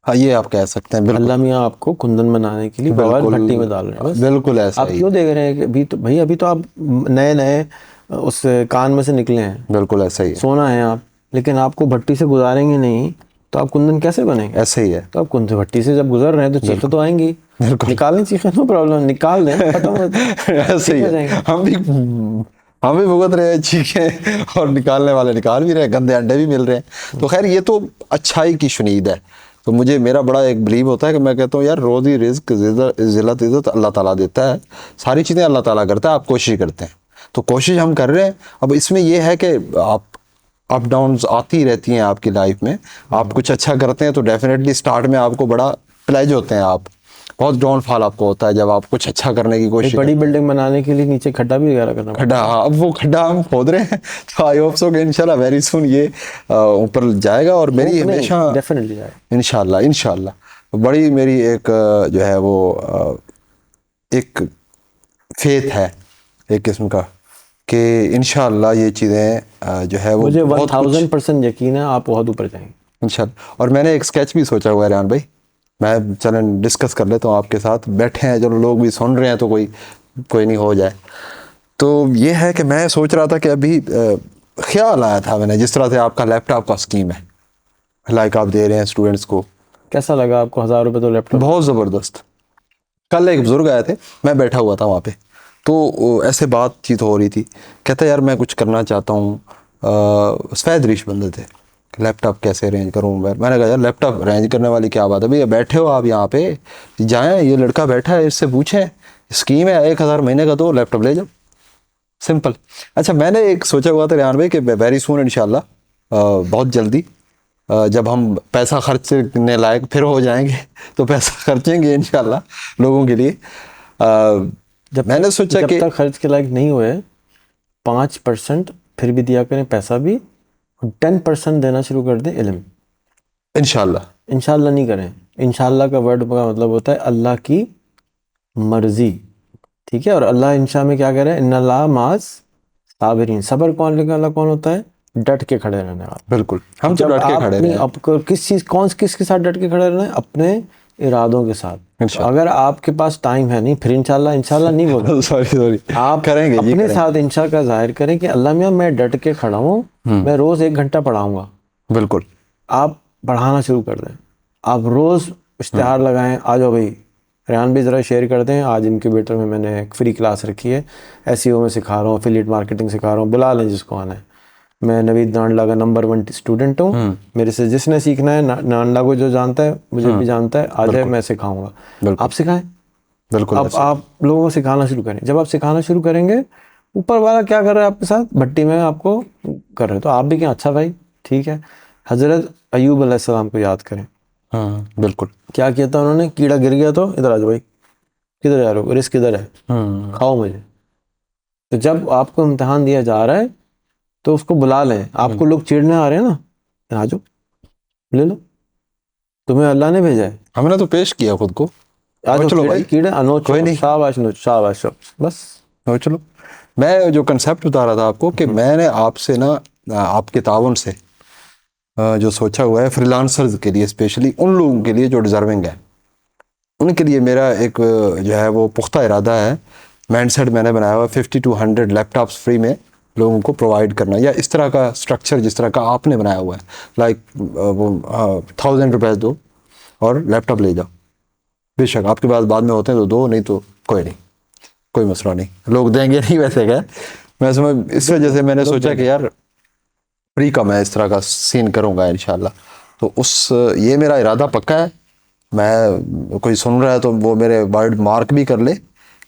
हाँ, ये आप कह सकते हैं। बिल्कुल, अल्लाह मियाँ आपको कुंदन बनाने के लिए बवाल भट्टी में डाल रहे हैं। बस बिल्कुल ऐसा आप ही। क्यों देख रहे हैं कि अभी तो भाई, अभी तो आप नए उस कान में से निकले हैं, बिल्कुल ऐसा ही है। सोना है आप, लेकिन आपको भट्टी से गुजारेंगे नहीं तो आप कुंदन कैसे बनेंगे? ऐसे ही है। तो आप कुंदन भट्टी से जब गुजर रहे हैं तो चीखें तो आएंगी, निकालने चीखें, नो प्रॉब्लम, निकाल दें, खत्म हो ऐसे ही है। हम भी भुगत रहे हैं चीखें, और निकालने वाले निकाल भी रहे हैं, गंदे अंडे भी मिल रहे हैं। तो खैर, ये तो अच्छाई की शुनीद है। तो मुझे, मेरा बड़ा एक बिलीव होता है कि मैं कहता हूँ यार, रोज़ी रिज़्क ज़िल्लत इज़्ज़त अल्लाह ताला देता है, सारी चीज़ें अल्लाह ताला करता है, आप कोशिश करते हैं। तो कोशिश हम कर रहे हैं। अब इसमें यह है कि आप अप डाउन्स आती रहती हैं आपकी लाइफ में। आप कुछ अच्छा करते हैं तो डेफिनेटली स्टार्ट में आपको बड़ा प्लेज होते हैं, आप बहुत डाउनफॉल आपको होता है जब आप कुछ अच्छा करने की कोशिश। बड़ी बिल्डिंग बनाने के लिए नीचे खड्डा भी वगैरह करना, खड्डा, हाँ, अब वो खड्डा हम खोद रहे हैं। तो आई होप सो कि इंशाल्लाह वेरी सुन ये ऊपर जाएगा। और मेरी हमेशा डेफिनेटली जाएगा इंशाल्लाह, इंशाल्लाह बड़ी मेरी एक जो है वो एक फेथ है एक किस्म का, कि इंशाल्लाह ये चीज़ें जो है वो मुझे बहुत 1000% यकीन है आप बहुत ऊपर जाएंगे इंशाल्लाह। और मैंने एक स्केच भी सोचा हुआ है रेहान भाई, मैं चलें डिस्कस कर लेता हूँ आपके साथ। बैठे हैं, चलो लोग भी सुन रहे हैं तो कोई नहीं हो जाए। तो ये है कि मैं सोच रहा था कि अभी ख्याल आया था मैंने, जिस तरह से आपका लैपटॉप का स्कीम है, लाइक आप दे रहे हैं स्टूडेंट्स को, कैसा लगा आपको? 1000 रुपये तो लैपटॉप बहुत ज़बरदस्त। कल एक बुजुर्ग आए थे, मैं बैठा हुआ था वहाँ पे, तो ऐसे बातचीत हो रही थी। कहता यार मैं कुछ करना चाहता हूँ, सफ़ेद रिश बंदे थे, लैपटॉप कैसे अरेंज करूँ। मैंने कहा यार लैपटॉप अरेंज करने वाली क्या बात है भैया, बैठे हो आप यहाँ पे, जाएं, ये लड़का बैठा है, इससे पूछें, स्कीम है 1000 महीने का, तो लैपटॉप ले जाओ, सिंपल। अच्छा, मैंने एक सोचा हुआ था रेहान भाई कि वेरी सून इंशाल्लाह, बहुत जल्दी जब हम पैसा खर्चने लायक फिर हो जाएंगे तो पैसा खर्चेंगे इंशाल्लाह लोगों के लिए। जब मैंने सोचा कि जब तक खर्च के लायक नहीं हुए 5% फिर भी दिया करें पैसा भी, 10% देना शुरू कर दें इल्म। इंशाल्लाह। इंशाल्लाह नहीं करें। इंशाल्लाह का वर्ड का मतलब होता है अल्लाह की मर्जी, ठीक है। और अल्लाह इंशा में क्या कह रहे हैं? इन्नल्लाह मास साबिरीन। सब्र कौन लेने वाला कौन होता है? डट के खड़े रहने वाला। बिल्कुल, हम तो डट के खड़े रहे हैं। आपको किसके साथ डट के खड़े रहना है? अपने इरादों के साथ। तो अगर आपके पास टाइम है नहीं, फिर इंशाल्लाह नहीं बोलो, सॉरी आप करेंगे अपने साथ इंशा का जाहिर करें कि अल्लाह मियाँ मैं डट के खड़ा हूँ, मैं रोज 1 घंटा पढ़ाऊंगा। बिल्कुल, आप पढ़ाना शुरू कर दें, आप रोज इश्तिहार लगाएं, आ जाओ भाई, रेहान भी ज़रा शेयर कर दें, आज इनक्यूबेटर में मैंने एक फ्री क्लास रखी है, एसईओ में सिखा रहा हूँ, एफिलिएट मार्केटिंग सिखा रहा हूँ, बुला लें जिसको आना है। मैं नवीद नांडला का नंबर 1 स्टूडेंट हूँ, मेरे से जिसने सीखना है, नांडला को जो जानता है मुझे भी जानता है, आ जाए, मैं सिखाऊंगा, आप सिखाएं। बिल्कुल। अब आप लोगों को सिखाना शुरू करें। जब आप सिखाना शुरू करेंगे, ऊपर वाला क्या कर रहा है आपके साथ? भट्टी में आपको कर रहे हैं, तो आप भी क्या, अच्छा भाई ठीक है। हजरत अयूब अलैहिस्सलाम को याद करें, बिल्कुल। क्या किया था उन्होंने? कीड़ा गिर गया तो इधर आ जाओ भाई, किधर जा रहे हो, रिस्क किधर है, खाओ मुझे। तो जब आपको इम्तिहान दिया जा रहा है तो उसको बुला लें। आपको लोग चिढ़ने आ रहे हैं ना, आ जाओ ले लो, तुम्हें अल्लाह ने भेजा है। हमने तो पेश किया खुद को। आज चलो भाई, कीड़े अनोच कोई नहीं। शाबाश नोच शाबाश बस। तो चलो, मैं जो कंसेप्ट बता रहा था आपको कि मैंने आपसे ना आपके ताउन से जो सोचा हुआ है फ्रीलांसर्स के लिए, स्पेशली उन लोगों के लिए जो डिज़र्विंग है, उनके लिए मेरा एक जो है वो पुख्ता इरादा है, माइंडसेट मैंने बनाया हुआ 50 to 100 लैपटॉप्स फ्री में लोगों को प्रोवाइड करना, या इस तरह का स्ट्रक्चर जिस तरह का आपने बनाया हुआ है, लाइक वो 1000 रुपये दो और लैपटॉप ले जाओ। बेशक आपके पास बाद में होते हैं तो दो, नहीं तो कोई नहीं, कोई मसला नहीं, लोग देंगे नहीं वैसे क्या। मैं समझ, इस वजह से मैंने सोचा कि यार फ्री का मैं इस तरह का सीन करूँगा इंशाल्लाह। तो ये मेरा इरादा पक्का है। मैं, कोई सुन रहा है तो वो मेरे वर्ड मार्क भी कर ले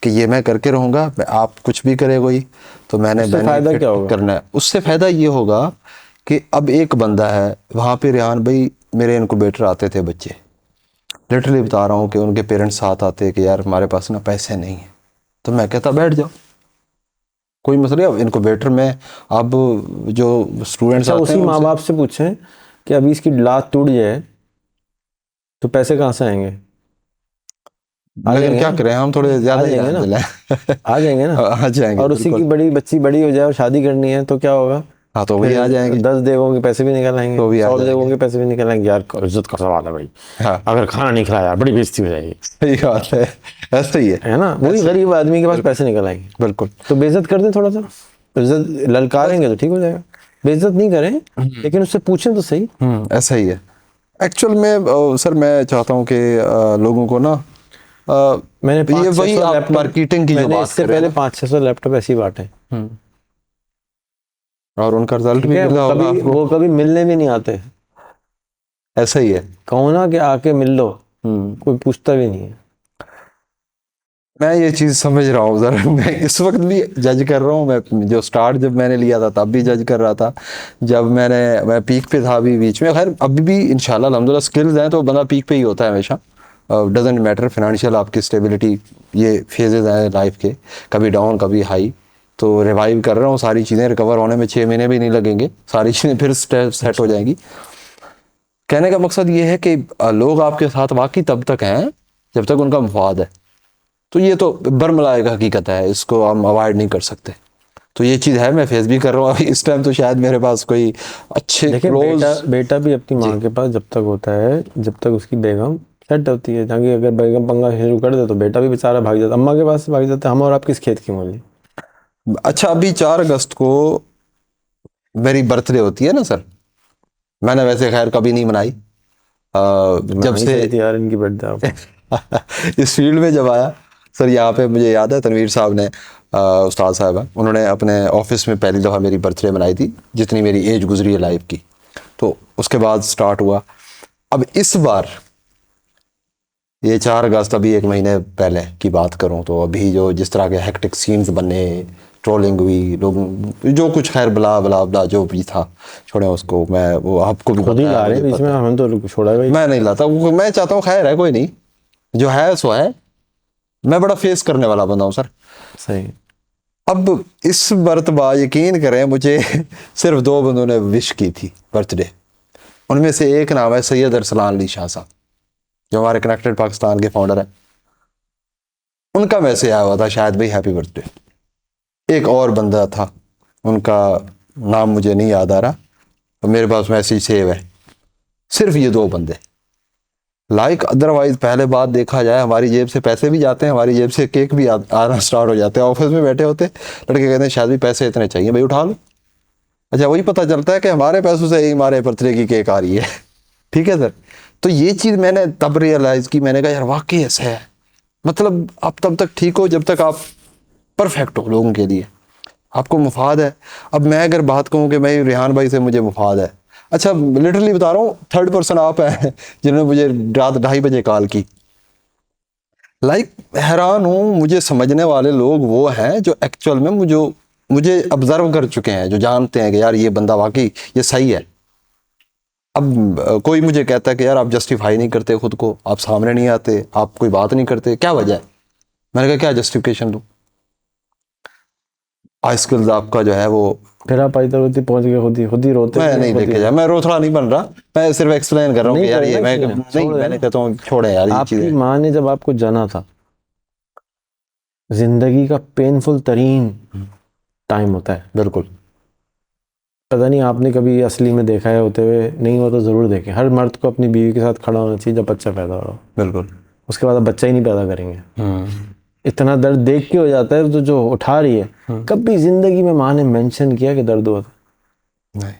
कि ये मैं करके रहूँगा। आप कुछ भी करे कोई, तो मैंने उससे फ़ायदा क्या होगा? करना है। उससे फ़ायदा ये होगा कि अब एक बंदा है वहाँ पे, रेहान भाई, मेरे इनक्यूबेटर आते थे बच्चे, लिटरली बता रहा हूँ कि उनके पेरेंट्स साथ आते कि यार हमारे पास ना पैसे नहीं हैं, तो मैं कहता बैठ जाओ, कोई मसला नहीं। इनक्यूबेटर में अब जो स्टूडेंट्स अच्छा, आते उसी हैं माँ बाप से पूछें कि अभी इसकी लात टूट जाए तो पैसे कहाँ से आएंगे? आ मगर जाएंगे क्या ना? करें, हम थोड़े आ ज़्यादा ही जाएंगे रहम ना? दिल हैं। आ जाएंगे ना? आ जाएंगे और उसी बिल्कुल। की बड़ी बच्ची बड़ी हो जाए और शादी करनी है तो क्या होगा? हाँ तो वही फिर आ जाएंगे, 10 देवों के पैसे भी निकल आएंगे, तो भी आ 100 देवों जाएंगे। के पैसे भी निकल आएंगे। यार इज्जत का सवाल है भाई, हाँ अगर खाना नहीं खिलाया बड़ी बेइज्जती हो जाएगी, सही बात है, ऐसा ही है ना? वही गरीब आदमी के पास पैसे निकल आएंगे। बिल्कुल। तो बेइज्जत कर दें थोड़ा सा, इज्जत ललकारेंगे तो ठीक हो जाएगा। बेइज्जत नहीं करें, लेकिन उससे पूछें तो सही। ऐसा ही है एक्चुअल में। सर मैं चाहता हूँ कि लोगों को ना मैंने ये 500-600 वही आप लैपटॉप, मार्केटिंग की जो मैंने बात इससे कर रहे पहले हैं 500-600 लैपटॉप ऐसे ही बांटे। ना, और उनका रिजल्ट ठीक भी है, मिला होगा आपको। वो कभी मिलने भी नहीं आते। ऐसा ही है। कहो ना कि आके मिल लो, कोई पूछता भी नहीं है। मैं ये चीज़ समझ रहा हूँ सर। मैं इस वक्त भी जज कर रहा हूँ। मैं जो स्टार्ट जब मैंने लिया था तब भी जज कर रहा था, जब मैं पीक पे था अभी बीच में। खैर अभी भी इंशाल्लाह अल्हम्दुलिल्लाह स्किल्स हैं तो बंदा पीक पे ही होता है हमेशा। डजेंट मैटर फाइनेंशियल आपकी स्टेबिलिटी, ये फेजेस हैं लाइफ के, कभी डाउन कभी हाई। तो रिवाइव कर रहा हूँ, सारी चीज़ें रिकवर होने में 6 महीने भी नहीं लगेंगे, सारी चीज़ें फिर सेट हो जाएंगी। कहने का मकसद ये है कि लोग आपके साथ वाकई तब तक हैं जब तक उनका मुफाद है। तो ये तो बरमला एक हकीकत है, इसको हम अवॉइड नहीं कर सकते। तो ये चीज़ है, मैं फेस भी कर रहा हूँ अभी इस टाइम। तो शायद मेरे पास कोई अच्छे देखिए, क्लोज, बेटा भी अपनी माँ के पास जब तक होता है, जब तक उसकी बेगम सेट होती है। ताकि अगर बेगम पंगा शुरू कर दे तो बेटा भी बेचारा भाग जाता, अम्मा के पास भाग जाता है। हम और आप किस खेत की मूली? अच्छा अभी 4 अगस्त को मेरी बर्थडे होती है ना सर। मैंने वैसे खैर कभी नहीं मनाई जब से थी यार इनकी बर्थडे आप। इस फील्ड में जब आया सर। यहाँ पे मुझे याद है तनवीर साहब ने, उस्ताद साहब हैं, उन्होंने अपने ऑफिस में पहली दफ़ा मेरी बर्थडे मनाई थी, जितनी मेरी एज गुजरी है लाइफ की। तो उसके बाद स्टार्ट हुआ। अब इस बार ये 4 अगस्त, अभी 1 महीने पहले की बात करूं तो अभी जो जिस तरह के हेक्टिक सीन्स बने, ट्रोलिंग हुई, लोग जो कुछ खैर बला बला बला जो भी था, छोड़े उसको। मैं वो आपको भी खुद ही पता ला है, रहे मुझे बीच में, पता हम तो छोड़ा भाई। है। मैं नहीं लाता वो, मैं चाहता हूँ खैर है, कोई नहीं, जो है सो है। मैं बड़ा फेस करने वाला बंदा हूँ सर। सही। अब इस मरतबा यकीन करें मुझे सिर्फ 2 बंदों ने विश की थी बर्थडे। उनमें से एक नाम है सैयद अरसलान अली शाह साहब, जो हमारे कनेक्टेड पाकिस्तान के फाउंडर हैं। उनका मैसेज आया हुआ था शायद भाई हैप्पी बर्थडे। एक और बंदा था, उनका नाम मुझे नहीं याद आ रहा, तो मेरे पास मैसेज सेव है। सिर्फ ये 2 बंदे। लाइक अदरवाइज पहले बात देखा जाए, हमारी जेब से पैसे भी जाते हैं, हमारी जेब से केक भी आना स्टार्ट हो जाते हैं। ऑफिस में बैठे होते लड़के कहते हैं शायद भी पैसे इतने चाहिए भाई उठा लो। अच्छा वही पता चलता है कि हमारे पैसों से ही हमारे बर्थडे की केक आ रही है। ठीक है सर। तो ये चीज़ मैंने तब रियलाइज़ की, मैंने कहा यार वाकई ऐसा है। मतलब आप तब तक ठीक हो जब तक आप परफेक्ट हो लोगों के लिए, आपको मुफाद है। अब मैं अगर बात कहूँ कि मैं रेहान भाई से मुझे मुफाद है, अच्छा लिटरली बता रहा हूँ, 3rd पर्सन आप हैं जिन्होंने मुझे रात 2:30 बजे कॉल की। लाइक हैरान हूँ, मुझे समझने वाले लोग वो हैं जो एक्चुअल में मुझे ऑब्जर्व कर चुके हैं, जो जानते हैं कि यार ये बंदा वाकई ये सही है। अब कोई मुझे कहता है कि यार आप जस्टिफाई नहीं करते खुद को, आप सामने नहीं आते, आप कोई बात नहीं करते, क्या वजह है? मैंने कहा क्या जस्टिफिकेशन दूँ? स्किल्स आपका जो है वो फिर आप पाइतरवती पहुंच गए, खुद ही रोते मैं नहीं लेके जा, मैं रोथड़ा नहीं बन रहा, मैं सिर्फ एक्सप्लेन कर रहा हूँ कि यार ये मैं नहीं, मैंने कहता हूँ छोड़े यार ये आपकी चीजें। माँ ने जब आपको जाना था, जिंदगी का पेनफुल तरीन टाइम होता है, बिल्कुल पता नहीं आपने कभी असली में देखा है होते हुए, नहीं हो तो ज़रूर देखें। हर मर्द को अपनी बीवी के साथ खड़ा होना चाहिए जब बच्चा पैदा हो रहा हो, बिल्कुल। उसके बाद आप बच्चा ही नहीं पैदा करेंगे। इतना दर्द देख के हो जाता है, तो जो उठा रही है, कभी जिंदगी में माँ ने मेंशन किया कि दर्द होता नहीं है?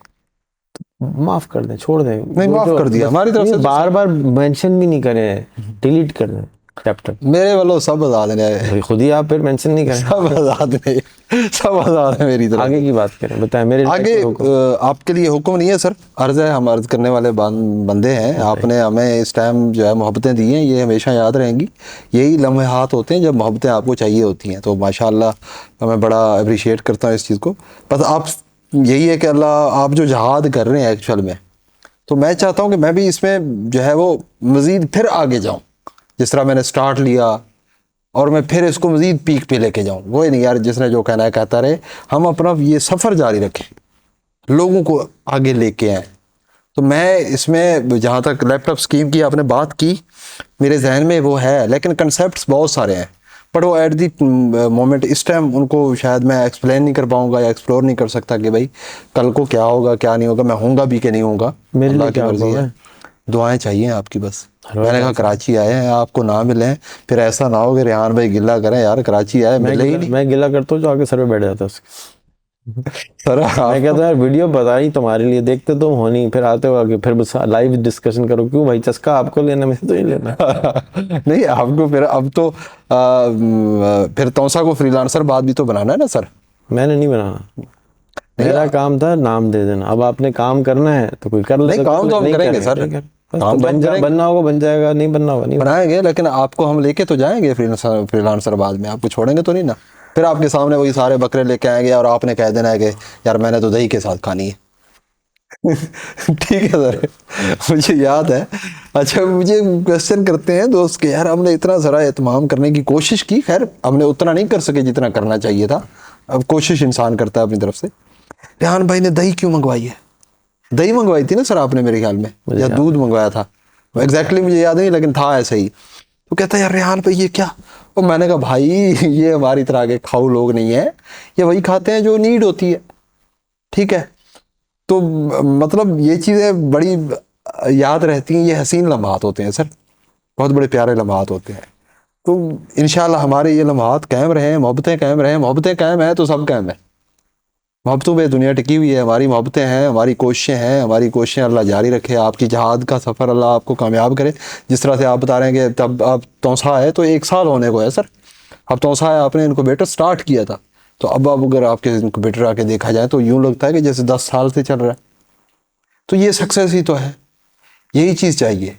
माफ कर दें, छोड़ दें, नहीं, माफ कर दिया हमारी तरफ से, बार बार मेंशन भी नहीं करें, डिलीट कर दें चैप्टर। मेरे वालों सब आजाद ने, खुद ही आप फिर मेंशन नहीं करें, सब आजाद ने, सब आजाद है मेरी तरफ। आगे की बात करें, बताएं मेरे आगे आपके लिए हुक्म नहीं है सर, अर्ज है, हम अर्ज करने वाले बंदे हैं। आपने हमें इस टाइम जो है मोहब्बतें दी हैं, ये हमेशा याद रहेंगी। यही लम्हात होते हैं जब मोहब्बतें आपको चाहिए होती हैं, तो माशाल्लाह मैं बड़ा अप्रिशिएट करता हूँ इस चीज़ को। बस आप यही है कि अल्लाह, आप जो जहाद कर रहे हैं एक्चुअल में, तो मैं चाहता हूँ कि मैं भी इसमें जो है वो मज़ीद फिर आगे जाऊँ, जिस तरह मैंने स्टार्ट लिया, और मैं फिर इसको मज़ीद पीक पे लेके जाऊँ। वो नहीं यार, जिसने जो कहना है कहता रहे, हम अपना ये सफ़र जारी रखें, लोगों को आगे लेके आए। तो मैं इसमें जहाँ तक लैपटॉप स्कीम की आपने बात की, मेरे जहन में वो है, लेकिन कंसेप्ट्स बहुत सारे हैं, पर वो एट दी मोमेंट इस टाइम उनको शायद मैं एक्सप्लेन नहीं कर पाऊँगा या एक्सप्लोर नहीं कर सकता कि भाई कल को क्या होगा क्या नहीं होगा, मैं होऊंगा भी कि नहीं होऊंगा, मेरे अल्लाह लिए की क्या मर्जी होगा? है। दुआएं चाहिए आपकी बस। मैंने कहा कराची आए हैं, आपको ना मिले फिर ऐसा ना हो कि रेहान भाई गिला करें, यार कराची आए मिले ही नहीं। मैं गिला करता हूँ जो आगे सर पे बैठ जाता है उसके। सर मैं आप कहता हूँ यार वीडियो बता ही तुम्हारे लिए, देखते तुम हो नहीं, फिर आते हो आगे, फिर बस लाइव डिस्कशन करो। क्यों भाई, चस्का आपको लेना, मुझे तो नहीं लेना। नहीं आपको फिर अब तो फिर तौसा को फ्रीलांसर बाद भी तो बनाना है ना सर। मैंने नहीं बनाना, मेरा काम था नाम दे देना। अब आपने काम करना है तो कोई कर लेगा, नहीं काम तो हम करेंगे सर, काम तो हम करेंगे, बनना होगा बन जाएगा, नहीं बनना होगा नहीं बनाएंगे, लेकिन आपको हम लेके तो जाएंगे फ्रीलांसर बाद में, आपको छोड़ेंगे तो नहीं ना। फिर आपके सामने वही सारे बकरे लेके आएंगे और आपने कह देना है कि यार मैंने तो दही के साथ खानी है। ठीक है सर, मुझे याद है। अच्छा मुझे क्वेश्चन करते हैं दोस्त के, यार हमने इतना सारा एहतमाम करने की कोशिश की, खैर हमने उतना नहीं कर सके जितना करना चाहिए था, अब कोशिश इंसान करता है अपनी तरफ से। रेहान भाई ने दही क्यों मंगवाई है? दही मंगवाई थी ना सर आपने मेरे ख्याल में, या दूध मंगवाया था, एग्जैक्टली मुझे याद नहीं, लेकिन था ऐसे ही। तो कहता है यार रेहान भाई ये क्या? और मैंने कहा भाई ये हमारी तरह के खाऊ लोग नहीं है, ये वही खाते हैं जो नीड होती है, ठीक है। तो मतलब ये चीज़ें बड़ी याद रहती हैं, ये हसीन लम्हात होते हैं सर, बहुत बड़े प्यारे लम्हात होते हैं। तो इंशाल्लाह हमारे ये लम्हात कायम रहे, मोहब्बतें कायम रहें, मोहब्बतें कायम हैं तो सब कायम है। मोहब्बतों पे दुनिया टिकी हुई है, हमारी मोहब्बतें हैं, हमारी कोशिशें हैं, हमारी कोशिशें अल्लाह जारी रखे। आपकी जहाद का सफ़र अल्लाह आपको कामयाब करे। जिस तरह से आप बता रहे हैं कि तब आप तौसा है तो 1 साल होने को है सर, अब तौसा है, आपने इनक्यूबेटर स्टार्ट किया था, तो अब अगर आपके इनक्यूबेटर आके देखा जाए तो यूँ लगता है कि जैसे 10 साल से चल रहा है। तो ये सक्सेस ही तो है, यही चीज़ चाहिए।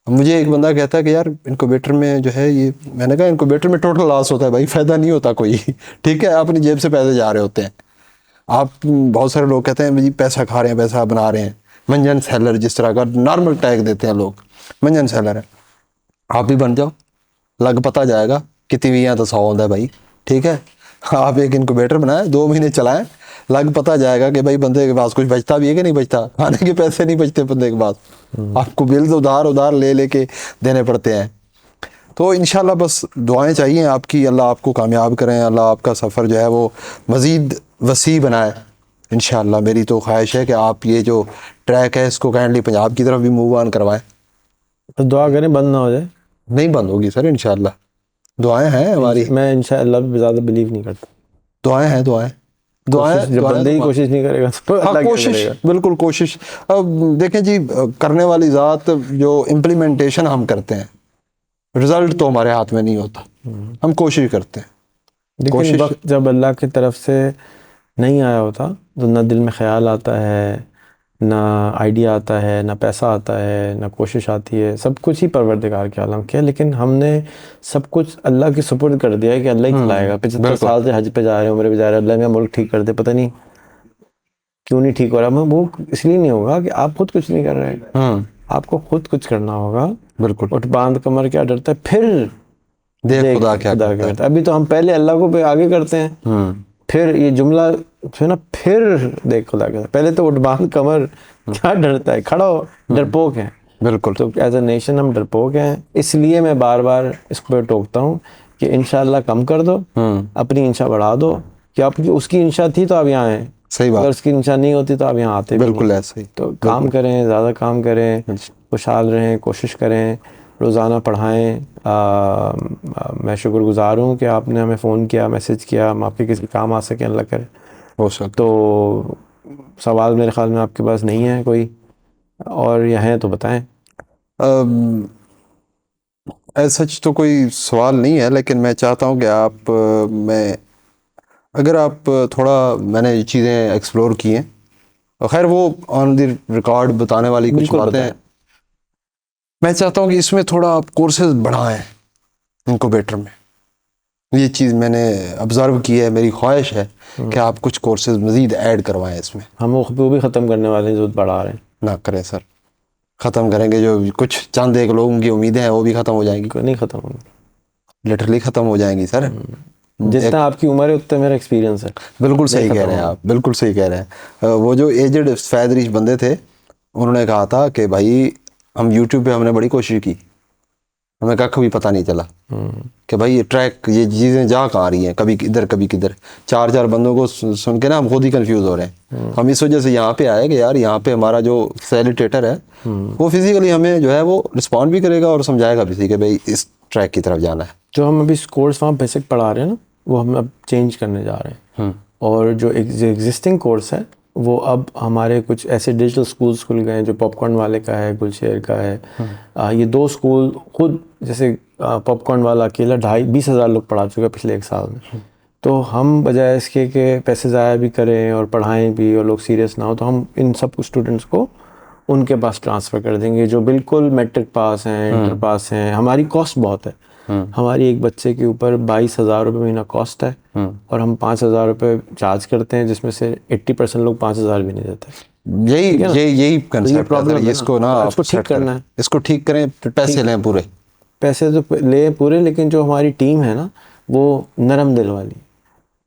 मुझे एक बंदा कहता है कि यार इनक्यूबेटर में जो है ये, मैंने कहा इनक्यूबेटर में टोटल लॉस होता है भाई, फ़ायदा नहीं होता कोई। ठीक है, अपनी जेब से पैसे जा रहे होते हैं। आप बहुत सारे लोग कहते हैं जी पैसा खा रहे हैं, पैसा बना रहे हैं, मंजन सेलर जिस तरह का नॉर्मल टैग देते हैं लोग, मंजन सेलर है। आप भी बन जाओ, लग पता जाएगा कितनी भी यहाँ तो 100 होता है भाई, ठीक है। आप एक इनक्यूबेटर बनाएं, 2 महीने चलाएं, लग पता जाएगा कि भाई बंदे के पास कुछ बचता भी है कि नहीं बचता, खाने के पैसे नहीं बचते बंदे के पास, आपको बिल्स उधार ले लेके देने पड़ते हैं। तो इंशाल्लाह बस दुआएं चाहिए आपकी, अल्लाह आपको कामयाब करें, अल्लाह आपका सफ़र जो है वो मज़ीद वसी बनाए इंशाल्लाह। मेरी तो ख्वाहिश है कि आप ये जो ट्रैक है इसको काइंडली पंजाब की तरफ भी मूव ऑन करवाएं। तो दुआ करें बंद ना हो जाए। नहीं बंद होगी सर इंशाल्लाह, दुआएं हैं हमारी। मैं इंशाल्लाह ज़्यादा बिलीव नहीं करता, दुआएं हैं, दुआएं जब बंदे ही कोशिश नहीं करेगा तो हाँ कोशिश, बिल्कुल कोशिश। अब देखें जी, करने वाली ज़ात, जो इम्प्लीमेंटेशन हम करते हैं, रिज़ल्ट तो हमारे हाथ में नहीं होता, हम कोशिश करते हैं। लेकिन वक्त जब अल्लाह की तरफ से नहीं आया होता तो ना दिल में ख्याल आता है, ना आइडिया आता है, ना पैसा आता है, ना कोशिश आती है, सब कुछ ही परवरदिगार के आलम के। लेकिन हमने सब कुछ अल्लाह के सुपुर्द कर दिया है कि अल्लाह ही चलाएगा। 75 साल से हज पे जा रहे हैं, मेरे बेचारे, अल्लाह मेरा मुल्क ठीक कर दे, पता नहीं क्यों नहीं ठीक हो रहा। मैं वो इसलिए नहीं होगा कि आप खुद कुछ नहीं कर रहे हैं, आपको खुद कुछ करना होगा। बिल्कुल, उठ बांध कमर क्या डरता है, फिर देख खुदा क्या करता है। अभी तो हम पहले अल्लाह को आगे करते हैं, फिर ये जुमला जो है ना फिर देखो लगा, पहले तो उठबान कमर क्या डरता है, खड़ा हो, डरपोक है। बिल्कुल। तो एज अ नेशन हम डरपोक हैं, इसलिए मैं बार बार इस पर टोकता हूँ कि इंशाल्लाह कम कर दो, अपनी इंशा बढ़ा दो। कि आपकी उसकी इंशा थी तो आप यहाँ हैं, सही बात, अगर उसकी इंशा नहीं होती तो आप यहाँ आते भी बिल्कुल नहीं। ऐसे ही। तो काम करें, ज़्यादा काम करें, खुशहाल रहें, कोशिश करें, रोज़ाना पढ़ाएं। मैं शुक्रगुजार हूँ कि आपने हमें फ़ोन किया, मैसेज किया, हम आपके किसी काम आ सकें, अल्लाह करे। हो सकता तो सवाल मेरे ख्याल में आपके पास नहीं है कोई, और यह है तो बताएं। सच तो कोई सवाल नहीं है, लेकिन मैं चाहता हूँ कि आप मैं अगर आप थोड़ा, मैंने ये चीज़ें एक्सप्लोर की हैं, और खैर वो ऑन द रिकॉर्ड बताने वाली कुछ बिल्कुल बातें हैं। मैं चाहता हूँ कि इसमें थोड़ा आप कोर्सेज बढ़ाएं इनक्यूबेटर में। ये चीज़ मैंने ऑब्ज़र्व की है, मेरी ख्वाहिश है कि आप कुछ कोर्सेज मज़ीद ऐड करवाएं इसमें। हम वो भी ख़त्म करने वाले हैं जो बढ़ा रहे हैं। ना करें सर, ख़त्म करेंगे जो कुछ चंद एक लोगों की उम्मीदें हैं वो भी ख़त्म हो जाएंगी, नहीं ख़त्म होंगे, लिटरली ख़त्म हो जाएंगी सर। जितना आपकी उम्र है उतना मेरा एक्सपीरियंस है। बिल्कुल सही कह रहे हैं आप, बिल्कुल सही कह रहे हैं। वो जो एजड फैद रिच बंदे थे, उन्होंने कहा था कि भाई हम यूट्यूब पे हमने बड़ी कोशिश की, हमें कख भी पता नहीं चला कि भाई ये ट्रैक, ये चीज़ें जा कहाँ रही हैं, कभी किधर कभी किधर। चार चार बंदों को सुन के ना हम खुद ही कंफ्यूज हो रहे हैं। हम इस वजह से यहाँ पे आए कि यार यहाँ पे हमारा जो फैसिलिटेटर है वो फिजिकली हमें जो है वो रिस्पॉन्ड भी करेगा और समझाएगा भी कि भाई इस ट्रैक की तरफ जाना है। जो हम अभी कोर्स वहाँ बेसिक पढ़ा रहे हैं ना, वो हम अब चेंज करने जा रहे हैं। और जो एग्जिस्टिंग कोर्स है वो अब हमारे कुछ ऐसे डिजिटल स्कूल्स खुल गए हैं, जो पॉपकॉर्न वाले का है, गुलशेर का है। ये 2 स्कूल खुद, जैसे पॉपकॉर्न वाला अकेला 20,000 लोग पढ़ा चुका है पिछले 1 साल में। तो हम बजाय इसके कि पैसे ज़ाया भी करें और पढ़ाएं भी और लोग सीरियस ना हो, तो हम इन सब स्टूडेंट्स को उनके पास ट्रांसफ़र कर देंगे जो बिल्कुल मैट्रिक पास हैं, इंटर पास हैं। हमारी कॉस्ट बहुत है, हमारी एक बच्चे के ऊपर 22,000 रुपये महीना कॉस्ट है, और हम 5,000 रुपये चार्ज करते हैं, जिसमें से 80% लोग 5,000 भी नहीं देते। यही कंसेप्ट है सर, इसको ना आप इसको ठीक करना है, इसको ठीक करें, पैसे लें पूरे, पैसे तो ले पूरे, लेकिन जो हमारी टीम है ना वो नरम दिल वाली।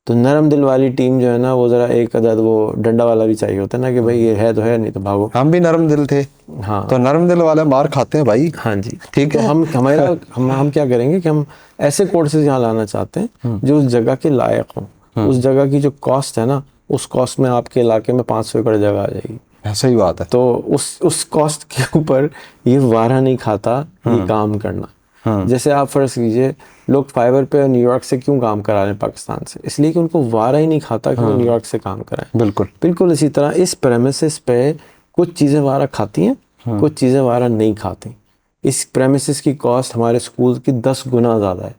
तो नरम दिल वाली टीम जो है ना, वो ज़रा एक अदद वो डंडा वाला भी चाहिए होता है ना, कि भाई ये है तो है, नहीं तो भागो। हम भी नरम दिल थे। हाँ, तो नरम दिल वाले मार खाते हैं भाई। हाँ जी, ठीक तो है। हम क्या करेंगे कि हम ऐसे कोर्सेज यहाँ लाना चाहते हैं जो उस जगह के लायक हों। उस जगह की जो कॉस्ट है ना, उस कॉस्ट में आपके इलाके में 500 एकड़ जगह आ जाएगी। सही बात है। तो उस कॉस्ट के ऊपर ये वारा नहीं खाता ये काम करना। जैसे आप फर्ज कीजिए, लोग फाइबर पे न्यूयॉर्क से क्यों काम करा रहे हैं पाकिस्तान से? इसलिए कि उनको वारा ही नहीं खाता कि वो न्यूयॉर्क से काम कराएं। बिल्कुल इसी तरह इस प्रेमिसेस पे कुछ चीज़ें वारा खाती हैं, कुछ चीज़ें वारा नहीं खाती। इस प्रेमिसेस की कॉस्ट हमारे स्कूल की 10 गुना ज़्यादा है।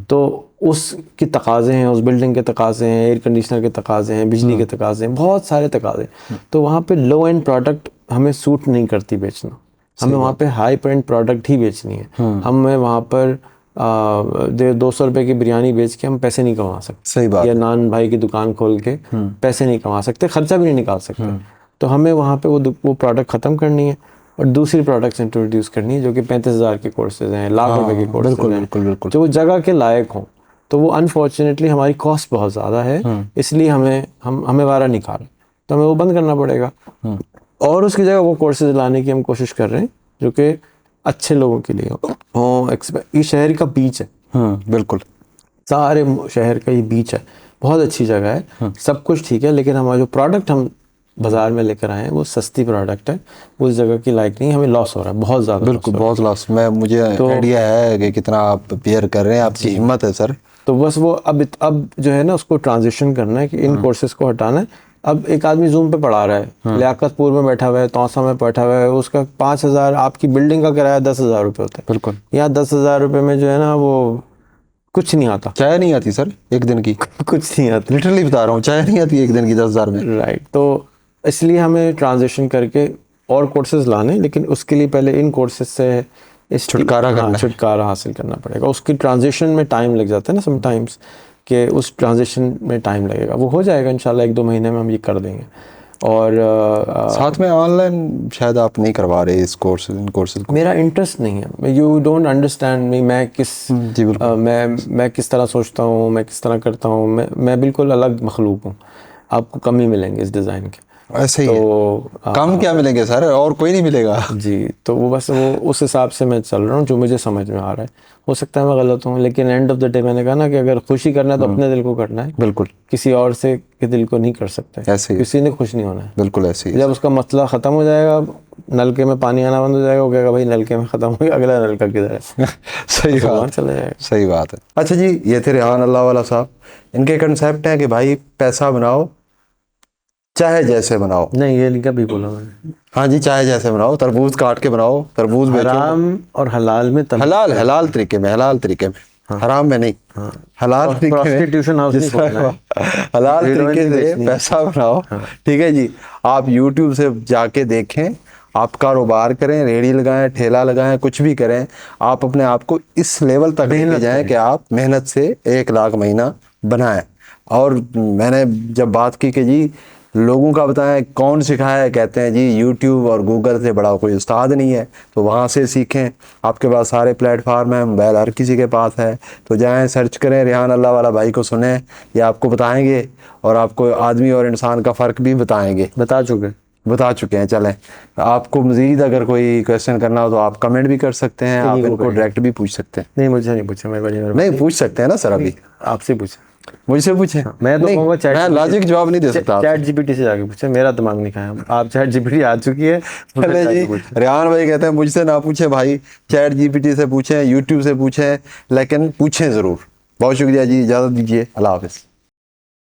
तो उसकी तकाज़े हैं, उस बिल्डिंग के तकाज़े हैं, एयर कंडीशनर के तकाज़े हैं, बिजली के तकाज़े हैं, बहुत सारे तकाज़े। तो वहाँ पे लो एंड प्रोडक्ट हमें सूट नहीं करती बेचना, हमें वहाँ पे हाई एंड प्रोडक्ट ही बेचनी है। हमें वहाँ पर 200 रुपए की बिरयानी बेच के हम पैसे नहीं कमा सकते। सही बात। या नान भाई की दुकान खोल के पैसे नहीं कमा सकते, खर्चा भी नहीं निकाल सकते। तो हमें वहाँ पे वो प्रोडक्ट ख़त्म करनी है और दूसरी प्रोडक्ट्स इंट्रोड्यूस करनी है, जो कि 35,000 के कोर्सेज हैं, लाख रुपए के कोर्सेज हैं, जो जगह के लायक हों। तो वो अनफॉर्चुनेटली हमारी कॉस्ट बहुत ज़्यादा है, इसलिए हमें वारा नहीं खा रहे, तो हमें वो बंद करना पड़ेगा। और उसकी जगह वो कोर्सेज लाने की हम कोशिश कर रहे हैं जो कि अच्छे लोगों के लिए हो। ये शहर का बीच है, बिल्कुल, सारे शहर का ये बीच है, बहुत अच्छी जगह है, सब कुछ ठीक है, लेकिन हमारा जो प्रोडक्ट हम बाज़ार में लेकर आए हैं वो सस्ती प्रोडक्ट है, उस जगह की लायक नहीं, हमें लॉस हो रहा है बहुत ज़्यादा। बिल्कुल, बहुत लॉस। मुझे आइडिया है कि कितना आप बेयर कर रहे हैं, आपकी हिम्मत है सर। तो बस वो अब जो है ना, उसको ट्रांजिशन करना है कि इन कोर्सेज को हटाना है। अब एक आदमी जूम पे पढ़ा रहा है, लियाकतपुर में बैठा हुआ है, तौसा में बैठा हुआ है, उसका 5,000, आपकी बिल्डिंग का किराया 10,000 रुपये होता है। बिल्कुल, यहाँ 10,000 रुपये में जो है ना वो कुछ नहीं आता, चाय नहीं आती सर एक दिन की। कुछ नहीं आता, लिटरली बता रहा हूँ, चाय नहीं आती एक दिन की 10,000 में। राइट। तो इसलिए हमें ट्रांजिशन करके और कोर्सेज लाने, लेकिन उसके लिए पहले इन कोर्सेज से छुटकारा हासिल करना पड़ेगा। उसकी ट्रांजिशन में टाइम लग जाता है ना समटाइम्स, कि उस ट्रांजिशन में टाइम लगेगा, वो हो जाएगा इंशाल्लाह 1-2 महीने में हम ये कर देंगे। और साथ में ऑनलाइन शायद आप नहीं करवा रहे इन कोर्सेज को। मेरा इंटरेस्ट नहीं है, यू डोंट अंडरस्टैंड मी। मैं किस तरह सोचता हूँ, मैं किस तरह करता हूँ, मैं बिल्कुल अलग मखलूक हूँ। आपको कम ही मिलेंगे इस डिज़ाइन के। ऐसे ही है। तो कम क्या मिलेंगे सर, और कोई नहीं मिलेगा। जी, तो वो बस वो उस हिसाब से मैं चल रहा हूँ जो मुझे समझ में आ रहा है। हो सकता है मैं गलत हूँ, लेकिन एंड ऑफ द डे मैंने कहा ना कि अगर खुशी करना है तो अपने दिल को करना है, बिल्कुल किसी और से के दिल को नहीं कर सकते। ऐसे ही है। किसी ने खुश नहीं होना है। बिल्कुल ऐसे ही है। जब उसका मसला ख़त्म हो जाएगा, नलके में पानी आना बंद हो जाएगा, वो कहेगा भाई नलके में ख़त्म हो गया, अगला नलका किधर है। सही तो वहाँ बात, चला जाएगा। सही बात है। अच्छा जी, ये थे रेहान अल्लाह वाला साहब। इनके कंसेप्ट है कि भाई पैसा बनाओ चाहे जैसे बनाओ। नहीं, ये नहीं कभी बोला मैंने। हाँ जी, चाहे जैसे बनाओ, तरबूज काट के बनाओ, तरबूज बेचो। हराम और हलाल में हलाल हलाल तरीके में, हलाल तरीके में, हराम में नहीं। हलाल तरीके में, प्रोस्टिट्यूशन हाउस नहीं खोलना है। हलाल हीरोइन तरीके नहीं से बेचनी। पैसा बनाओ। ठीक है जी, आप YouTube से जाके देखें, आप कारोबार करें, रेहड़ी लगाएं, ठेला लगाएं, कुछ भी करें, आप अपने आप को इस लेवल तक लेके जाएं कि आप मेहनत से 1 लाख महीना बनाएं। और मैंने जब बात की कि जी लोगों का बताएं कौन सिखाया है, कहते हैं जी यूट्यूब और गूगल से बड़ा कोई उस्ताद नहीं है, तो वहाँ से सीखें। आपके पास सारे प्लेटफार्म हैं, मोबाइल हर किसी के पास है, तो जाएं सर्च करें, रेहान अल्लाह वाला भाई को सुने, ये आपको बताएंगे और आपको आदमी और इंसान का फ़र्क भी बताएंगे। बता चुके हैं। चलें, आपको मज़ीद अगर कोई क्वेश्चन करना हो तो आप कमेंट भी कर सकते हैं, आप इनको डायरेक्ट भी पूछ सकते हैं। नहीं, मुझे नहीं पूछा, मेरे को नहीं पूछ सकते हैं ना सर, अभी आपसे पूछा। मुझसे पूछे। मैं तो नहीं, कहूँगा चैट मैं लॉजिक जवाब नहीं दे सकता। चैट जीपीटी से जाके पूछे, मेरा दिमाग नहीं खाया। आप चैट जीपीटी आ चुकी है, चले जी, रेहान भाई कहते हैं मुझसे ना पूछे भाई, चैट जीपीटी से पूछें, यूट्यूब से पूछें, लेकिन पूछें ज़रूर। बहुत शुक्रिया जी, इजाज़त दीजिए, अल्लाह हाफ़िज़।